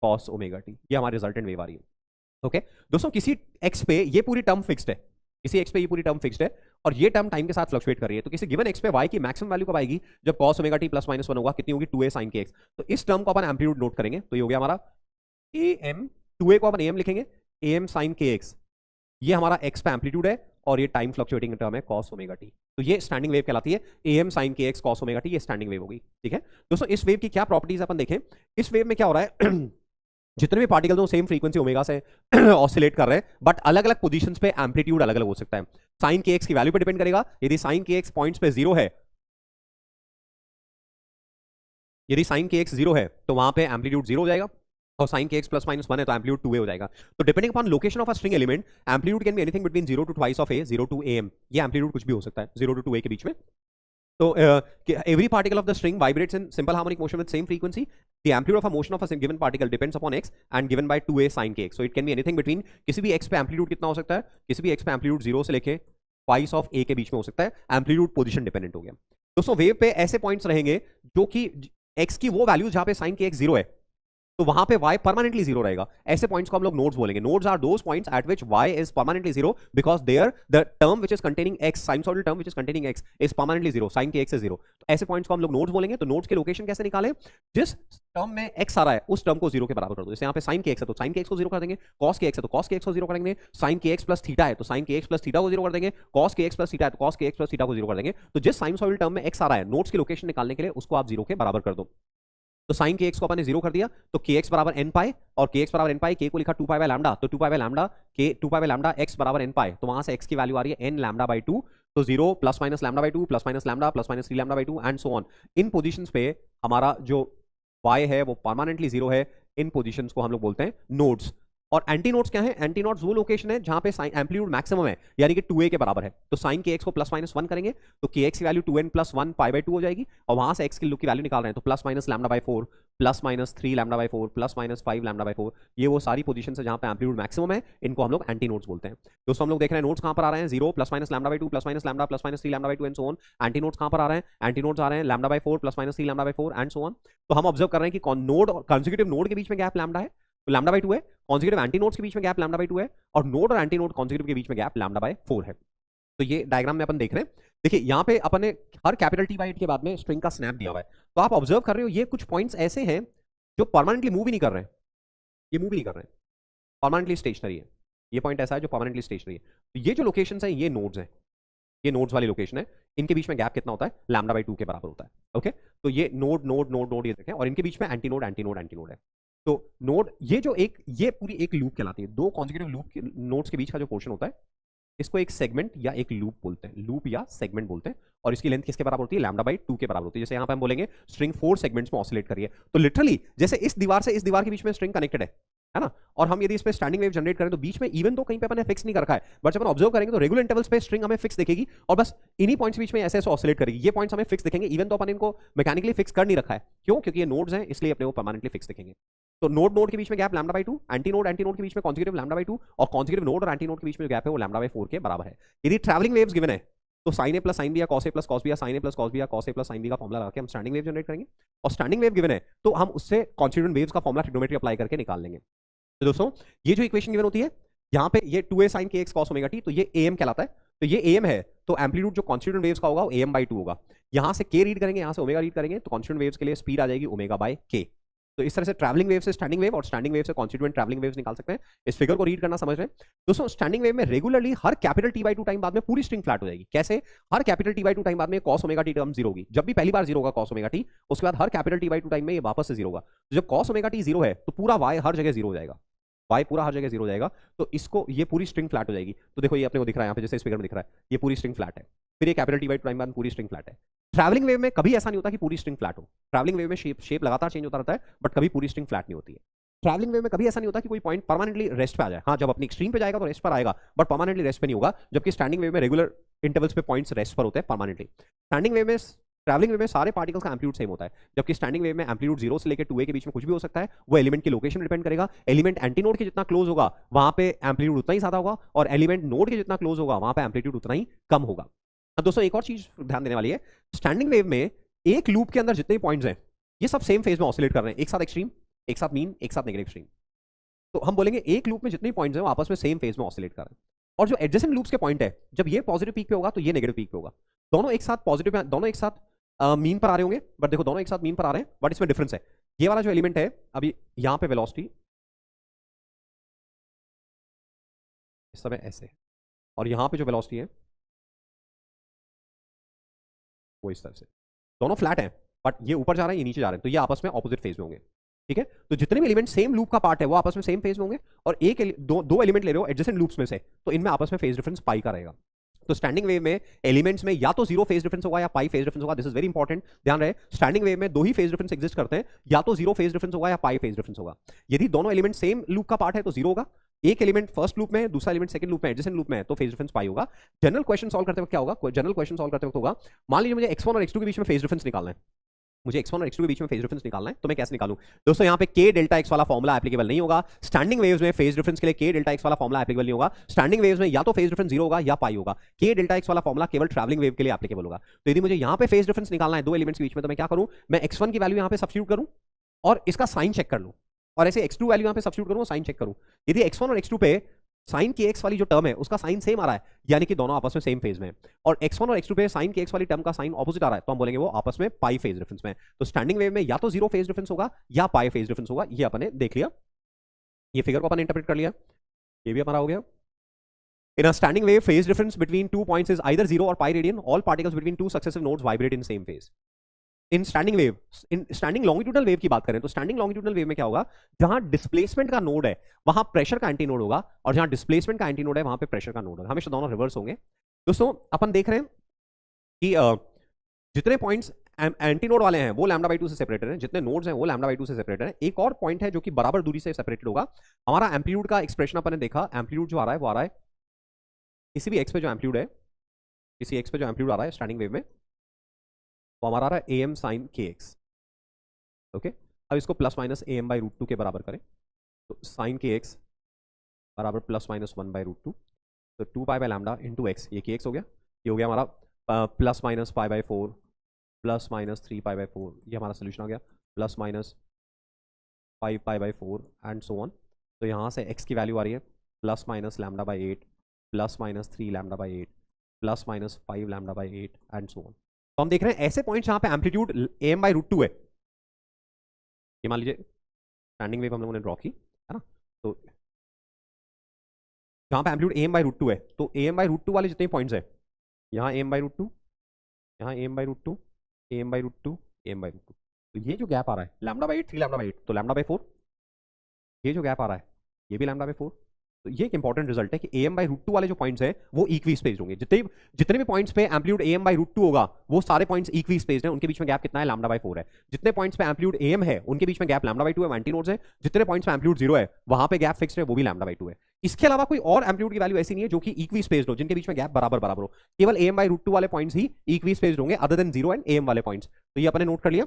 कॉस ओमेगा टी। ये हमारी रिजल्टेंट वेव आ रही है। ओके दोस्तों, किसी एक्स पे ये पूरी टर्म फिक्स्ड है, किसी एक्स पे ये पूरी टर्म फिक्स्ड है और ये टर्म टाइम के साथ फ्लक्चुएट कर रही है। तो किसी गिवन एक्स पे वाई की मैक्सिमम वैल्यू कब आएगी, जब cos omega T plus minus 1 होगा। कितनी होगी, 2a साइन के एक्स। तो इस टर्म को अपन एम्पलीट्यूड नोट करेंगे। तो ये हो गया हमारा am, 2a को अपन am लिखेंगे, am साइन के एक्स। ये हमारा एक्स पे एम्पलीट्यूड है और ये टाइम फ्लक्चुएटिंग टर्म है कॉस ओमेगा टी। तो ये स्टैंडिंग वेव कहलाती है, am साइन के एक्स कॉस ओमेगा टी। ये स्टैंडिंग वेव होगी। ठीक है दोस्तों, इस वेव की क्या प्रॉपर्टीज अपन देखें। इस वेव में क्या हो रहा है जितने भी पार्टिकल्स हो सेम फ्रीक्वेंसी ओमेगा से ऑसिलेट कर रहे हैं, बट अलग अलग पोजीशंस पे एम्पलीट्यूड अलग अलग हो सकता है। साइन के एक्स की वैल्यू पे डिपेंड करेगा। यदि साइन के एक्स पॉइंट्स पे 0 है, यदि साइन के एक्स 0 है तो वहां पे एम्पलीट्यूड 0 हो जाएगा और साइन के एक्स प्लस माइनस 1 है तो एम्पलीट्यूड 2a हो जाएगा। तो depending upon location of a string element, amplitude can be anything between 0 to twice of a, 0 to am। ये एम्पलीट्यूड कुछ भी हो सकता है 0 टू 2a के बीच में। So every particle of the string vibrates in simple harmonic motion with same frequency. The amplitude of a motion of a given particle depends upon x and given by 2a sin kx. So it can be anything between, किसी भी x पे amplitude कितना हो सकता है, किसी भी x पे एम्पलीट्यूड 0 से लेके twice of a के बीच में हो सकता है। एम्पलीट्यूड पोजीशन डिपेंडेंट हो गया। दोस्तों वेव पे ऐसे पॉइंट्स रहेंगे जो कि x की वो वैल्यू जहां पे sin kx 0 है तो वहां पे y परमानेंटली 0 रहेगा। ऐसे पॉइंट्स को हम लोग नोड्स बोलेंगे। Nodes are those points at which y is permanently 0 because there the term which is containing x, sinusoidal term which is containing x is permanently 0, sin के x is 0। तो ऐसे points को हम लोग नोड्स बोलेंगे। तो nodes के location कैसे निकालें, जिस टर्म में x आ रहा है उस टर्म को 0 के बराबर कर दो। जैसे यहाँ पे sin के x है तो sin के x को 0 कर देंगे, cos के x है तो cos के x को 0 करेंगे, sin के x प्लस थीटा है तो sin के x प्लस थीटा को 0 कर देंगे, cos के x प्लस थीटा है तो cos के x प्लस थीटा को 0 कर देंगे। तो जिस साइनसॉइडल टर्म में x आ रहा है, नोड्स की लोकेशन निकालने के लिए उसको आप 0 के बराबर कर दो। तो साइन के एक्स को अपन ने 0 कर दिया तो के एक्स बराबर एन पाई और के एक्स बराबर एन पाई, के को लिखा 2 पाई बाय लैम्डा। तो 2 पाई बाय लैम्डा के 2 पाई बाय लैम्डा एक्स बराबर एन पाई। तो वहां से एक्स की वैल्यू आ रही है एन लैम्डा बाई 2। तो 0 plus minus lambda by 2 plus minus lambda plus minus 3 lambda by 2 and so on. In positions पे हमारा जो y है वो परमानेंटली 0 है। इन पोजीशंस को हम लोग बोलते हैं नोड्स। और एंटी नोड्स क्या है, एंटी नोड्स वो लोकेशन है जहां पे एम्पलीट्यूड मैक्सिमम है यानी कि 2a के बराबर है। तो साइन के एक्स को प्लस माइनस 1 करेंगे तो के एक्स की value 2n plus 1 pi by 2 हो जाएगी और वहां से एक्स की वैल्यू निकाल रहे हैं तो plus minus lambda by 4 plus minus 3 lambda by 4 plus minus 5 lambda by 4। ये वो सारी पोजीशन है जहां पे एम्पलीट्यूड मैक्सिमम है। इनको हम लोग एंटी नोड्स बोलते हैं। दोस्तों हम लोग देख रहे हैं नोड्स कहां पर आ रहे हैं, 0 plus minus lambda by 2 plus minus lambda plus minus 3 lambda by 2 and so on. Anti nodes कहां पर आ रहे हैं, एंटी नोड्स आ रहे हैं lambda by 4 plus minus 3 lambda by 4 and so on. तो हम ऑब्जर्व कर रहे हैं कि नोड और कंसेक्यूटिव नोड के बीच में गैप लैम्डा है तो लैम्डा बाई 2 है, कॉन्जिक्यूटिव एंटी नोड्स के बीच में गैप लैम्डा बाई 2 है और नोड और एंटी नोड कॉन्जिक्यूटिव के बीच में गैप लैम्डा बाई 4 है। तो ये डायग्राम में अपन देख रहे हैं। देखिए यहाँ पे अपन ने हर कैपिटल टी बाई 8 के बाद में स्ट्रिंग का स्नैप दिया हुआ है। तो आप ऑब्जर्व कर रहे हो ये कुछ पॉइंट्स ऐसे हैं जो परमानेंटली मूव ही नहीं कर रहे हैं, ये मूव ही नहीं कर रहे हैं, परमानेंटली स्टेशनरी है। ये पॉइंट ऐसा है जो परमानेंटली स्टेशनरी है। तो ये जो लोकेशन है ये नोड्स हैं, ये नोड्स वाली लोकेशन है। इनके बीच में गैप कितना होता है, लैम्डा बाई 2 के बराबर होता है। ओके तो ये नोड नोड नोड नोड ये देखें और इनके बीच में anti node anti node anti node है। तो नोड ये जो एक ये पूरी एक लूप कहलाती है। दो कॉन्जिक्यूटिव लूप नोड्स के बीच का जो पोर्शन होता है इसको एक सेगमेंट या एक लूप बोलते हैं, लूप या सेगमेंट बोलते हैं। और इसकी लेंथ किसके बराबर होती है, लैम्डा बाई 2 के बराबर होती है। जैसे यहाँ पे हम बोलेंगे स्ट्रिंग 4 सेगमेंट्स में ऑसिलेट करिए तो लिटरली जैसे इस दीवार से इस दीवार के बीच में स्ट्रिंग कनेक्टेड है ना, और हम यदि इस पे स्टैंडिंग वेव जनरेट करें तो बीच में इवन तो कहीं पे अपन ने फिक्स नहीं कर रखा है बट जब अपन ऑब्जर्व करेंगे तो रेगुलर इंटरवल्स पे स्ट्रिंग हमें फिक्स दिखेगी और बस इन्हीं पॉइंट्स बीच में ऐसे ऐसे ऑसिलेट करेगी। ये पॉइंट्स हमें फिक्स दिखेंगे इवन तो अपन इनको मैकेनिकली फिक्स कर नहीं रखा है। क्यों, क्योंकि ये नोड्स हैं इसलिए अपने वो परमानेंटली फिक्स दिखेंगे। तो नोड नोड के बीच में gap lambda by 2, anti node के बीच में कॉन्जिक्यूटिव लैम्डा बाई 2 और कॉन्जिक्यूटिव नोड और एंटी नोड के बीच में गैप है वो लैम्डा बाई 4 के बराबर है। यदि ट्रैवलिंग वेव्स गिवन है तो sign A plus sine B या cos A plus cos B या sign A plus cos B या cos A plus sine B का फॉर्मुला लगा के हम स्टैंडिंग वेव जनरेट करेंगे। और स्टैंडिंग वेव गिवन है तो हम उससे कॉन्स्टिट्यूएंट वेव्स का फॉर्मुला ट्रिग्नोमेट्री अप्लाई करके निकाल लेंगे। तो दोस्तों ये जो इक्वेशन गिवन होती है यहाँ पे ये 2a sin के x cos ओमेगा t तो ये am कहलाता है। तो ये am है तो एम्पलीट्यूड जो कॉन्स्टिट्यूएंट वेव्स का होगा वो am by 2 होगा। यहाँ से k रीड करेंगे, यहाँ से ओमेगा रीड करेंगे तो कॉन्स्टिट्यूएंट वेव्स के लिए स्पीड आ जाएगी ओमेगा बाय k। तो इस तरह से ट्रैवलिंग वेव से स्टैंडिंग वेव और स्टैंडिंग वेव से कॉन्स्टिट्यूएंट ट्रैवलिंग वेव्स निकाल सकते हैं। इस फिगर को रीड करना समझ रहे हैं दोस्तों। स्टैंडिंग वेव में रेगुलरली हर कैपिटल T/2 टाइम बाद में पूरी स्ट्रिंग फ्लैट हो जाएगी। कैसे? हर कैपिटल T/2 टाइम बाद में cos omega T term zero होगी। जब भी पहली बार जीरो होगा cos ओमेगा टी, उसके बाद हर कैपिटल T/2 टाइम में ये वापस से जीरो होगा। तो जब cos ओमेगा टी जीरो है तो पूरा y हर जगह जीरो हो जाएगा, y पूरा हर जगह जीरो हो जाएगा। तो इसको ये पूरी स्ट्रिंग फ्लैट हो जाएगी। तो देखो ये अपने को दिख रहा है यहाँ पे, जैसे इस फिगर में दिख रहा है, ये पूरी स्ट्रिंग फ्लैट है। फिर ये कैपिटल T/2 टाइम बाद पूरी स्ट्रिंग फ्लैट है। ट्रैवलिंग वेव में कभी ऐसा नहीं होता कि पूरी स्ट्रिंग फ्लैट हो। ट्रैवलिंग वेव में शेप लगातार चेंज होता रहता है, बट कभी पूरी स्ट्रिंग फ्लैट नहीं होती है। ट्रैवलिंग वेव में कभी ऐसा नहीं होता कि कोई पॉइंट परमानेंटली रेस्ट पे आ जाए। हाँ, जब अपनी एक्सट्रीम पे जाएगा तो रेस्ट पर आएगा, बट परमानेंटली रेस्ट पे नहीं होगा। जबकि स्टैंडिंग वेव में रेगुलर इंटरवल्स पे पॉइंट्स रेस्ट पर होते हैं परमानेंटली। स्टैंडिंग वेव में ट्रैवलिंग वेव में सारे पार्टिकल्स का एम्पलीट्यूड सेम होता है, जबकि स्टैंडिंग वेव में एम्पलीट्यूड 0 से लेकर 2a के बीच में कुछ भी हो सकता है। वो एलिमेंट की लोकेशन डिपेंड करेगा। एलिमेंट एंटीनोड के जितना क्लोज होगा वहां पे एम्पलीट्यूड उतना ही ज्यादा होगा, और एलिमेंट नोड के जितना क्लोज होगा वहां पे एम्पलीट्यूड उतना ही कम होगा। अब दोस्तों एक और चीज ध्यान देने वाली है, स्टैंडिंग वेव में एक लूप के अंदर जितने पॉइंट्स हैं ये सब सेम फेज में ऑसिलेट कर रहे हैं, एक साथ एक्सट्रीम, एक साथ मीन, एक साथ नेगेटिव एक्सट्रीम। तो हम बोलेंगे एक लूप में जितने पॉइंट्स हैं वो आपस में सेम फेज में ऑसिलेट कर रहे हैं। और जो एडजेसेंट लूप्स के पॉइंट है, जब ये पॉजिटिव पीक पे होगा तो ये नेगेटिव पीक पे होगा। दोनों एक साथ पॉजिटिव, दोनों एक साथ मीन पर आ रहे होंगे, बट देखो दोनों एक साथ मीन पर आ रहे हैं, बट इसमें डिफरेंस है। ये वाला जो एलिमेंट है अभी यहां पे वेलोसिटी इस समय ऐसे है, और यहां पे जो वेलोसिटी है वो इस तरह से। दोनों फ्लैट हैं, बट ये ऊपर जा रहे हैं, ये नीचे जा रहे हैं, तो ये आपस में ऑपोजिट फेज में होंगे। ठीक है, तो जितने भी एलिमेंट सेम लूप का पार्ट है वो आपस में सेम फेज में होंगे। और दो एलिमेंट ले रहे हो एडजेसेंट लूप्स में से, तो इनमें आपस में फेज डिफरेंस पाई का रहेगा। तो स्टैंडिंग वेव में एलिमेंट्स में या तो जीरो फेज डिफरेंस होगा या पाई फेज डिफरेंस होगा। दिस इज वेरी इंपॉर्टेंट, ध्यान रहे। स्टैंडिंग वेव में दो ही फेज डिफरेंस एग्जिस्ट करते हैं, या तो जीरो फेज डिफरेंस होगा या पाई फेज डिफरेंस होगा। यदि दोनों एलिमेंट सेम लूप का पार्ट है तो जीरो होगा। एक एलिमेंट फर्स्ट लूप में है, दूसरा एलिमेंट सेकंड लूप में, एडजेसेंट लूप में है, तो फेज डिफरेंस पाई होगा। जनरल क्वेश्चन सॉल्व करते वक्त क्या होगा? जनरल क्वेश्चन सॉल्व करते वक्त होगा, मान लीजिए मुझे x1 और x2 के बीच में फेज डिफरेंस निकालना है। मुझे x1 और x2 के बीच में फेज डिफरेंस निकालना है, तो मैं कैसे निकालूं? दोस्तों यहाँ पे k डेल्टा x वाला फॉर्मूला एप्लीकेबल नहीं होगा। स्टैंडिंग वेव्स में फेज डिफरेंस के लिए k डेल्टा x वाला फॉर्मूला एप्लीकेबल नहीं होगा। स्टैंडिंग वेव्स में या तो फेज डिफरेंस जीरो होगा या पाई होगा। k डेल्टा x वाला फॉर्मूला केवल ट्रैवलिंग वेव के लिए एप्लीकेबल होगा। तो यदि मुझे यहाँ पे फेज डिफरेंस निकालना है दो एलिमेंट्स के बीच में, तो मैं क्या करूं? मैं x1 की वैल्यू यहाँ पे सब्स्टिट्यूट करूं और इसका साइन चेक कर लूं, और ऐसे x2 वैल्यू यहाँ पे सब्स्टिट्यूट करूं, साइन चेक करूं। यदि x1 और x2 पे साइन के एक्स वाली जो टर्म है उसका साइन सेम आ रहा है, यानी कि दोनों आपस में सेम फेज में है। और x1 और x2 पे साइन के एक्स वाली टर्म का साइन ऑपोजिट आ रहा है, तो हम बोलेंगे वो आपस में पाई फेज डिफरेंस में है। तो स्टैंडिंग वेव में या तो जीरो फेज डिफरेंस होगा या पाई फेज डिफरेंस होगा। ये अपने देख लिया, ये फिगर को अपन इंटरप्रेट कर लिया, ये भी हमारा हो गया। In a standing wave, phase difference between 2 points is either 0 or pi radian. All particles between two successive nodes vibrate in same phase. In standing wave, in standing longitudinal wave की बात करें तो स्टैंडिंग लॉन्गिट्यूडनल वेव में क्या होगा? जहां displacement का node है वहां प्रेशर का एंटी नोड होगा, और जहां डिस्प्लेसमेंट का एंटी नोड है वहां पे प्रेशर का नोड होगा। हमेशा दोनों रिवर्स होंगे। दोस्तों अपन देख रहे हैं कि जितने पॉइंट्स एंटी नोड वाले हैं वो λ/2 से सेपरेटेड हैं, जितने नोड्स हैं वो λ/2 से सेपरेटेड हैं। एक और पॉइंट है जो कि बराबर दूरी से सेपरेटेड होगा। हमारा एम्पलीट्यूड का एक्सप्रेशन अपन ने देखा, एम्पलीट्यूड जो आ रहा है वो आ रहा है किसी भी एक्स पे जो एम्पलीट्यूड है, किसी एक्स पे जो एम्पलीट्यूड आ रहा है स्टैंडिंग वेव में, वो हमारा आ रहा है am sin kx। ओके, अब इसको प्लस माइनस am/√2 के बराबर करें, तो sin kx बराबर प्लस माइनस 1/√2, तो 2 pi by lambda into x, ये kx हो गया। ये हो गया हमारा प्लस माइनस π/4 प्लस माइनस 3π/4, ये हमारा सोल्यूशन आ गया। Plus minus 5π/4 and so on. तो यहाँ से x की वैल्यू आ रही है plus minus λ/8 plus minus 3 λ/8 plus minus 5 λ/8 and so on. तो हम देख रहे हैं ऐसे पॉइंट्स जहां पे एम्पलीट्यूड am/√2 है। ये मान लीजिए स्टैंडिंग वेव हम लोगों ने ड्रॉ की है ना, तो जहां पे एम्पलीट्यूड am/√2 है, तो am/√2 वाले जितने पॉइंट्स है, यहाँ am/√2, यहाँ am/√2, am/√2, am/√2, तो ये जो गैप आ रहा है λ/8 3 λ/8, तो λ/4, ये जो गैप आ रहा है ये भी λ/4। तो ये एक इंपॉर्टेंट रिजल्ट है कि am/√2 वाले जो पॉइंट्स हैं वो इक्वी स्पेस्ड होंगे। जितने भी पॉइंट्स पे एम्पलीट्यूड am/√2 होगा वो सारे पॉइंट्स इक्वी स्पेस्ड हैं, उनके बीच में गैप कितना है? λ/4 है। जितने पॉइंट्स पे एम्पलीट्यूड am है उनके बीच में गैप λ/2 है, एंटी नोड्स है। जितने पॉइंट्स पे एम्पलीट्यूड 0 है वहां पे गैप फिक्स्ड है, वो भी λ/2 है। इसके अलावा कोई और एम्पलीट्यूड की वैल्यू ऐसी नहीं है जो कि इक्वी स्पेस्ड हो, जिनके बीच में गैप बराबर बराबर हो। केवल am/√2 वाले पॉइंट्स ही इक्वी स्पेस्ड होंगे, अदर देन 0 एंड am वाले पॉइंट्स। तो ये अपने नोट कर लिया।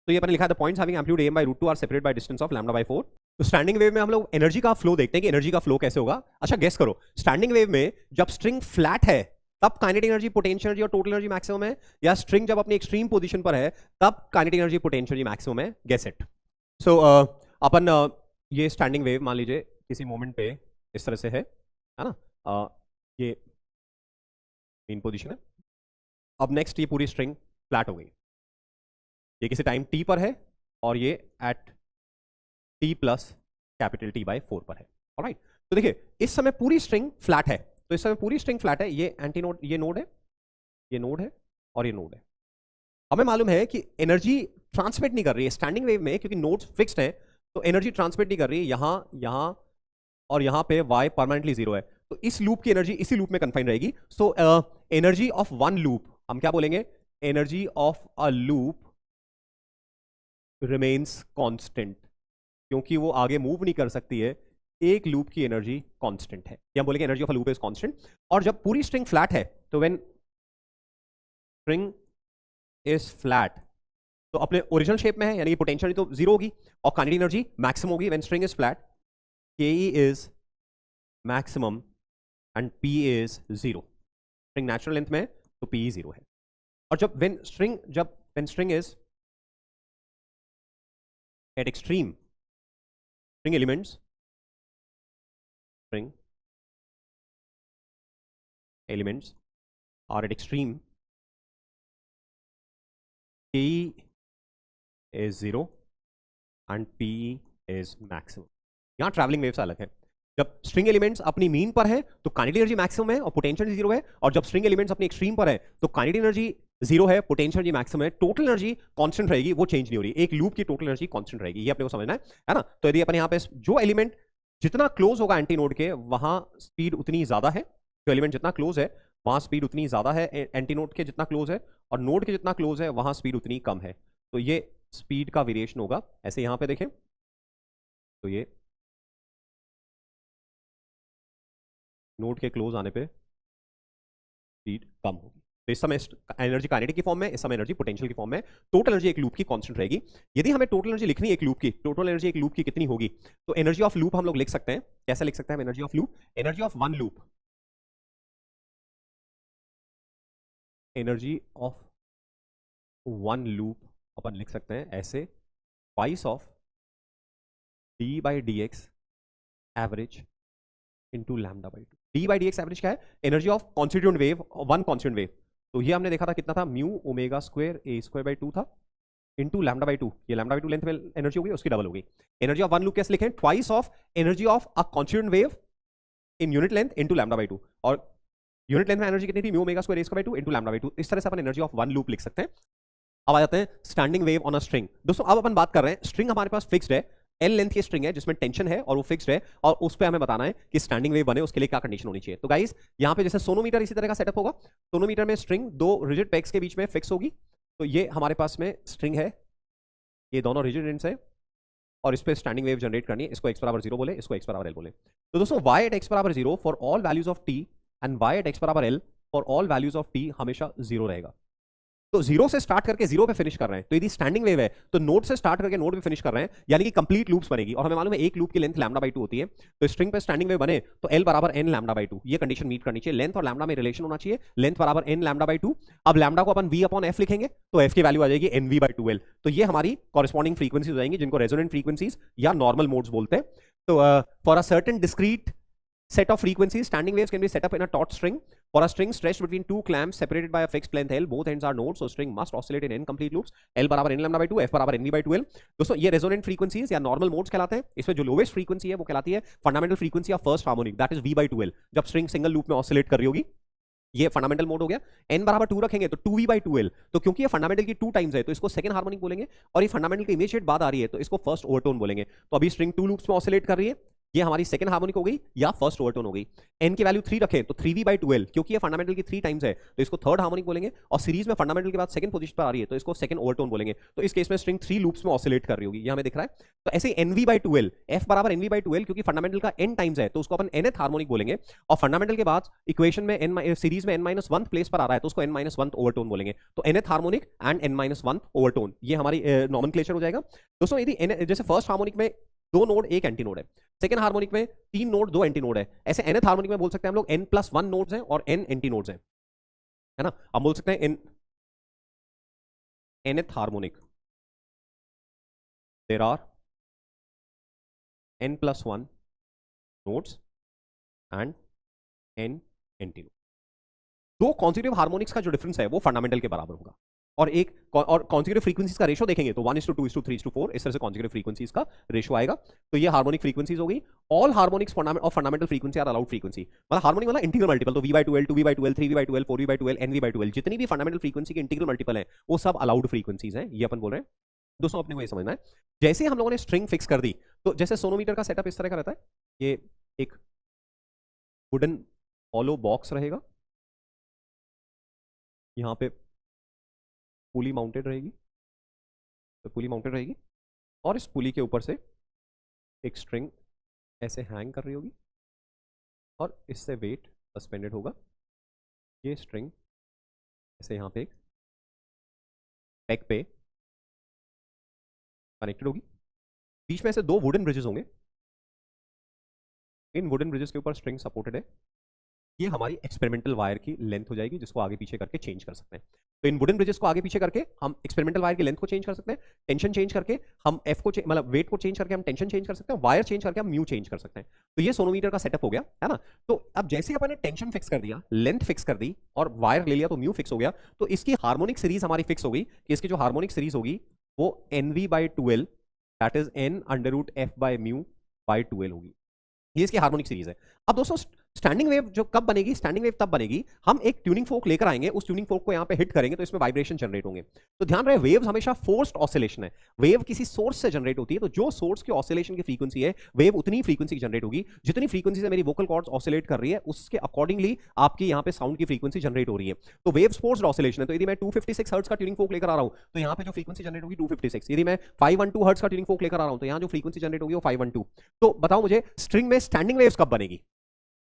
तो ये अपने लिखा है the points having amplitude am/√2 are separated by distance of λ/4। तो स्टैंडिंग वेव में हम लोग एनर्जी का फ्लो देखते हैं कि एनर्जी का फ्लो कैसे होगा। अच्छा गेस करो, स्टैंडिंग वेव में जब स्ट्रिंग फ्लैट है तब काइनेटिक एनर्जी, पोटेंशियल एनर्जी और टोटल एनर्जी मैक्सिमम है, या स्ट्रिंग जब अपनी एक्सट्रीम पोजीशन पर है तब kinetic energy, potential energy maximum है? Guess it. सो अपन ये स्टैंडिंग वेव मान लीजिए किसी मोमेंट पे इस तरह से है ना, ये मेन पोजीशन है। अब नेक्स्ट ये पूरी स्ट्रिंग फ्लैट हो गई। ये किसी टाइम t पर है और ये at t plus capital T by 4 पर है। ऑलराइट, तो देखिए इस समय पूरी स्ट्रिंग फ्लैट है, तो इस समय पूरी स्ट्रिंग फ्लैट है, ये एंटी नोड, ये नोड है, ये नोड है और ये नोड है। हमें मालूम है कि एनर्जी ट्रांसमिट नहीं कर रही है स्टैंडिंग वेव में, क्योंकि नोड्स फिक्स्ड है, तो एनर्जी ट्रांसमिट नहीं कर रही है यहां, यहां और यहां पे y परमानेंटली 0 है, तो इस लूप की एनर्जी इसी लूप में कन्फाइन रहेगी। So energy of one loop, हम क्या बोलेंगे, energy of a loop remains constant, क्योंकि वो आगे मूव नहीं कर सकती है, एक लूप की एनर्जी कांस्टेंट है, या हम बोलेंगे energy of a loop is constant. और जब पूरी स्ट्रिंग फ्लैट है, तो व्हेन स्ट्रिंग इज फ्लैट, तो अपने ओरिजिनल शेप में है, यानी कि पोटेंशियल तो जीरो होगी और काइनेटिक एनर्जी मैक्सिमम होगी व्हेन स्ट्रिंग इज फ्लैट, के is maximum and P is zero. String natural length में है तो पी जीरो है। और जब when string is eight extreme, string elements are at extreme, K is 0 and P is maximum। यहां travelling waves अलग है। जब स्ट्रिंग एलिमेंट्स अपनी मीन पर है तो काइनेटिक एनर्जी मैक्सिमम है और पोटेंशियल जीरो है, और जब स्ट्रिंग एलिमेंट्स अपनी एक्सट्रीम पर है तो काइनेटिक एनर्जी जीरो है, पोटेंशियल एनर्जी मैक्सिमम है, टोटल एनर्जी कांस्टेंट रहेगी, वो चेंज नहीं हो रही, एक लूप की टोटल एनर्जी कांस्टेंट रहेगी, ये अपने को समझना है ना। तो यदि अपन यहाँ पे जो एलिमेंट जितना क्लोज होगा एंटी नोड के, वहां स्पीड उतनी ज्यादा है, जो एलिमेंट जितना क्लोज है वहां स्पीड उतनी ज्यादा है एंटी नोड के जितना क्लोज है, और नोड के जितना क्लोज है वहां स्पीड उतनी कम है। तो ये स्पीड का वेरिएशन होगा। ऐसे यहां पे देखें तो ये नोड के क्लोज आने पे स्पीड कम होगी। तो इस समय एनर्जी काइनेटिक की फॉर्म में, इस समय एनर्जी पोटेंशियल की फॉर्म में, टोटल एनर्जी एक लूप की कांस्टेंट रहेगी। यदि हमें टोटल एनर्जी लिखनी है एक लूप की, टोटल एनर्जी एक लूप की कितनी होगी, तो एनर्जी ऑफ लूप हम लोग लिख सकते हैं, कैसे लिख सकते हैं energy of loop, energy of one loop, energy of one loop अपन लिख सकते हैं ऐसे, twice of D by D X average into lambda by two. D by D X average क्या है, energy of constituent wave, one constituent wave, तो ये हमने देखा था कितना था, mu omega square A square by two था, इंटू लैम्डा बाई टू, ये लैम्डा बाई टू लेंथ में एनर्जी होगी, उसकी डबल होगी। एनर्जी ऑफ वन लूप कैसे लिखें, twice of energy of a constituent wave in unit length into lambda by to, और unit length में एनर्जी कितनी थी, mu omega square A square by two into lambda by to. इस तरह से अपन energy of one loop लिख सकते हैं। अब आ जाते हैं standing wave on a string. दोस्तों अब अपन बात कर रहे हैं, स्ट्रिंग हमारे पास फिक्स्ड है, एल लेंथ की स्ट्रिंग है जिसमें टेंशन है और वो फिक्स्ड है, और उस पर हमें बताना है कि स्टैंडिंग वेव बने उसके लिए क्या कंडीशन होनी चाहिए। तो गाइस यहाँ पे जैसे सोनोमीटर इसी तरह का सेटअप होगा, सोनोमीटर में स्ट्रिंग दो रिजिड पेग्स के बीच में फिक्स होगी, तो ये हमारे पास में स्ट्रिंग है, ये दोनों रिजिड एंड्स है, और इस पर स्टैंडिंग वेव जनरेट करनी है, इसको x बराबर 0 बोले, इसको x बराबर l बोले। तो दोस्तों y एट x बराबर 0 for all values of t and y at x बराबर l for all values of t हमेशा 0 रहेगा। तो 0 से स्टार्ट करके 0 पे फिनिश कर रहे हैं, तो यदि स्टैंडिंग वेव है तो नोड से स्टार्ट करके नोड पे फिनिश कर रहे हैं, यानी कि कंप्लीट लूप्स बनेगी, और हमें मालूम है एक लूप की लेंथ लैम्डा बाई 2 होती है, तो स्ट्रिंग पे स्टैंडिंग वेव बने तो l बराबर n लैम्डा बाई 2, ये कंडीशन मीट करनी चाहिए, लेंथ और लैम्डा में रिलेशन होना चाहिए, लेंथ बराबर n लैम्डा बाई 2। अब लैम्डा को अपन v अपॉन f लिखेंगे, तो f की वैल्यू आ जाएगी nv बाई 2l, तो ये हमारी कॉरेस्पॉन्डिंग फ्रीक्वेंसीज हो जाएंगी, जिनको रेजोनेंट फ्रीक्वेंसीज या नॉर्मल मोड्स बोलते हैं। तो for a certain discrete set of frequencies, standing waves can be set up in a taut string or a string stretched between two clamps separated by a fixed length L. Both ends are nodes, so string must oscillate in n complete loops. L बराबर n lambda by 2, F बराबर nv by 2L। दोस्तों ये resonant frequencies या normal modes कहलाते हैं। इसमें जो lowest frequency है वो कहलाती है fundamental frequency of first harmonic, that is v by 2L, जब स्ट्रिंग सिंगल लूप में ऑसिलेट कर रही होगी, ये फंडामेंटल मोड हो गया। n बराबर 2 रखेंगे तो 2v by 2l, तो क्योंकि ये फंडामेंटल की 2 टाइम्स है तो इसको सेकंड हार्मोनिक बोलेंगे, और ये फंडामेंटल की इमीडिएट बाद आ रही है तो इसको फर्स्ट ओवरटोन बोलेंगे। तो अभी स्ट्रिंग 2 लूप्स में ऑसिलेट कर रही है, ये हमारी सेकंड हार्मोनिक हो गई या फर्स्ट ओवरटोन हो गई। n की वैल्यू 3 रखें तो 3v by 2l, क्योंकि ये फंडामेंटल की 3 टाइम्स है तो इसको थर्ड हार्मोनिक बोलेंगे, और सीरीज में फंडामेंटल के बाद सेकंड पोजीशन पर आ रही है तो इसको सेकंड ओवरटोन बोलेंगे। तो इस केस में स्ट्रिंग 3 लूप्स में ऑसिलेट कर रही होगी, ये हमें दिख रहा है। तो ऐसे nv by 2l, f बराबर nv by 2l, क्योंकि फंडामेंटल का n टाइम्स है तो उसको अपन nth हार्मोनिक बोलेंगे, और फंडामेंटल के बाद इक्वेशन में n सीरीज में n-1 प्लेस पर आ रहा है तो उसको n-1 ओवरटोन बोलेंगे। तो nth harmonic and n-1 overtone, ये हमारी नॉमेनक्लेचर हो जाएगा। दोस्तों यदि जैसे फर्स्ट हार्मोनिक में 2 नोड 1 एंटी नोड है, सेकंड हार्मोनिक में 3 नोड 2 एंटी नोड है, ऐसे nth हार्मोनिक में बोल सकते हैं हम लोग n+1 नोड्स हैं और n एंटी नोड्स हैं, है ना। हम बोल सकते हैं nth harmonic there are n+1 nodes and n antinode. दो कॉन्सेक्यूटिव हार्मोनिक्स का जो डिफरेंस है वो फंडामेंटल के बराबर होगा। और एक और कॉन्जिक्यूटिव फ्रीक्वेंसीज का रेशो देखेंगे तो 1:2:3:4 इस तरह से कॉन्जिक्यूटिव फ्रीक्वेंसीज का रेशो आएगा। तो ये हार्मोनिक फ्रीक्वेंसीज होगी। All harmonics of fundamental frequency are allowed frequency, मतलब हार्मोनिक मतलब इंटीग्रल मल्टीपल, तो v/2l 2v/2l 3v/2l 4v/2l nv/2l जितनी भी फंडामेंटल फ्रीक्वेंसी के इंटीग्रल मल्टीपल है वो सब अलाउड फ्रीक्वेंसीज हैं, ये अपन बोल रहे हैं। दोस्तों अपने को ये समझना है, जैसे हम लोगों ने स्ट्रिंग फिक्स कर दी तो जैसे सोनोमीटर का सेटअप इस तरह का रहता है, ये एक वुडन हॉलो बॉक्स रहेगा, यहाँ पे पुली माउंटेड रहेगी, तो पुली माउंटेड रहेगी और इस पुली के ऊपर से एक स्ट्रिंग ऐसे हैंग कर रही होगी और इससे वेट सस्पेंडेड होगा। ये स्ट्रिंग ऐसे यहाँ पे एक पेग पे कनेक्टेड होगी, बीच में से दो वुडन ब्रिजेस होंगे, इन वुडन ब्रिजेस के ऊपर स्ट्रिंग सपोर्टेड है। ये हमारी एक्सपेरिमेंटल वायर की लेंथ हो जाएगी जिसको आगे पीछे करके चेंज कर सकते हैं। तो इन वुडन ब्रिजेस को आगे पीछे करके हम एक्सपेरिमेंटल वायर की लेंथ को चेंज कर सकते हैं, टेंशन चेंज करके हम एफ को मतलब वेट को चेंज करके हम टेंशन चेंज कर सकते हैं, वायर चेंज करके हम म्यू चेंज कर सकते हैं। तो ये सोनोमीटर का सेटअप हो गया है ना। तो अब जैसे अपन ने टेंशन फिक्स कर दिया, लेंथ फिक्स कर दी और वायर ले लिया तो म्यू फिक्स हो गया, तो इसकी हार्मोनिक सीरीज हमारी फिक्स हो गई कि इसकी जो हार्मोनिक सीरीज होगी वो nv/2l दैट इज n√f/μ/2l होगी। ये इसकी हार्मोनिक सीरीज है। अब दोस्तों स्टैंडिंग वेव जो कब बनेगी, स्टैंडिंग वेव तब बनेगी हम एक ट्यूनिंग फोर्क लेकर आएंगे, उस ट्यूनिंग फोर्क को यहाँ पे हिट करेंगे तो इसमें वाइब्रेशन जनरेट होंगे। तो ध्यान रहे वेव्स हमेशा फोर्स्ड ऑसिलेशन है, वेव किसी सोर्स से जनरेट होती है, तो जो सोर्स की ऑसिलेशन की फ्रीक्वेंसी है वेव उतनी फ्रीक्वेंसी की जनरेट होगी जितनी फ्रीक्वेंसी से मेरी वोकल कॉर्ड्स ऑसिलेट कर रही है उसके अकॉर्डिंगली आपकी यहाँ पे साउंड की फ्रीक्वेंसी जनरेट हो रही है। तो वेव फोर्स्ड ऑसिलेशन है, तो यदि मैं 256 हर्ट्ज का ट्यूनिंग फोर्क लेकर आ रहा हूँ तो यहाँ पे जो फ्रीक्वेंसी जनरेट होगी 256, यदि मैं 512 हर्ट्ज का ट्यूनिंग फोर्क लेकर आ रहा हूँ तो यहाँ जो फ्रीक्वेंसी जनरेट होगी वो 512। तो बताओ मुझे स्ट्रिंग में स्टैंडिंग वेव्स कब बनेगी,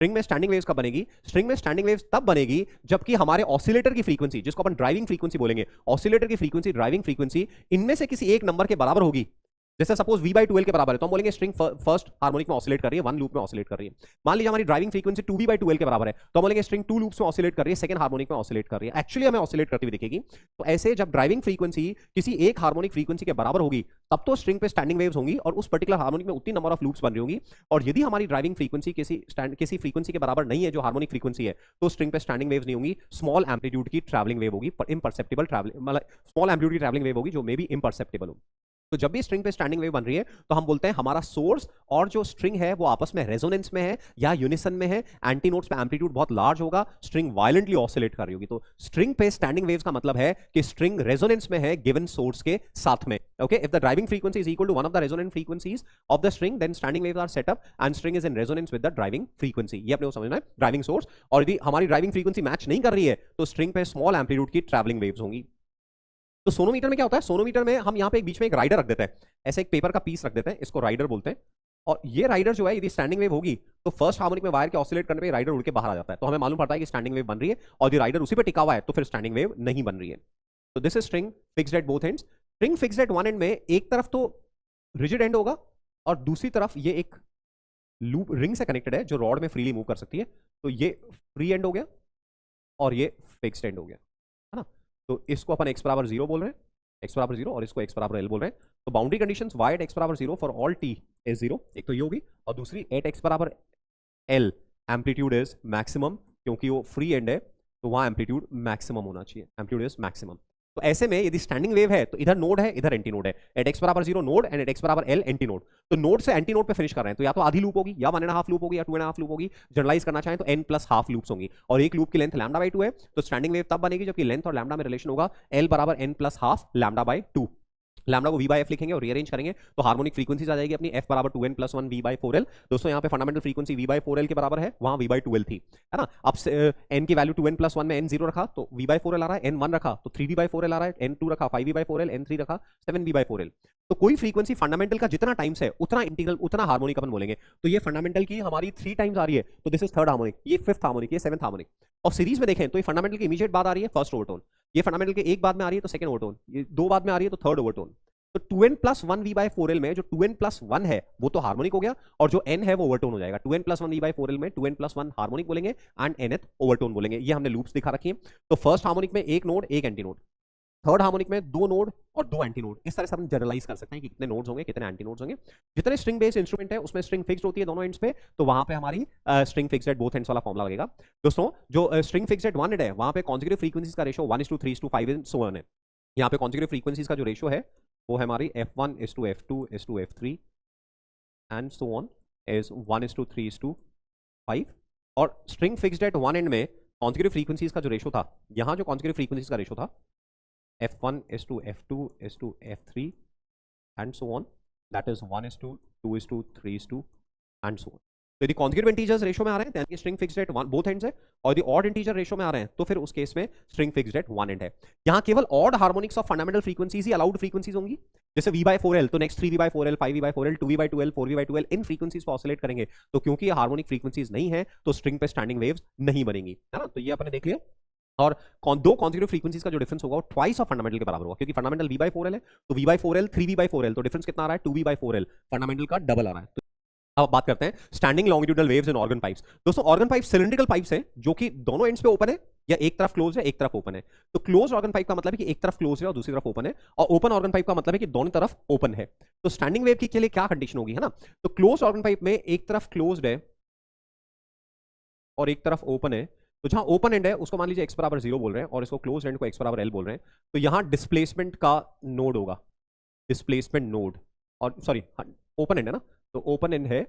स्ट्रिंग में स्टैंडिंग वेव्स कब बनेगी? स्ट्रिंग में स्टैंडिंग वेव्स तब बनेगी जबकि हमारे ऑसिलेटर की फ्रीक्वेंसी, जिसको अपन ड्राइविंग फ्रीक्वेंसी बोलेंगे, ऑसिलेटर की फ्रीक्वेंसी, ड्राइविंग फ्रीक्वेंसी इनमें से किसी एक नंबर के बराबर होगी। जैसे सपोज v/2l के बराबर है तो हम बोलेंगे स्ट्रिंग फर्स्ट हार्मोनिक में ऑसिलेट कर रही है, वन लूप में ऑसिलेट कर रही है। मान लीजिए हमारी ड्राइविंग फ्रीक्वेंसी 2v/2l के बराबर है तो हम बोलेंगे स्ट्रिंग 2 लूप्स में ऑसिलेट कर रही है, सेकंड हार्मोनिक में ऑसिलेट कर रही है, एक्चुअली हमें ऑसिलेट करती हुई दिखेगी। तो ऐसे जब ड्राइविंग फ्रीक्वेंसी किसी एक हार्मोनिक फ्रीक्वेंसी के बराबर होगी तब तो स्ट्रिंग पे स्टैंडिंग वेव्स होंगी और उस पर्टिकुलर हार्मोनिक में उतनी नंबर ऑफ लूप्स बन रही होंगी। और यदि हमारी ड्राइविंग फ्रीक्वेंसी किसी फ्रीक्वेंसी के बराबर नहीं है जो हार्मोनिक फ्रीक्वेंसी है तो स्ट्रिंग पे स्टैंडिंग वेव्स नहीं होंगी, स्मॉल एम्पलीट्यूड की ट्रैवलिंग वेव होगी, इम्परसेप्टिबल ट्रैवलिंग, मतलब स्मॉल एम्पलीट्यूड की ट्रैवलिंग वेव होगी जो मे बी इम्परसेप्टिबल हो। तो जब भी स्ट्रिंग पे स्टैंडिंग वेव बन रही है तो हम बोलते हैं हमारा सोर्स और जो स्ट्रिंग है वो आपस में रेजोनेंस में है या यूनिसन में है, एंटी नोट्स पे एम्पलीट्यूड बहुत लार्ज होगा, स्ट्रिंग वायलेंटली ऑसिलेट कर रही होगी। तो स्ट्रिंग पे स्टैंडिंग वेव्स का मतलब है कि स्ट्रिंग रेजोनेंस में है गिवन सोर्स के साथ में। Okay, if the driving frequency is equal to one of the resonant frequencies of the string then standing waves are set up and string is in resonance with the driving frequency. ये अपने को समझना है, driving source. और यदि हमारी driving frequency match नहीं कर रही है तो स्ट्रिंग पे स्मॉल एम्पलीट्यूड की ट्रैवलिंग वेव्स होंगी। तो सोनोमीटर में क्या होता है, सोनोमीटर में हम यहाँ पे एक बीच में एक राइडर रख देते हैं, ऐसे एक पेपर का पीस रख देते हैं, इसको राइडर बोलते हैं। और ये राइडर जो है यदि स्टैंडिंग वेव होगी तो फर्स्ट हार्मोनिक में वायर के ऑसिलेट करने पे राइडर उड़ के बाहर आ जाता है, तो हमें मालूम पड़ता है कि स्टैंडिंग वेव बन रही है। और यदि राइडर उसी पे टिका हुआ है तो फिर स्टैंडिंग वेव नहीं बन रही है। तो this is string fixed at both ends. String fixed at one and में एक तरफ तो रिजिड एंड होगा और दूसरी तरफ ये एक लूप रिंग से कनेक्टेड है जो रॉड में फ्रीली मूव कर सकती है। तो ये फ्री एंड हो गया और ये फिक्स्ड एंड हो गया, है ना। तो इसको अपन x बराबर 0 बोल रहे हैं, x बराबर 0, और इसको x बराबर l बोल रहे हैं। तो boundary conditions y at x बराबर 0 फॉर ऑल t इज 0, एक तो ये होगी, और दूसरी एट x बराबर l एम्पलीट्यूड इज मैक्सिमम, क्योंकि वो फ्री एंड है तो वहां एम्पलीट्यूड मैक्सिमम होना चाहिए, एम्पलीट्यूड इज मैक्सिमम। तो ऐसे में यदि स्टैंडिंग वेव है तो इधर नोड है इधर एंटी नोड है, एट x बराबर 0 नोड एंड एट x बराबर l एंटी नोड। तो नोड से एंटी नोड पे फिनिश कर रहे हैं तो या तो आधी लूप होगी या 1.5 लूप होगी या 2.5 लूप होगी। जनरलाइज करना चाहें तो n प्लस हाफ लूप्स होंगी और एक लूप की लेंथ λ/2 है। तो स्टैंडिंग वेव तब बनेगी जबकि लेंथ और लैम्डा में रिलेशन होगा l बराबर n प्लस हाफ λ/2। लैम्डा को v/f लिखेंगे और रीअरेंज करेंगे तो हार्मोनिक फ्रीक्वेंसीज आ जाएगी अपनी f बराबर 2n प्लस 1 v/4l। दोस्तों यहाँ पे फंडामेंटल फ्रीक्वेंसी v/4l के बराबर है, वहां v/2l थी, है ना। अब n की वैल्यू 2n प्लस 1 में n 0 रखा तो v/4l आ रहा है, n 1 रखा तो 3v/4l आ रहा है, n 2 रखा 5v/4l, n 3 रखा 7v/4l। तो कोई फ्रीक्वेंसी फंडामेंटल का जितना टाइम्स है उतना इंटीग्रल उतना हार्मोनिक अपन बोलेंगे। तो ये फंडामेंटल की हमारी 3 टाइम्स आ रही है तो दिस इज थर्ड हार्मोनिक, ये फिफ्थ हार्मोनिक, ये सेवंथ हार्मोनिक। और सीरीज में देखें तो ये फंडामेंटल की इमीडिएट बाद आ रही है फर्स्ट ओवरटोन, ये फंडामेंटल के एक बाद में आ रही है तो सेकंड ओवरटोन, ये दो बाद में आ रही है तो थर्ड ओवरटोन। तो 2n प्लस 1 v/4l में जो 2n प्लस 1 है वो तो हार्मोनिक हो गया और जो n है वो ओवरटोन हो जाएगा। 2n प्लस 1 v/4l में 2n प्लस 1 हार्मोनिक बोलेंगे एंड nth ओवरटोन बोलेंगे। ये हमने लूप्स दिखा रखी है। तो फर्स्ट हार्मोनिक में एक नोड एक एंटी नोड, थर्ड हार्मोनिक में 2 नोड और 2 एंटी नोड। इस तरह से हम जनरलाइज कर सकते हैं कि कितने नोड्स होंगे कितने एंटी नोड्स होंगे। जितने स्ट्रिंग बेस्ड इंस्ट्रूमेंट है उसमें स्ट्रिंग फिक्स्ड होती है दोनों एंड्स पे, तो वहां पे हमारी string fixed at both ends वाला फॉर्मूला लगेगा। दोस्तों जो string fixed at one and है वहां पे कॉन्जिक्यूटिव फ्रीक्वेंसीज का रेशियो 1:3:5 सो ऑन है। यहाँ पे कॉन्जिक्यूटिव फ्रीक्वेंसीज का जो रेशियो है वो है हमारी f1 is to f2 is to f3 and so on is 1 is to 3 is to 5। और string fixed at one and में कॉन्जिक्यूटिव फ्रीक्वेंसीज का जो रेशियो था, यहाँ जो कॉन्जिक्यूटिव फ्रीक्वेंसीज का रेशियो था f1 is to f2 is to f3 and so on, that is 1 is to 2 is to 3 is to and so on. तो यदि कॉन्जिक्यूटिव इंटीजर्स रेशियो में आ रहे हैं तो string fixed at both ends है, और यदि ऑड इंटीजर रेशियो में आ रहे हैं तो फिर उस केस में string fixed at one and है। यहाँ केवल odd harmonics of fundamental frequencies he allowed frequencies होंगी, जैसे v/4l तो next 3v/4l 5v/4l 2v/2l 4v/2l इन फ्रीक्वेंसीज पर ऑसिलेट करेंगे। तो क्योंकि ये हार्मोनिक फ्रीक्वेंसीज नहीं है तो स्ट्रिंग पे स्टैंडिंग वेव्स नहीं बनेंगी, है ना। तो ये आपने देख लिया। और दो कॉन्जिक्यूटिव फ्रीक्वेंसीज का जो डिफरेंस होगा वो ट्वाइस ऑफ फंडामेंटल के बराबर होगा, क्योंकि फंडामेंटल v/4l है तो v/4l 3v/4l, तो डिफरेंस कितना आ रहा है 2v/4l, फंडामेंटल का डबल आ रहा है। अब बात करते हैं standing longitudinal waves in organ pipes. दोस्तों ऑर्गन पाइप सिलिंड्रिकल पाइप्स हैं जो कि दोनों एंड्स पे ओपन है, या एक तरफ क्लोज है एक तरफ ओपन है। तो क्लोज ऑर्गन पाइप का मतलब है कि एक तरफ क्लोज है और दूसरी तरफ ओपन है, और ओपन ऑर्गन पाइप का मतलब है कि दोनों तरफ ओपन है। तो स्टैंडिंग वेव के लिए क्या कंडीशन होगी, है ना। तो क्लोज ऑर्गन पाइप में एक तरफ क्लोज्ड है और एक तरफ ओपन है, तो जहां ओपन एंड है उसको मान लीजिए x बराबर 0 बोल रहे हैं और इसको क्लोज एंड को x बराबर l बोल रहे हैं, तो यहां डिस्प्लेसमेंट का नोड होगा, डिस्प्लेसमेंट नोड, और सॉरी ओपन एंड है ना, तो ओपन एंड है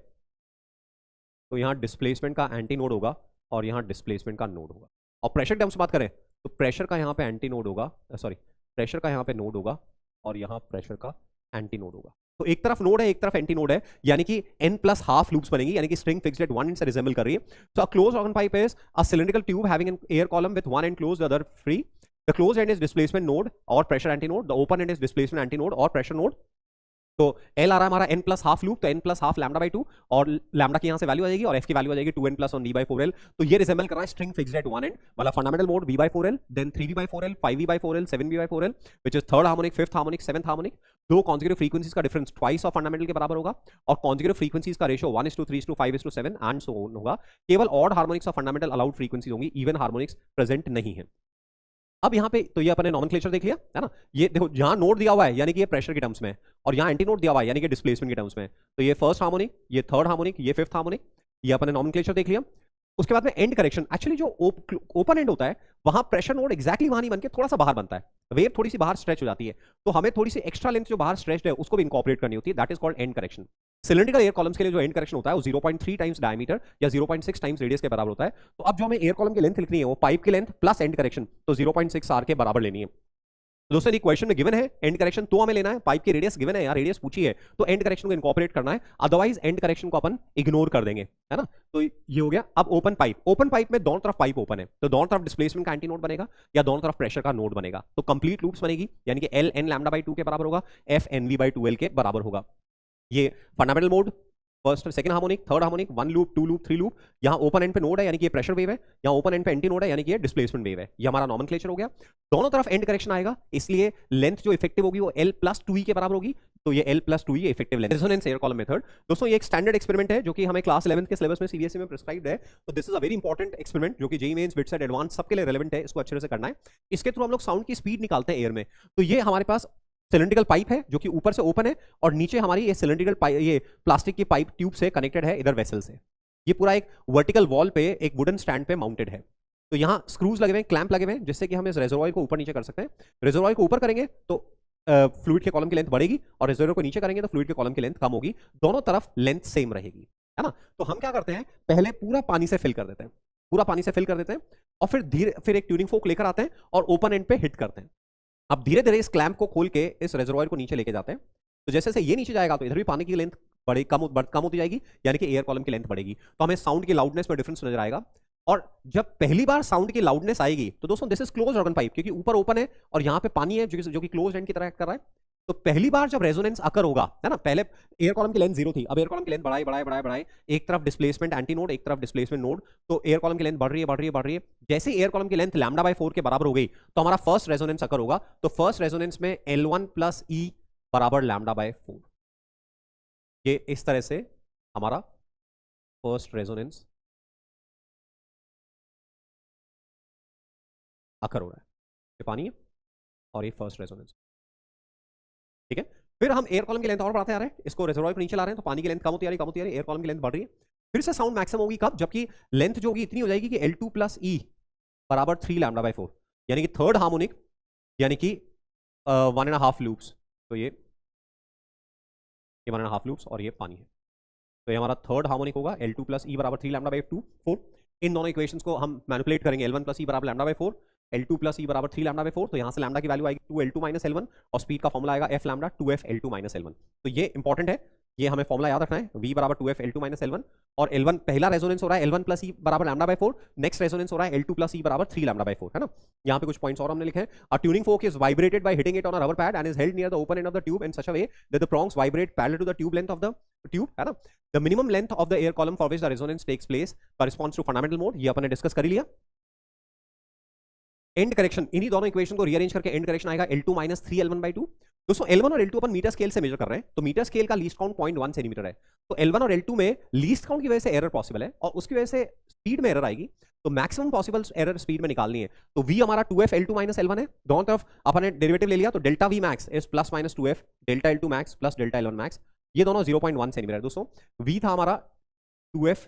तो यहां डिस्प्लेसमेंट का एंटी नोड होगा और यहां डिस्प्लेसमेंट का नोड होगा। और प्रेशर टर्म्स बात करें तो प्रेशर का यहां पे एंटी नोड होगा, सॉरी प्रेशर का यहां पे नोड होगा और यहां प्रेशर का एंटी नोड होगा। तो एक तरफ नोड है एक तरफ एंटी नोड है, यानी कि n+½ लूप्स बनेंगी, यानी कि string fixed at one end से रिजेंबल कर रही है। So a closed organ pipe is a cylindrical tube having an air column with one end closed, the other free. The closed end is displacement node और pressure anti node, the open end is displacement anti node और pressure node. तो L आ रहा है हमारा n+½ loop, तो n+½ λ/2, और lambda की यहां से वैल्यू आ जाएगी और f की वैल्यू आ जाएगी 2n + 1 v/4l। तो ये रिजेंबल कर रहा है string fixed at one end वाला fundamental mode v/4l, then 3v/4l 5v/4l 7v/4l, which is third harmonic, fifth harmonic, seventh harmonic. दो कॉन्जिक्यूटिव फ्रीक्वेंसीज का डिफरेंस ट्वाइस ऑफ फंडामेंटल के बराबर होगा, और कॉन्जिक्यूटिव फ्रीक्वेंसीज का रेशियो 1:3:5:7 एंड सो ऑन होगा। केवल odd harmonics of fundamental allowed frequencies होंगी, इवन हार्मोनिक्स प्रेजेंट नहीं है। अब यहाँ पे तो ये अपने नॉमेनक्लेचर देख लिया है ना। ये देखो जहां नोड दिया हुआ है यानी कि ये प्रेशर के टर्म्स में है, और यहाँ एंटी नोड दिया हुआ है यानी कि डिस्प्लेसमेंट के टर्म्स में है। तो ये फर्स्ट हार्मोनिक, ये थर्ड हार्मोनिक, ये फिफ्थ हार्मोनिक, ये अपने नॉमेनक्लेचर देख लिया। उसके बाद में एंड करेक्शन, एक्चुअली जो ओपन एंड होता है वहां प्रेशर नोड एक्जैक्टली वहां नहीं बनके थोड़ा सा बाहर बनता है, वेव थोड़ी सी बाहर स्ट्रेच हो जाती है, तो हमें थोड़ी सी एक्स्ट्रा लेंथ जो बाहर स्ट्रेच है उसको भी इंकॉर्पोरेट करनी होती है, that is called and correction. Cylindrical air columns के लिए जो एंड करेक्शन होता है वो 0.3 टाइम्स डायमीटर या 0.6 टाइम्स रेडियस के बराबर होता है। तो अब जो हमें एयर कॉलम की लेंथ लिखनी है वो पाइप की लेंथ प्लस एंड करेक्शन, तो 0.6 आर के बराबर लेनी है। दोस्तों क्वेश्चन में गिवन है एंड करेक्शन, तो हमें लेना है, पाइप की रेडियस गिवन है यार, रेडियस पूछी है तो एंड करेक्शन को इनकॉर्पोरेट करना है, अदरवाइज एंड करेक्शन को अपन इग्नोर कर देंगे, है ना। तो ये हो गया। अब ओपन पाइप में दोनों तरफ पाइप ओपन है, तो दोनों तरफ डिस्प्लेसमेंट का एंटी नोड बनेगा या दोनों तरफ प्रेशर का नोड बनेगा, तो कंप्लीट लूप्स बनेगी, यानी कि L n λ/2 के बराबर होगा, F nv/2l के बराबर होगा। ये fundamental mode, first second harmonic, third harmonic, 1 loop 2 loop 3 loop. यहाँ ओपन एंड पे नोड है यानी कि ये प्रेशर वेव है, यहाँ ओपन एंड पे एंटी नोड है यानी कि ये डिस्प्लेसमेंट वेव है। ये हमारा नॉमेनक्लेचर हो गया। दोनों तरफ एंड करेक्शन आएगा, इसलिए लेंथ जो इफेक्टिव होगी वो L+2e के बराबर होगी, तो ये L+2e effective length. Resonance air column method दोस्तों ये एक स्टैंडर्ड एक्सपेरिमेंट है जो कि हमें क्लास 11th के सिलेबस में सीबीएसई में प्रिस्क्राइब्ड है। तो this is a very important experiment जो कि JEE Mains, BITSAT, advanced सबके लिए रेलेवेंट है, इसको अच्छे से करना है। इसके थ्रू हम लोग साउंड की स्पीड निकालते हैं एयर में। तो ये हमारे पास सिलिंड्रिकल पाइप है जो कि ऊपर से ओपन है, और नीचे हमारी ये सिलिंड्रिकल पाइप, ये प्लास्टिक की पाइप ट्यूब से कनेक्टेड है इधर वेसल से। ये पूरा एक वर्टिकल वॉल पे एक वुडन स्टैंड पे माउंटेड है। तो यहाँ स्क्रूज लगे हुए हैं, क्लैंप लगे हुए हैं, जिससे कि हम इस रेजर्वॉयर को ऊपर नीचे कर सकते हैं। रेजर्वॉयर को ऊपर करेंगे तो फ्लूइड के कॉलम की लेंथ बढ़ेगी, और रेजर्वॉयर को नीचे करेंगे तो फ्लूइड के कॉलम की लेंथ कम होगी, दोनों तरफ लेंथ सेम रहेगी, है ना। तो हम क्या करते हैं, पहले पूरा पानी से फिल कर देते हैं, पूरा पानी से फिल कर देते हैं, और फिर एक ट्यूनिंग फोक लेकर आते हैं और ओपन एंड पे हिट करते हैं। अब धीरे धीरे इस क्लैंप को खोल के इस रेजर्वॉयर को नीचे लेके जाते हैं। तो जैसे जैसे ये नीचे जाएगा तो इधर भी पानी की लेंथ कम होती जाएगी, यानी कि एयर कॉलम की लेंथ बढ़ेगी। तो हमें साउंड की लाउडनेस में डिफरेंस नजर आएगा। और जब पहली बार साउंड की लाउडनेस आएगी तो दोस्तों this is close organ pipe, क्योंकि ऊपर ओपन है और यहाँ पे पानी है जो कि क्लोज एंड की तरह कर रहा है। तो पहली बार जब रेजोनेंस अकर होगा, है ना, पहले एयर कॉलम की लेंथ 0 थी, अब एयर कॉलम की लेंथ बढ़ाए, एक तरफ डिस्प्लेसमेंट एंटी नोड, एक तरफ डिस्प्लेसमेंट नोड, तो एयर कॉलम की लेंथ बढ़ रही है। जैसे एयर कॉलम की लेंथ λ/4 के बराबर हो गई तो हमारा फर्स्ट रेजोनेंस अकर होगा। तो फर्स्ट रेजोनेंस में L1 + E बराबर λ/4। ये इस तरह से हमारा फर्स्ट रेजोनेंस अकर हो रहा है। ये पानी है और ये फर्स्ट रेजोनेंस, ठीक है। फिर हम एयर कॉलम की लेंथ और बढ़ाते आ रहे हैं, इसको रेजर्वॉयर को नीचे ला रहे हैं, तो पानी की लेंथ कम होती आ रही है, एयर कॉलम की लेंथ बढ़ रही है। फिर से साउंड मैक्सिमम होगी कब, जबकि लेंथ जो होगी इतनी हो जाएगी कि L2 + E बराबर 3 λ/4, यानी कि थर्ड हार्मोनिक, यानी कि 1.5 लूप्स, तो ये 1.5 लूप्स और ये पानी है। तो ये हमारा थर्ड हार्मोनिक होगा L2 प्लस ई बराबर 3 लैम्डा बाई 2 4। इन दोनों इक्वेशंस को हम मैनिपुलेट करेंगे, L1 प्लस ई बराबर लैम्डा बाई 4, L2 प्लस ई बराबर 3 लैम्डा बाई 4। तो यहाँ से लैम्डा की वैल्यू आएगी 2L2 माइनस L1 और स्पीड का फॉर्मुला आएगा F lambda 2F L2 minus L1। तो ये इंपॉर्टेंट है, ये हमें फॉर्मुला याद रखना है, V बराबर 2F L2 माइनस L1। और L1 पहला रेजोनेंस हो रहा है L1 प्लस ई बराबर लैम्डा बाई 4, नेक्स्ट रेजोनेंस हो रहा है L2 प्लस ई बराबर 3 लैम्डा बाई 4, है ना। यहाँ पे कुछ पॉइंट्स और हमने लिखे हैं। A tuning fork is vibrated by hitting it on a rubber pad and is held near the open end of the tube in such a way that the prongs vibrate parallel to the tube length of the tube, है ना। The minimum length of the air column for which the resonance takes place corresponds to fundamental mode, ये अपन ने discuss कर लिया। And correction, इन्हीं दोनों equation को रीअरेंज करके एंड करेक्शन आएगा L2 माइनस 3L1 बाई 2। दोस्तों L1 और L2 अपन मीटर स्केल से मेजर कर रहे हैं, तो मीटर स्केल का लीस्ट काउंट 0.1 सेंटीमीटर है। तो L1 और L2 में लीस्ट काउंट की वजह से एरर पॉसिबल है और उसकी वजह से स्पीड में एरर आएगी, तो मैक्सिमम पॉसिबल एरर स्पीड में निकालनी है। तो V हमारा 2F L2 माइनस L1 है, दोनों तरफ अपन ने डेरिवेटिव ले लिया, तो delta V max is plus minus 2F delta L2 max plus delta L1 max, ये दोनों 0.1 सेंटीमीटर है। दोस्तों V था हमारा 2F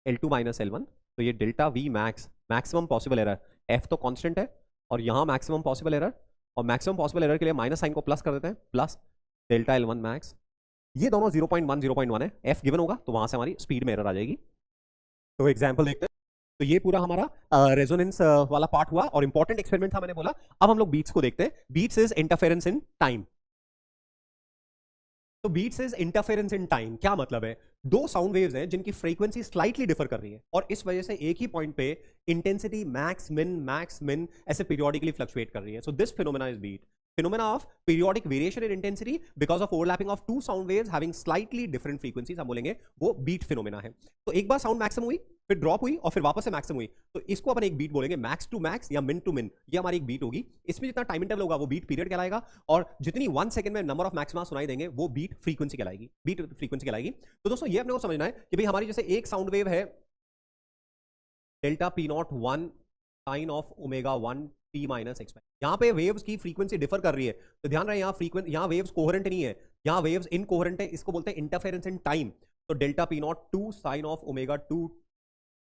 L2 माइनस L1, तो ये delta V max maximum possible error, F तो कांस्टेंट है और यहाँ मैक्सिमम पॉसिबल एरर, और मैक्सिमम पॉसिबल एरर के लिए माइनस साइन को प्लस कर देते हैं, प्लस डेल्टा L1 मैक्स, ये दोनों 0.1 है, F गिवन होगा तो वहां से हमारी स्पीड में एरर आ जाएगी। तो एग्जांपल देखते हैं। तो ये पूरा हमारा रेजोनेंस वाला पार्ट हुआ और इंपॉर्टेंट एक्सपेरिमेंट था, मैंने बोला। अब हम लोग बीट्स को देखते हैं। Beats is interference in time. तो beats is interference in time क्या मतलब है? दो साउंड वेव्स हैं जिनकी फ्रीक्वेंसी स्लाइटली डिफर कर रही है और इस वजह से एक ही पॉइंट पे इंटेंसिटी मैक्स मिन ऐसे पीरियोडिकली फ्लक्चुएट कर रही है। So this phenomena is beat, phenomena of periodic variation in intensity because of overlapping of two sound waves having slightly different frequencies, हम बोलेंगे वो बीट फिनोमेना है। तो एक बार साउंड मैक्सिमम हुई, फिर ड्रॉप हुई और फिर वापस से मैक्सिमम हुई, तो इसको अपन एक बीट बोलेंगे, मैक्स टू मैक्स या मिन टू मिन, ये हमारी एक बीट होगी। इसमें जितना टाइम इंटरवल होगा वो बीट पीरियड कहलाएगा और जितनी 1 सेकंड में नंबर ऑफ मैक्सिमा सुनाई देंगे वो बीट फ्रीक्वेंसी कहलाएगी, बीट फ्रीक्वेंसी कहलाएगी। तो दोस्तों ये अपने को समझना है कि भाई हमारी जैसे एक साउंड वेव है delta P naught 1 sine of omega 1 T minus X, यहाँ पे वेव्स की फ्रीक्वेंसी डिफर कर रही है, तो ध्यान रहे यहाँ वेव्स कोहेरेंट नहीं है, यहाँ वेव्स इनकोहेरेंट है, इसको बोलते हैं इंटरफेरेंस इन टाइम। तो delta P naught 2 sine of omega 2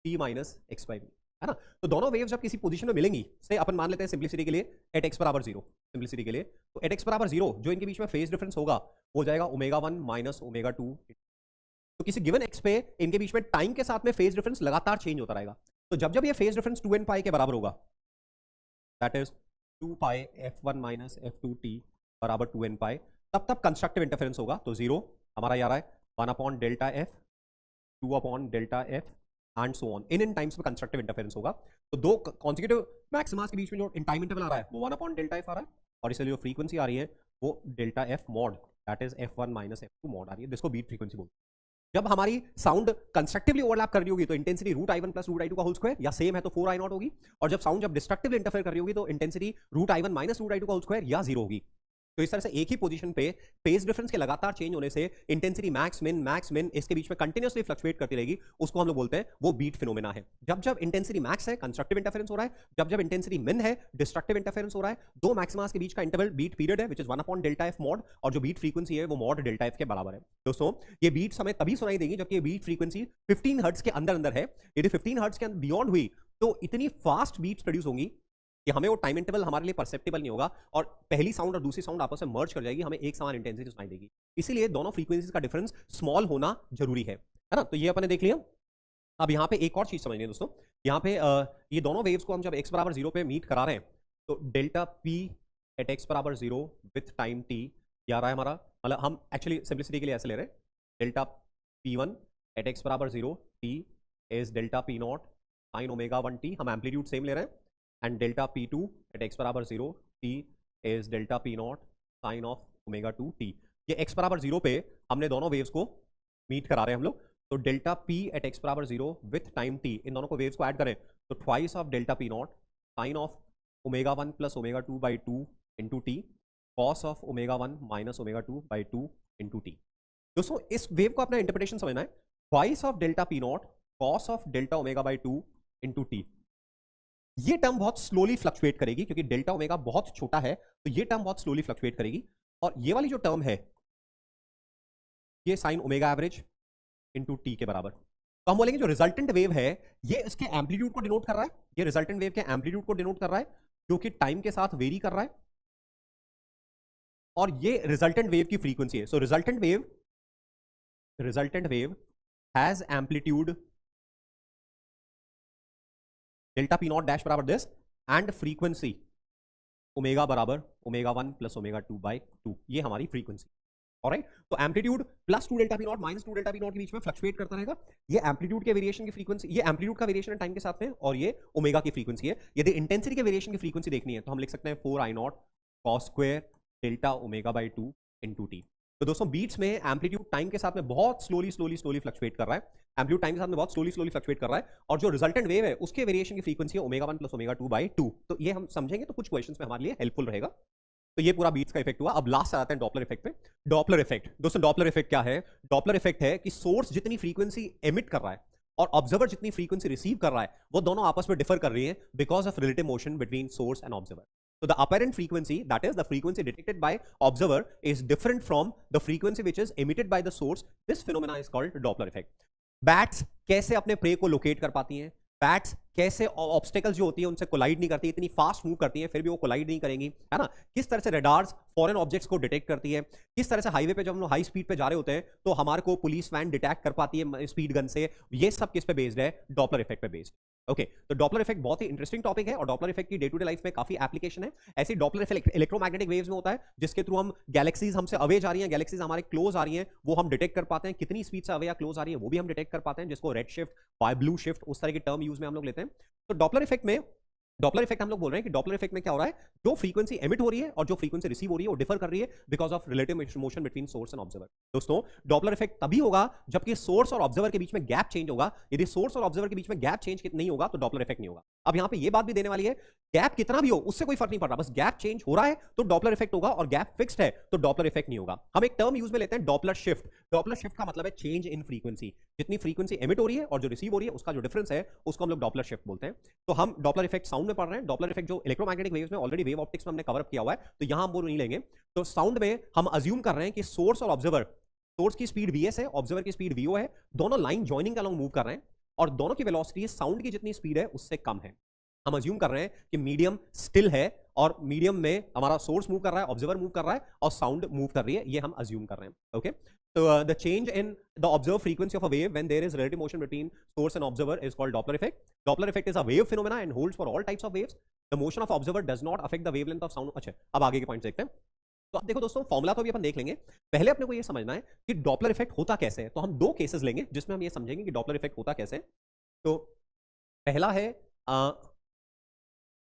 T minus x by, है ना। तो दोनों वेव्स जब किसी पोजीशन में मिलेंगी, से अपन मान लेते हैं सिंपलिसिटी के लिए एट एक्स बराबर 0, सिंपलिसिटी के लिए, तो एट एक्स बराबर 0 जो इनके बीच में फेज डिफरेंस होगा हो जाएगा ओमेगा 1 माइनस ओमेगा 2। तो किसी गिवन एक्स पे इनके बीच में टाइम के साथ में फेज डिफरेंस लगातार चेंज होता रहेगा। तो जब जब ये फेज डिफरेंस 2n पाई के बराबर होगा, that is 2 pi f1 minus f2 t बराबर 2n पाई, तब तब कंस्ट्रक्टिव इंटरफेरेंस होगा। तो 0 हमारा ये आ रहा है 1 upon delta f, 2 upon delta f and so on, in times में कंस्ट्रक्टिव इंटरफेरेंस होगा। तो दो कॉन्सेक्यूटिव मैक्सिमास के बीच में जो इन टाइम इंटरवल आ रहा है वो 1 अपॉन डेल्टा f आ रहा है और इसलिए जो फ्रीक्वेंसी आ रही है वो delta f mod, that is f1 minus f2 mod आ रही है, जिसको बीट फ्रीक्वेंसी बोलते हैं। जब हमारी साउंड कंस्ट्रक्टिवली ओवरलैप कर रही होगी तो intensity root i1 plus root i2 का होल स्क्वायर, या सेम है तो 4i0 होगी, और जब साउंड जब डिस्ट्रक्टिवली इंटरफेयर कर रही होगी तो intensity root i1 minus root i2 का होल स्क्वायर या 0 होगी। तो इस तरह से एक ही पोजीशन पे फेज डिफरेंस के लगातार चेंज होने से इंटेंसिटी मैक्स मिन इसके बीच में कंटिन्यूअसली फ्लक्चुएट करती रहेगी, उसको हम लोग बोलते हैं वो बीट फिनोमेना है। जब जब इंटेंसिटी मैक्स है कंस्ट्रक्टिव इंटरफेरेंस हो रहा है, जब जब इंटेंसिटी मिन है डिस्ट्रक्टिव इंटरफेरेंस हो रहा है। दो मैक्सिमास के बीच का इंटरवल बीट पीरियड है which is 1 upon delta f mod, और जो बीट फ्रीक्वेंसी है वो मॉड डेल्टा f के बराबर है। दोस्तों ये बीट्स हमें तभी सुनाई देगी जबकि ये बीट फ्रीक्वेंसी 15 हर्ट्ज के अंदर है। यदि 15 हर्ट्ज के बियॉन्ड हुई तो इतनी फास्ट बीट्स प्रोड्यूस होंगी कि हमें वो टाइम इंटरवल हमारे लिए परसेप्टेबल नहीं होगा और पहली साउंड और दूसरी साउंड आपस में मर्ज कर जाएगी, हमें एक समान इंटेंसिटी सुनाई देगी। इसीलिए दोनों फ्रीक्वेंसीज का डिफरेंस स्मॉल होना जरूरी है ना। तो ये अपने देख लिया। अब यहाँ पे एक और चीज समझनी है दोस्तों, यहाँ पे ये दोनों वेव्स को हम जब x बराबर 0 पे मीट करा रहे हैं तो डेल्टा p एट x बराबर 0 विथ टाइम t क्या आ रहा है हमारा, मतलब हम एक्चुअली सिंपलिसिटी के लिए ऐसे ले रहे हैं, डेल्टा p1 एट x बराबर 0 t is delta p naught sine omega 1 t, हम एम्पलीट्यूड सेम ले रहे हैं, and delta p2 eight x बराबर 0 t is delta p naught sine of omega 2 t। ये x बराबर 0 पे हमने दोनों वेव्स को मीट करा रहे हैं हम लोग, तो डेल्टा p एट x बराबर 0 विथ टाइम t, इन दोनों को वेव्स को ऐड करें तो twice of delta p naught sine of omega 1 plus omega 2 by 2 into T cos of omega 1 minus omega 2 by 2 into T. दोस्तों इस वेव को अपना इंटरप्रिटेशन समझना है, twice of delta p naught cos of delta omega by 2 into T. ये term बहुत slowly fluctuate करेगी क्योंकि डेल्टा ओमेगा बहुत छोटा है, तो ये टर्म बहुत स्लोली फ्लक्चुएट करेगी। और ये वाली जो टर्म है ये sine omega average into T के बराबर, तो हम बोलेंगे जो रिजल्टेंट वेव है ये इसके एम्पलीट्यूड को डिनोट कर रहा है, ये रिजल्टेंट वेव के एम्पलीट्यूड को डिनोट कर रहा है जो कि टाइम के साथ वेरी कर रहा है। और ये रिजल्टेंट वेव की फ्रीक्वेंसी है. So resultant wave has amplitude delta P naught dash बराबर दिस एंड फ्रीक्वेंसी ओमेगा बराबर ω1 + ω2 by 2. ये हमारी फ्रीक्वेंसी. ऑलराइट, तो amplitude plus 2 delta P naught minus 2 delta P naught के बीच में फ्लक्चुएट करता रहेगा. ये एम्पलीट्यूड के वेरिएशन की फ्रीक्वेंसी, ये एम्पलीट्यूड का वेरिएशन है टाइम के साथ में, और ये ओमेगा की फ्रीक्वेंसी है. यदि इंटेंसिटी के वेरिएशन की फ्रीक्वेंसी देखनी है तो हम लिख सकते हैं 4I0 cos square delta omega by 2 into T. तो दोस्तों बीट्स में एम्पलीट्यूड टाइम के साथ में बहुत स्लोली फ्लक्चुएट कर रहा है. एम्पलीट्यूड टाइम के साथ में बहुत स्लोली फ्लक्चुएट कर रहा है, और जो रिजल्टेंट वेव है उसके वेरिएशन की फ्रीक्वेंसी है ω1 + ω2 by 2. तो ये हम समझेंगे तो कुछ क्वेश्चंस में हमारे लिए हेल्पफुल रहेगा. तो ये पूरा बीट्स का इफेक्ट हुआ. अब लास्ट आते हैं डॉपलर इफेक्ट पे. डॉपलर इफेक्ट दोस्तों, डॉपलर इफेक्ट क्या है? डॉपलर इफेक्ट है कि सोर्स जितनी फ्रीक्वेंसी एमिट कर रहा है और ऑब्जर्वर जितनी फ्रीक्वेंसी रिसीव कर रहा है वो दोनों आपस में डिफर कर रही है because of relative motion between source and observer. So the apparent frequency, that is the frequency detected by observer, is different from the frequency which is emitted by the source. This phenomena is called Doppler effect. Bats कैसे अपने pray को locate कर पाती हैं? Bats कैसे obstacles जो होती है उनसे कोलाइड नहीं करती, इतनी फास्ट मूव करती हैं फिर भी वो कोलाइड नहीं करेंगी, है ना? किस तरह से रडार्स फॉरेन ऑब्जेक्ट्स को डिटेक्ट करती है, किस तरह से हाईवे पे जब हम लोग हाई स्पीड पे जा रहे होते हैं तो हमारे को पुलिस वैन डिटेक्ट कर पाती है स्पीड गन से. ये सब किस पे बेस्ड है? डॉपलर इफेक्ट पे बेस्ड. ओके, तो डॉपलर इफेक्ट बहुत ही इंटरेस्टिंग टॉपिक है और डॉपलर इफेक्ट की डे टू डे लाइफ में काफी एप्लीकेशन है. ऐसी डॉपलर इफेक्ट इलेक्ट्रोमैग्नेटिक वेव्स में होता है जिसके थ्रू हम गैलेक्सीज हमसे अवे जा रही हैं, गैलेक्सीज हमारे क्लोज आ रही हैं, वो हम डिटेक्ट कर पाते हैं. कितनी स्पीड से अवे या क्लोज आ रही है वो भी हम डिटेक्ट कर पाते हैं, जिसको रेड शिफ्ट, ब्लू शिफ्ट, उस तरह की टर्म यूज में हम लोग लेते हैं. तो डॉपलर इफेक्ट हम लोग बोल रहे हैं कि डॉपलर इफेक्ट में क्या हो रहा है? जो फ्रीक्वेंसी एमिट हो रही है और जो फ्रीक्वेंसी रिसीव हो रही है वो डिफर कर रही है because of relative motion between source and observer. दोस्तों डॉपलर इफेक्ट तभी होगा जबकि सोर्स और ऑब्जर्वर के बीच में गैप चेंज होगा. यदि सोर्स और ऑब्जर्वर के बीच में गैप चेंज नहीं होगा तो डॉपलर इफेक्ट नहीं होगा. अब यहां पे ये बात भी देने वाली है, गैप कितना भी हो उससे कोई फर्क नहीं पड़ रहा, बस गैप चेंज हो रहा है तो डॉपलर इफेक्ट होगा, और गैप फिक्स्ड है तो डॉपलर इफेक्ट नहीं होगा. हम एक टर्म यूज में लेते हैं डॉपलर शिफ्ट. डॉपलर शिफ्ट का मतलब है चेंज इन फ्रीक्वेंसी. जितनी फ्रीक्वेंसी एमिट हो रही है और जो रिसीव हो रही है उसका जो डिफरेंस है उसको हम लोग डॉपलर शिफ्ट बोलते हैं. तो हम डॉपलर इफेक्ट साउंड में पढ़ रहे हैं. डॉपलर इफेक्ट जो इलेक्ट्रोमैग्नेटिक वेव्स में ऑलरेडी वेव ऑप्टिक्स में हमने कवर अप किया हुआ है तो यहां हम वो नहीं लेंगे. तो साउंड में हम अज्यूम कर रहे हैं कि सोर्स और ऑब्जर्वर, सोर्स की स्पीड vs है, ऑब्जर्वर की स्पीड vo है, दोनों लाइन जॉइनिंग अलोंग मूव कर रहे हैं और दोनों की वेलोसिटी साउंड की जितनी स्पीड है उससे कम है. हम अज्यूम कर रहे हैं कि मीडियम स्टिल है और मीडियम में हमारा सोर्स मूव कर रहा है, ऑब्जर्वर मूव कर रहा है और साउंड मूव कर रही है. ये हम अज्यूम कर रहे हैं. Okay, so the change in the observed frequency of a wave when there is relative motion between source and observer is called Doppler effect. Doppler effect is a wave phenomena and holds for all types of waves. The motion of observer does not affect the wavelength of sound. अच्छा, अब आगे के point देखते हैं. तो अब देखो दोस्तों, फॉर्मूला तो भी अपन देख लेंगे. पहले अपने को ये समझना है कि डॉपलर इफेक्ट होता कैसे है. तो हम दो केसेस लेंगे जिसमें हम ये समझेंगे कि डॉपलर इफेक्ट होता कैसे है. तो पहला है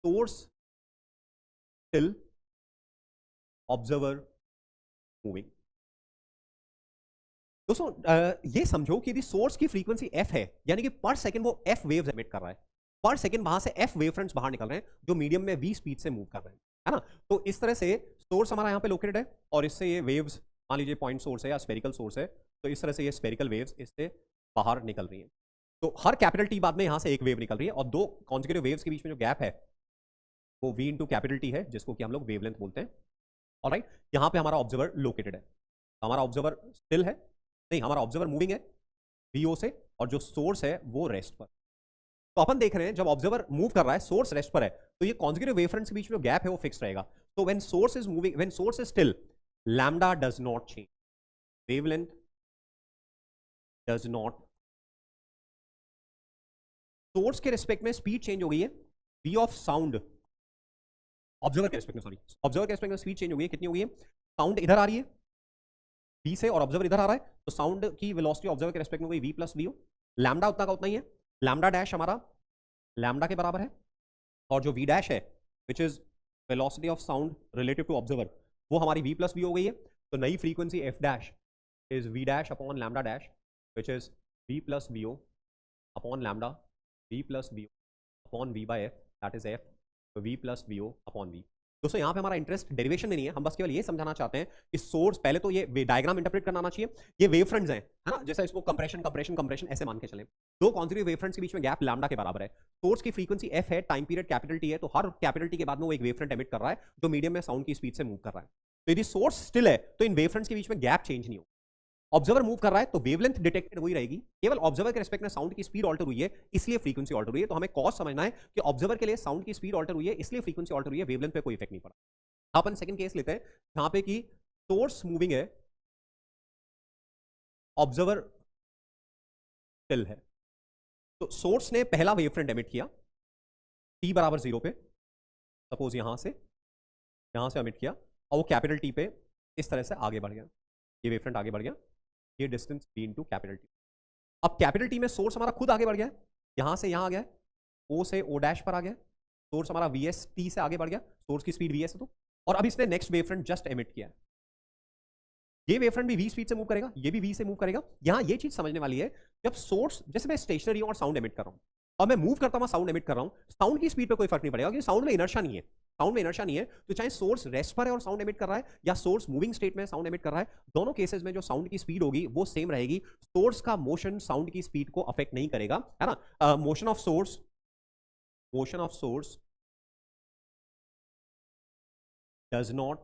सोर्स स्टिल, ऑब्जर्वर मूविंग. दोस्तों ये समझो कि यदि सोर्स की फ्रीक्वेंसी f है, यानी कि पर सेकंड वो f वेव्स एमिट कर रहा है, पर सेकंड वहां से f वेव फ्रंट्स बाहर निकल रहे हैं जो मीडियम में v स्पीड से मूव कर रहे हैं, है ना? तो इस तरह से सोर्स हमारा यहाँ पे लोकेटेड है और इससे ये वेव्स, मान लीजिए पॉइंट सोर्स है या स्फेरिकल सोर्स है, तो इस तरह से ये स्फेरिकल वेव्स इससे बाहर निकल रही हैं. तो हर कैपिटल टी बाद में यहाँ से एक वेव निकल रही है और दो कॉन्जिक्यूटिव वेव्स के बीच में जो गैप है वो v इंटू कैपिटल टी है, जिसको कि हम लोग वेवलेंथ बोलते हैं. ऑलराइट, यहाँ पे हमारा ऑब्जर्वर लोकेटेड है. हमारा ऑब्जर्वर स्टिल है, नहीं हमारा ऑब्जर्वर मूविंग है vo से, और जो सोर्स है वो रेस्ट पर. तो अपन देख रहे हैं जब ऑब्जर्वर मूव कर रहा है, सोर्स रेस्ट पर है, तो ये कॉन्जिक्यूटिव वेवफ्रंट्स के बीच में जो गैप है वो फिक्स रहेगा. तो when source is moving, when source is still, lambda does not change, wavelength does not. Source के रिस्पेक्ट में स्पीड चेंज हो गई है, v ऑफ साउंड ऑब्जर्वर के रिस्पेक्ट में, सॉरी ऑब्जर्वर के रिस्पेक्ट में स्पीड चेंज हो गई है. कितनी हो गई है? साउंड इधर आ रही है v से और ऑब्जर्वर इधर आ रहा है, तो साउंड की वेलोसिटी ऑब्जर्वर के रिस्पेक्ट में हो गई v प्लस vo. लैम्डा उतना का उतना ही है, लैम्डा डैश हमारा लैम्डा के बराबर है, और जो v डैश है which is velocity of sound relative to observer, वो हमारी v प्लस v हो गई है. तो नई frequency f dash is v dash upon lambda dash which is v plus vo upon lambda, v plus vo upon v by f, that is f, तो v plus vo upon v. दोस्तों यहाँ पे हमारा interest derivation में नहीं है, हम बस केवल ये समझाना चाहते हैं कि सोर्स, पहले तो ये डायग्राम इंटरप्रेट करना आना चाहिए. ये वेव फ्रंट्स हैं, है ना, जैसा इसको कंप्रेशन कंप्रेशन कंप्रेशन ऐसे मान के चलें. दो कॉन्जिक्यूटिव वेव फ्रंट्स के बीच में गैप लैम्डा के बराबर है. सोर्स की फ्रीक्वेंसी f है, टाइम पीरियड कैपिटल T है, तो हर कैपिटल T के बाद में वो एक वेव फ्रंट एमिट कर रहा है जो मीडियम में साउंड की स्पीड से मूव कर रहा है. तो यदि सोर्स स्टिल है तो इन वेव फ्रंट्स के बीच में गैप चेंज नहीं हो. ऑब्जर्वर मूव कर रहा है तो वेवलेंथ डिटेक्टेड वही रहेगी, केवल ऑब्जर्वर के रिस्पेक्ट में साउंड की स्पीड ऑल्टर हुई है इसलिए फ्रीक्वेंसी ऑल्टर हुई है. तो हमें कॉज समझना है कि ऑब्जर्वर के लिए साउंड की स्पीड ऑल्टर हुई है इसलिए फ्रीक्वेंसी ऑल्टर हुई है, वेवलेंथ पे कोई इफेक्ट नहीं पड़ा. अपन सेकंड केस लेते हैं जहां पे कि सोर्स मूविंग है, ऑब्जर्वर स्टिल है। तो सोर्स ने पहला वेव फ्रंट एमिट किया t बराबर 0 पे, सपोज यहां से एमिट किया, और वो कैपिटल टी पे इस तरह से आगे बढ़ गया, ये वेव फ्रंट आगे बढ़ गया, ये distance b into capital T. अब कैपिटल टी में सोर्स हमारा खुद आगे बढ़ गया, यहां से यहां आ गया, o से o डैश पर आ गया, सोर्स हमारा vs t से आगे बढ़ गया, सोर्स की स्पीड vs है तो, और अब इसने next wave front just emit किया, ये वेव फ्रंट भी v स्पीड से मूव करेगा, ये भी v से मूव करेगा। यहां ये चीज समझने वाली है, जब सोर्स, जैसे मैं स्टेशनरी हूं और साउंड एमिट कर रहा हूं और मैं मूव करता हुआ साउंड एमिट कर रहा हूं, साउंड की स्पीड पे कोई फर्क नहीं पड़ेगा क्योंकि साउंड में इनर्शिया नहीं है, साउंड में इनर्शिया नहीं है। तो चाहे सोर्स रेस्ट पर है और साउंड एमिट कर रहा है, या सोर्स मूविंग स्टेट में साउंड एमिट कर रहा है, दोनों केसेस में जो साउंड की स्पीड होगी वो सेम रहेगी। सोर्स का मोशन साउंड की स्पीड को अफेक्ट नहीं करेगा, है ना। Motion of source does not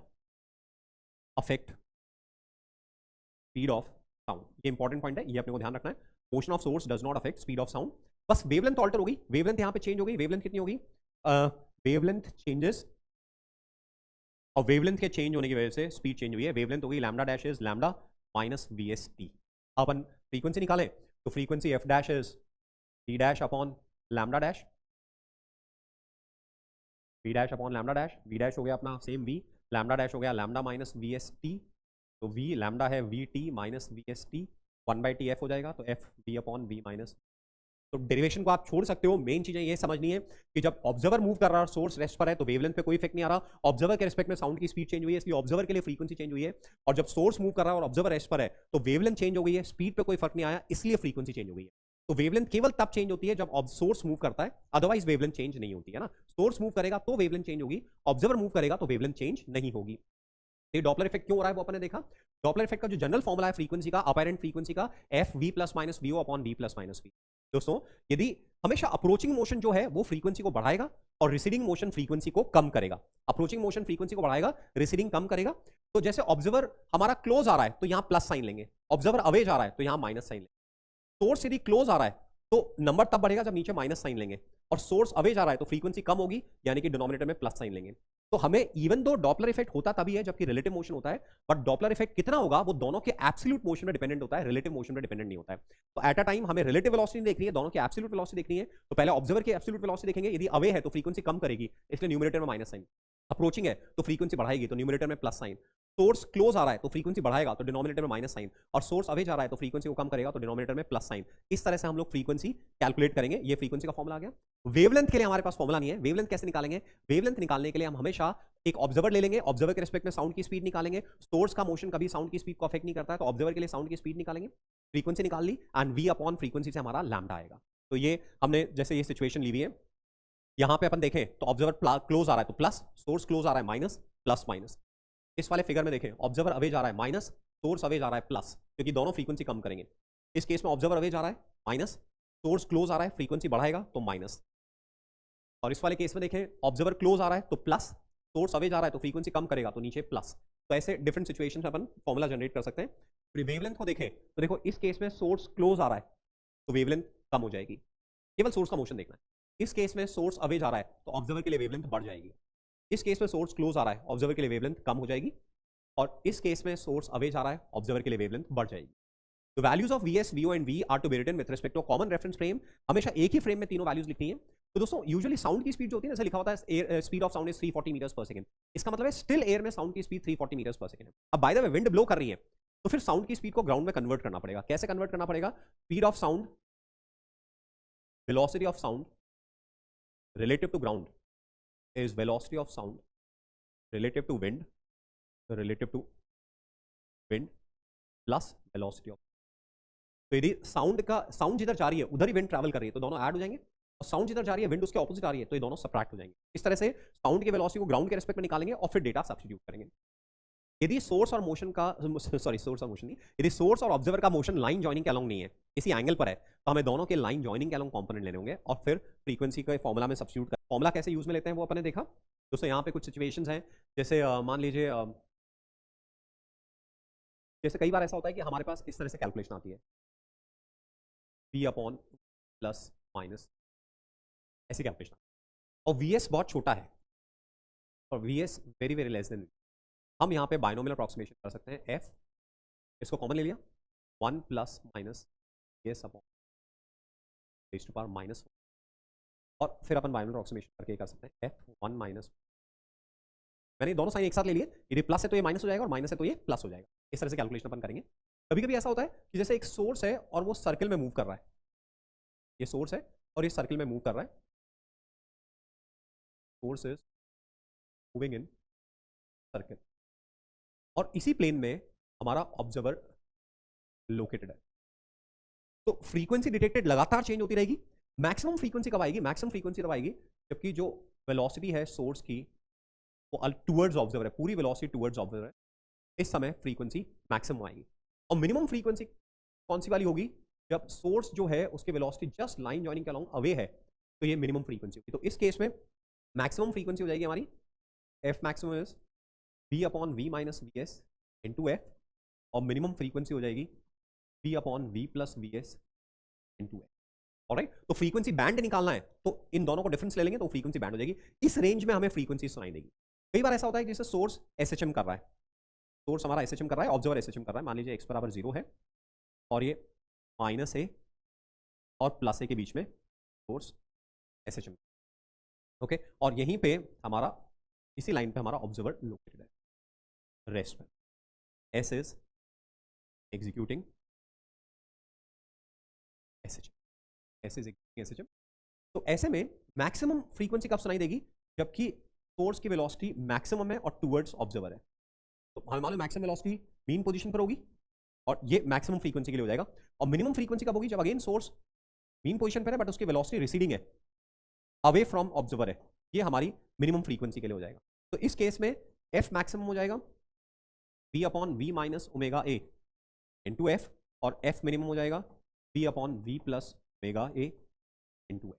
affect speed of sound. ये इंपॉर्टेंट पॉइंट है, ये अपने को ध्यान रखना है। Motion of source does not affect speed of sound. बस वेवलेंथ ऑल्टर हो गई, वेवलेंथ यहां पे चेंज हो गई। वेवलेंथ कितनी होगी, वेवलेंथ चेंजेस, और वेवलेंथ के चेंज होने की वजह से स्पीड चेंज हुई है। वेवलेंथ हो गई lambda dash is lambda minus VST. अपन फ्रीक्वेंसी निकालें तो frequency F dash is V dash upon lambda dash, V dash upon lambda dash. V dash हो गया अपना सेम वी, लैम्डा डैश हो गया lambda minus V S T, तो V lambda है V T minus V S T, 1/t F हो जाएगा, तो F V upon V minus. तो डेरिवेशन को आप छोड़ सकते हो, मेन चीजें ये समझनी है कि जब ऑब्जर्वर मूव कर रहा है, सोर्स रेस्ट पर है, तो वेवलेंथ पे कोई इफेक्ट नहीं आ रहा। ऑब्जर्वर के रिस्पेक्ट में साउंड की स्पीड चेंज हुई है, इसलिए ऑब्जर्वर के लिए फ्रीक्वेंसी चेंज हुई है। और जब सोर्स मूव कर रहा है और ऑब्जर्वर रेस्ट पर है, तो वेवलेंथ चेंज हो गई है, स्पीड पे कोई फर्क नहीं आया, इसलिए फ्रीक्वेंसी चेंज हो गई है। तो वेवलेंथ केवल तब चेंज होती है जब सोर्स मूव करता है, अदरवाइज वेवलेंथ चेंज नहीं होती है ना। सोर्स मूव करेगा तो वेवलेंथ चेंज होगी, ऑब्जर्वर मूव करेगा तो वेवलेंथ चेंज नहीं होगी। ये डॉपलर इफेक्ट क्यों हो रहा है वो अपने देखा। डॉपलर इफेक्ट का जो जनरल फॉर्मुला है फ्रीक्वेंसी का, अपैरेंट फ्रीक्वेंसी का, F V plus minus V O upon V plus minus V. दोस्तों यदि हमेशा अप्रोचिंग मोशन जो है वो फ्रीक्वेंसी को बढ़ाएगा और रिसीडिंग मोशन फ्रीक्वेंसी को कम करेगा। अप्रोचिंग मोशन फ्रीक्वेंसी को बढ़ाएगा, रिसीडिंग कम करेगा। तो जैसे ऑब्जर्वर हमारा क्लोज आ रहा है तो यहां प्लस साइन लेंगे, ऑब्जर्वर अवे जा रहा है तो यहां माइनस साइन लेंगे। सोर्स यदि क्लोज आ रहा है तो नंबर तब बढ़ेगा जब नीचे माइनस साइन लेंगे, और सोर्स अवे जा रहा है तो फ्रीक्वेंसी कम होगी, यानी कि डिनोमिनेटर में प्लस साइन लेंगे। तो हमें इवन दो डॉपलर इफेक्ट होता तभी है जबकि रिलेटिव मोशन होता है, बट डॉपलर इफेक्ट कितना होगा वो दोनों के एब्सोल्यूट मोशन में डिपेंडेंट होता है, रिलेटिव मोशन में डिपेंडेंट नहीं होता है। तो एट अ टाइम हमें रिलेटिव वेलोसिटी देखनी है, दोनों की एब्सोल्यूट वेलोसिटी देखनी है। तो पहले ऑब्जर्वर की एब्सोल्यूट वेलोसिटी देखेंगे, यदि अवे है तो फ्रीक्वेंसी कम करेगी, इसलिए न्यूमरेटर में माइनस साइन। अप्रोचिंग है तो फ्रीक्वेंसी बढ़ाएगी, तो न्यूमरेटर में प्लस साइन। सोर्स क्लोज आ रहा है तो फ्रीक्वेंसी बढ़ाएगा, तो डिनोमिनेटर में माइनस साइन, और सोर्स अवे जा रहा है तो फ्रीक्वेंसी को कम करेगा, तो डिनोमिनेटर में प्लस साइन। इस तरह से हम लोग फ्रीक्वेंसी कैलकुलेट करेंगे। ये फ्रीक्वेंसी का फॉर्मुला आ गया। वेवलेंथ के लिए हमारे पास फॉर्मुला नहीं है। वेवलेंथ कैसे निकालेंगे, वेवलेंथ निकालने के लिए हम हमेशा एक ऑब्जर्वर ले लेंगे, ऑब्जर्वर के रिस्पेक्ट में साउंड की स्पीड निकालेंगे। सोर्स का मोशन कभी साउंड की स्पीड को अफेक्ट नहीं करता है, तो ऑब्जर्वर के लिए साउंड की स्पीड निकालेंगे, फ्रीक्वेंसी निकाल ली, एंड वी अपॉन फ्रीक्वेंसी से हमारा लैम्डा आएगा। तो ये हमने जैसे ये सिचुएशन ली हुई है, यहां पे अपन देखें तो ऑब्जर्वर क्लोज आ रहा है तो प्लस, सोर्स क्लोज आ रहा है माइनस, प्लस माइनस। इस वाले फिगर में देखें ऑब्जर्वर अवे जा रहा है माइनस, सोर्स अवे जा रहा है प्लस, क्योंकि दोनों फ्रीक्वेंसी कम करेंगे। इस केस में ऑब्जर्वर अवे जा रहा है माइनस, सोर्स क्लोज आ रहा है, फ्रीक्वेंसी बढ़ाएगा तो माइनस। और इस वाले केस में देखें ऑब्जर्वर क्लोज आ रहा है तो प्लस, सोर्स अवे जा रहा है तो फ्रीक्वेंसी कम करेगा तो नीचे प्लस। तो ऐसे डिफरेंट सिचुएशन में अपन फॉर्मुला जनरेट कर सकते हैं। फिर वेवलेंथ को देखें तो देखो इस केस में सोर्स क्लोज आ रहा है तो वेवलेंथ कम हो जाएगी, केवल सोर्स का मोशन देखना है। इस केस में सोर्स अवे जा रहा है तो ऑब्जर्वर के लिए वेवलेंथ बढ़ जाएगी। इस केस में सोर्स क्लोज आ रहा है, ऑब्जर्वर के लिए वेवलेंथ कम हो जाएगी, और इस केस में सोर्स अवे जा रहा है, ऑब्जर्वर के लिए वेवलेंथ बढ़ जाएगी। तो values of VS, VO and V are to be written with respect to common reference frame. हमेशा एक ही फ्रेम में तीनों वैल्यूज लिखनी है। तो दोस्तों यूजुअली साउंड की स्पीड जो होती है ना, जैसे लिखा होता है speed of sound is 340 metres per second, इसका मतलब है स्टिल एयर में साउंड की स्पीड 340 मीटर्स पर सेकंड है। अब by the way wind blow कर रही है तो फिर साउंड की स्पीड को ग्राउंड में कन्वर्ट करना पड़ेगा। कैसे कन्वर्ट करना पड़ेगा, speed of sound, velocity of sound relative to ground is velocity of sound relative to wind plus velocity of। तो यदि साउंड जिधर जा रही है उधर ही विंड ट्रैवल कर रही है तो दोनों ऐड हो जाएंगे, और साउंड जिधर जा रही है विंड उसके ऑपोजिट आ रही है तो ये दोनों सब्ट्रैक्ट हो जाएंगे। इस तरह से साउंड की वेलोसिटी को ग्राउंड के रिस्पेक्ट में निकालेंगे और फिर डेटा सब्स्टिट्यूट करेंगे। यदि सोर्स और मोशन का सोर्स और मोशन नहीं, यदि सोर्स और ऑब्जर्वर का मोशन लाइन जॉइनिंग के अलोंग नहीं है, इसी एंगल पर है, तो हमें दोनों के लाइन जॉइनिंग के अलोंग कंपोनेंट लेने होंगे और फिर फ्रीक्वेंसी के फॉर्मुला में सब्स्टिट्यूट कर। फॉर्मुला कैसे यूज में लेते हैं वो अपने देखा। दोस्तों यहाँ पे कुछ सिचुएशंस हैं, जैसे मान लीजिए जैसे कई बार ऐसा होता है कि हमारे पास इस तरह से कैलकुलेशन आती है, v अपॉन प्लस माइनस, ऐसी कैलकुलेशन, और vs बहुत छोटा है और V S very very less than, हम यहाँ पे बाइनोमियल अप्रॉक्सीमेशन कर सकते हैं एफ, इसको कॉमन ले लिया 1 plus minus S upon raise to power minus, और फिर अपन बाइनोमियल अप्रॉक्सीमेशन करके कर सकते हैं एफ 1 माइनस, मैंने दोनों साइन एक साथ ले लिए, यदि प्लस है तो ये माइनस हो जाएगा और माइनस है तो ये प्लस हो जाएगा। इस तरह से कैलकुलेशन अपन करेंगे। कभी कभी ऐसा होता है कि जैसे एक सोर्स है और वो सर्कल में मूव कर रहा है, ये सोर्स है और ये सर्कल में मूव कर रहा है, source is moving in circle, और इसी प्लेन में हमारा ऑब्जर्वर लोकेटेड है। तो फ्रीक्वेंसी डिटेक्टेड लगातार चेंज होती रहेगी। मैक्सिमम फ्रीक्वेंसी कब आएगी? मैक्सिमम फ्रीक्वेंसी तब आएगी जबकि जो वेलोसिटी है सोर्स की वो टुवर्ड्स ऑब्जर्वर है, पूरी वेलोसिटी टुवर्ड्स ऑब्जर्वर है, इस समय फ्रीक्वेंसी मैक्सिमम आएगी। और मिनिमम फ्रीक्वेंसी कौन सी वाली होगी? जब सोर्स जो है उसकी वेलोसिटी जस्ट लाइन जॉइनिंग के अलोंग अवे है, तो ये मिनिमम फ्रीक्वेंसी होगी। तो इस केस में मैक्सिमम फ्रीक्वेंसी हो जाएगी हमारी F maximum is v upon V minus V S into F, और मिनिमम फ्रीक्वेंसी हो जाएगी v upon V plus V S into F. Alright, तो फ्रीक्वेंसी बैंड निकालना है तो इन दोनों को डिफरेंस ले लेंगे तो फ्रीक्वेंसी बैंड हो जाएगी। इस रेंज में हमें फ्रीक्वेंसी सुनाई देगी। कई बार ऐसा होता है कि जैसे सोर्स एसएचएम कर रहा है, सोर्स हमारा एसएचएम कर रहा है, ऑब्जर्वर एसएचएम कर रहा है, मान लीजिए x बराबर 0 है और ये माइनस ए और प्लस ए के बीच में सोर्स एसएचएम, ओके, और यहीं पे हमारा इसी लाइन पे हमारा ऑब्जर्वर लोकेटेड है रेस्ट में। S is executing SHM, S is executing SHM. तो ऐसे में मैक्सिमम फ्रीक्वेंसी कब सुनाई देगी? जबकि सोर्स की वेलोसिटी मैक्सिमम है और टुवर्ड्स ऑब्जर्वर है। तो हमें मालूम मैक्सिमम वेलोसिटी मीन पोजीशन पर होगी और ये मैक्सिमम फ्रीक्वेंसी के लिए हो जाएगा। और मिनिमम फ्रीक्वेंसी कब होगी? जब अगेन सोर्स मीन पोजीशन पर है बट उसकी वेलोसिटी रिसीडिंग है, अवे फ्रॉम ऑब्जर्वर है, ये हमारी मिनिमम फ्रीक्वेंसी के लिए हो जाएगा। तो इस केस में एफ मैक्सिमम हो जाएगा V upon V minus omega A into F, और एफ मिनिमम हो जाएगा V upon V plus omega A into F.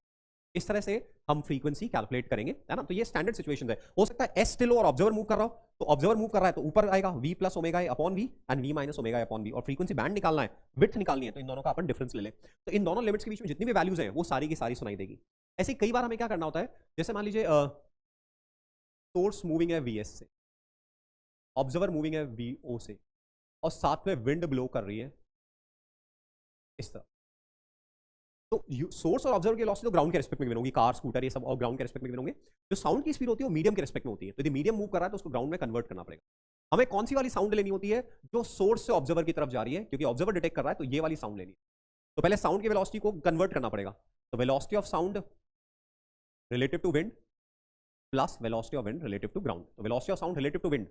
इस तरह से हम फ्रीक्वेंसी कैलकुलेट करेंगे, है ना। तो ये स्टैंडर्ड सिचुएशन है। हो सकता है एस स्टिल हो और ऑब्जर्वर मूव कर रहा हो, तो ऑब्जर्वर मूव कर रहा है तो ऊपर आएगा V plus omega A upon V and V minus omega A upon V, और फ्रीक्वेंसी बैंड निकालना है, विड्थ निकालनी है, तो इन दोनों का अपन डिफरेंस ले लें। तो इन दोनों लिमिट्स के बीच में जितनी भी वैल्यूज हैं वो सारी की सारी सुनाई देगी। ऐसे कई बार हमें क्या करना होता है, जैसे मान लीजिए सोर्स मूविंग है वी एस से, ऑब्जर्वर मूविंग है वी ओ से, और साथ में विंड ब्लो कर रही है इस तरह, तो सोर्स और ऑब्जर्वर की वेलोसिटी तो ग्राउंड के रिस्पेक्ट में गिवन होगी, कार स्कूटर ये सब और ग्राउंड के रिस्पेक्ट में गिवन होंगे। जो साउंड की स्पीड होती है वो मीडियम के रिस्पेक्ट में होती है, तो यदि मीडियम मूव कर रहा है तो उसको ग्राउंड में कन्वर्ट करना पड़ेगा। हमें कौन सी वाली साउंड लेनी होती है? जो सोर्स से ऑब्जर्वर की तरफ जा रही है, क्योंकि ऑब्जर्वर डिटेक्ट कर रहा है तो ये वाली साउंड लेनी है। तो पहले साउंड की वेलोसिटी को कन्वर्ट करना पड़ेगा। तो velocity of sound relative to wind plus velocity of wind relative to ground. तो velocity of sound relative to wind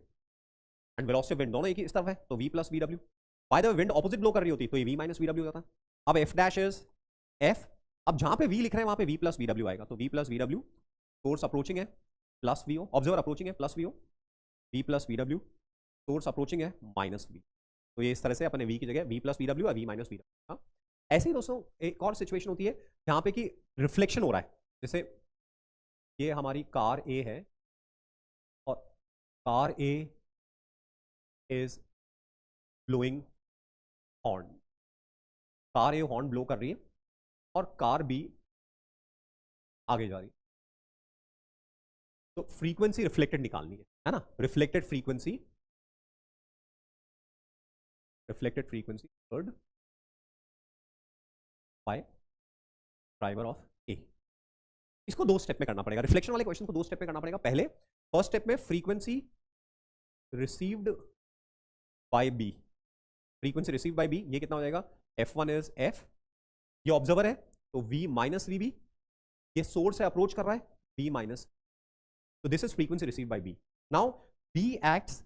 and velocity of wind दोनों एक ही इस तरफ है, तो v plus V W. By the way wind opposite blow कर रही होती तो ये v माइनस वी डब्ल्यू होता। अब f डैश इज f, अब जहां पे v लिख रहे हैं वहां पे v प्लस वी डब्ल्यू आएगा, तो v plus V W, source approaching है plus V O, observer approaching है plus V O, v plus V W, source approaching है माइनस वी। तो ये इस तरह से अपने v की जगह v प्लस वी डब्ल्यू और v माइनस वी डब्ल्यू। ऐसे ही दोस्तों एक और सिचुएशन होती है जहां पे कि रिफ्लेक्शन हो रहा है। जैसे ये हमारी कार ए है और car A is blowing horn, car A horn blow कर रही है और कार बी आगे जा रही है। तो फ्रीक्वेंसी रिफ्लेक्टेड निकालनी है ना। Reflected frequency heard by driver of A. इसको दो स्टेप में करना पड़ेगा। रिफ्लेक्शन वाले क्वेश्चन को दो स्टेप में करना पड़ेगा। पहले फर्स्ट स्टेप में frequency received by B, frequency received by B, ये कितना हो जाएगा? f1 इज f, ये ऑब्जर्वर है तो v माइनस वी बी, ये सोर्स है अप्रोच कर रहा है v माइनस, तो this is frequency received by b। Now b acts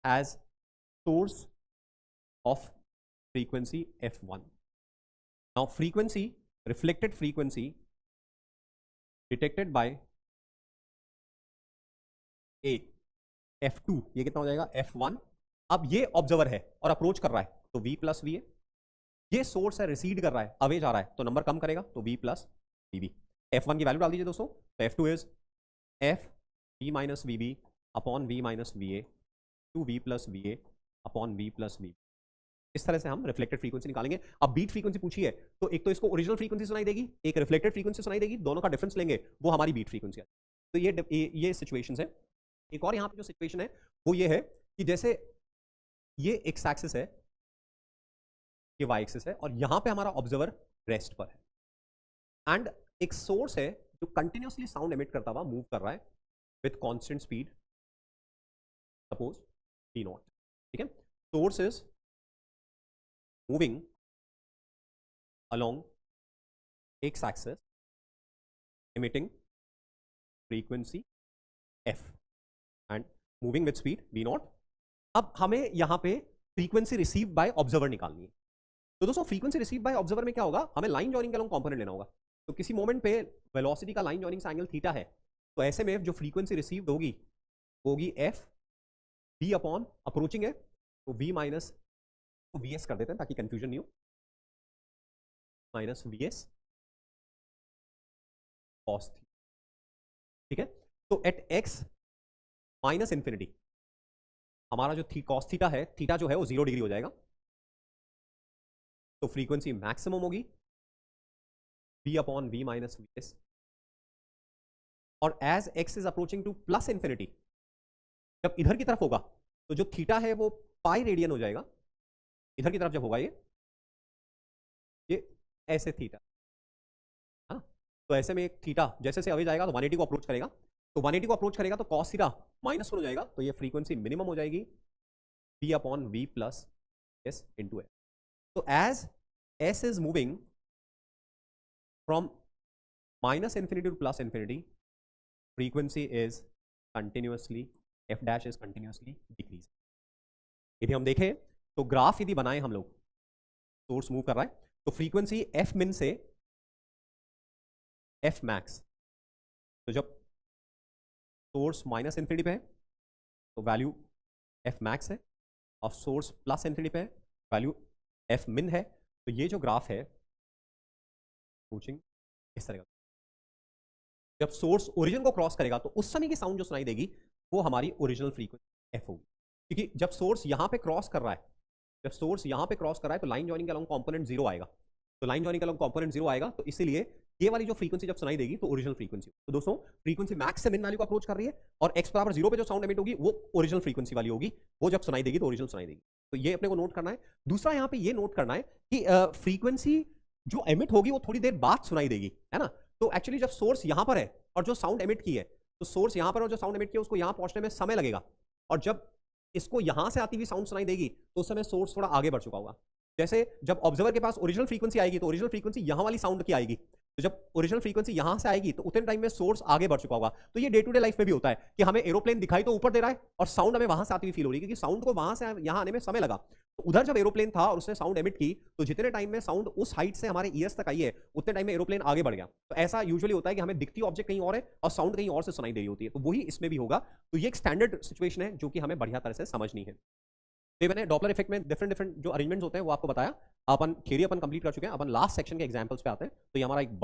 as source of frequency f1। Now frequency, reflected frequency detected by a, f2, ये कितना हो जाएगा? f1। अब ये ऑब्जर्वर है और अप्रोच कर रहा है तो v प्लस वी ए, ये सोर्स है रिसीड कर रहा है, अवे जा रहा है, तो नंबर कम करेगा तो v plus we B. f1 की वैल्यू डाल दीजिए दोस्तों, तो f2 is f v minus V B upon v minus V A to v plus V A upon v plus V. इस तरह से हम रिफ्लेक्टेड फ्रीक्वेंसी निकालेंगे। अब बीट फ्रीक्वेंसी पूछी है तो एक तो इसको ओरिजिनल फ्रीक्वेंसी सुनाई देगी, एक रिफ्लेक्टेड फ्रीक्वेंसी सुनाई देगी, दोनों का डिफरेंस लेंगे वो हमारी बीट फ्रीक्वेंसी है। तो ये सिचुएशंस है एक और यहाँ पे जो सिचुएशन है वो ये है कि जैसे ये एक्स एक्सिस है, ये वाई एक्सिस है, और यहां पे हमारा ऑब्जर्वर रेस्ट पर है एंड एक सोर्स है जो कंटिन्यूसली साउंड एमिट करता हुआ मूव कर रहा है with constant speed, suppose D not, ठीक है। Source is moving along x axis emitting frequency f and moving with speed v naught। अब हमें यहां पे फ्रीक्वेंसी रिसीव बाय ऑब्जर्वर निकालनी है। तो दोस्तों फ्रीक्वेंसी रिसीव बाय ऑब्जर्वर में क्या होगा, हमें लाइन जॉइनिंग का लॉन्ग कंपोनेंट लेना होगा। तो किसी मोमेंट पे वेलोसिटी का लाइन जॉइनिंग से एंगल थीटा है, तो ऐसे में जो फ्रीक्वेंसी रिसीव होगी वो होगी एफ v अपॉन अप्रोचिंग है तो v माइनस वी एस कर देते हैं ताकि कंफ्यूजन नहीं हो, minus V S cos theta, ठीक है। तो एट एक्स माइनस इंफिनिटी हमारा जो कॉस थीटा है, थीटा जो है वो 0 डिग्री हो जाएगा, तो फ्रीक्वेंसी मैक्सिमम होगी v upon v minus V S. और as X is approaching to plus infinity, जब इधर की तरफ होगा तो जो थीटा है वो पाई रेडियन हो जाएगा, इधर की तरफ जब होगा ये ऐसे थीटा, हाँ। तो ऐसे में एक थीटा जैसे से अवे जाएगा तो 180 को अप्रोच करेगा, तो 180 को अप्रोच करेगा तो कॉस थीटा -1 हो जाएगा, तो ये फ्रीक्वेंसी मिनिमम हो जाएगी v upon v plus S into S. तो as S is moving from minus infinity to plus infinity, frequency is continuously f dash is continuously decrease. यदि हम देखें तो ग्राफ यदि बनाए हम लोग, सोर्स मूव कर रहा है तो फ्रीक्वेंसी f min से f max, तो जब सोर्स माइनस इंफिनिटी पे है तो वैल्यू f max है, और सोर्स प्लस इंफिनिटी पे है वैल्यू f min है। तो ये जो ग्राफ है कोचिंग इस तरह का, जब सोर्स ओरिजिन को क्रॉस करेगा तो उस समय की साउंड जो सुनाई देगी वो हमारी ओरिजिनल फ्रीक्वेंसी f होगी, क्योंकि जब सोर्स यहां पे क्रॉस कर रहा है, जब सोर्स यहां पे क्रॉस कर रहा है तो लाइन जॉइनिंग का लॉन्ग कंपोनेंट 0 आएगा, तो लाइन जॉइनिंग का लॉन्ग कंपोनेंट 0 आएगा, तो इसीलिए ये वाली जो फ्रीक्वेंसी जब सुनाई देगी तो ओरिजिनल फ्रीक्वेंसी। तो दोस्तों फ्रीक्वेंसी मैक्स से मिन वैल्यू को अप्रोच कर रही है, और x बराबर 0 पे जो साउंड एमिट होगी वो ओरिजिनल फ्रीक्वेंसी वाली होगी, वो जब सुनाई देगी तो ओरिजिनल सुनाई देगी। तो ये अपने को नोट करना है। दूसरा यहाँ पे ये नोट करना है कि फ्रीक्वेंसी जो एमिट होगी वो थोड़ी देर बाद सुनाई देगी, है ना। तो एक्चुअली जब सोर्स यहाँ पर है और जो साउंड एमिट की है, तो सोर्स यहाँ पर और जो साउंड एमिट की है उसको यहाँ पहुंचने में समय लगेगा, और जब इसको यहां से आती हुई साउंड सुनाई देगी तो उस समय सोर्स थोड़ा आगे बढ़ चुका होगा। जैसे जब ऑब्जर्वर के पास ओरिजिनल फ्रीक्वेंसी आएगी तो ओरिजिनल फ्रीक्वेंसी यहां वाली साउंड की आएगी, तो जब ओरिजिनल फ्रीक्वेंसी यहां से आएगी तो उतने टाइम में सोर्स आगे बढ़ चुका होगा। तो ये डे टू डे लाइफ में भी होता है कि हमें एरोप्लेन दिखाई तो ऊपर दे रहा है और साउंड हमें वहां से आती हुई फील हो रही है, क्योंकि साउंड को वहां से यहां आने में समय लगा। तो उधर जब एरोप्लेन था और उसने साउंड एमिट की तो जितने टाइम में साउंड उस हाइट से हमारे ईयर्स तक आई है उतने टाइम में एरोप्लेन आगे बढ़ गया। तो ऐसा यूजुअली होता है कि हमें दिखती ऑब्जेक्ट कहीं और है और साउंड कहीं और से सुनाई दे रही होती है, तो वही इसमें भी होगा। तो ये एक स्टैंडर्ड सिचुएशन है जो कि हमें बढ़िया तरह से समझनी है। तो मैंने डॉपलर इफेक्ट में डिफरेंट जो अरेंजमेंट्स होते हैं वो आपको बताया, अपन थियरी अपन कंप्लीट कर चुके हैं, अपन लास्ट सेक्शन के एग्जांपल्स पे आते हैं। तो ये हमारा एक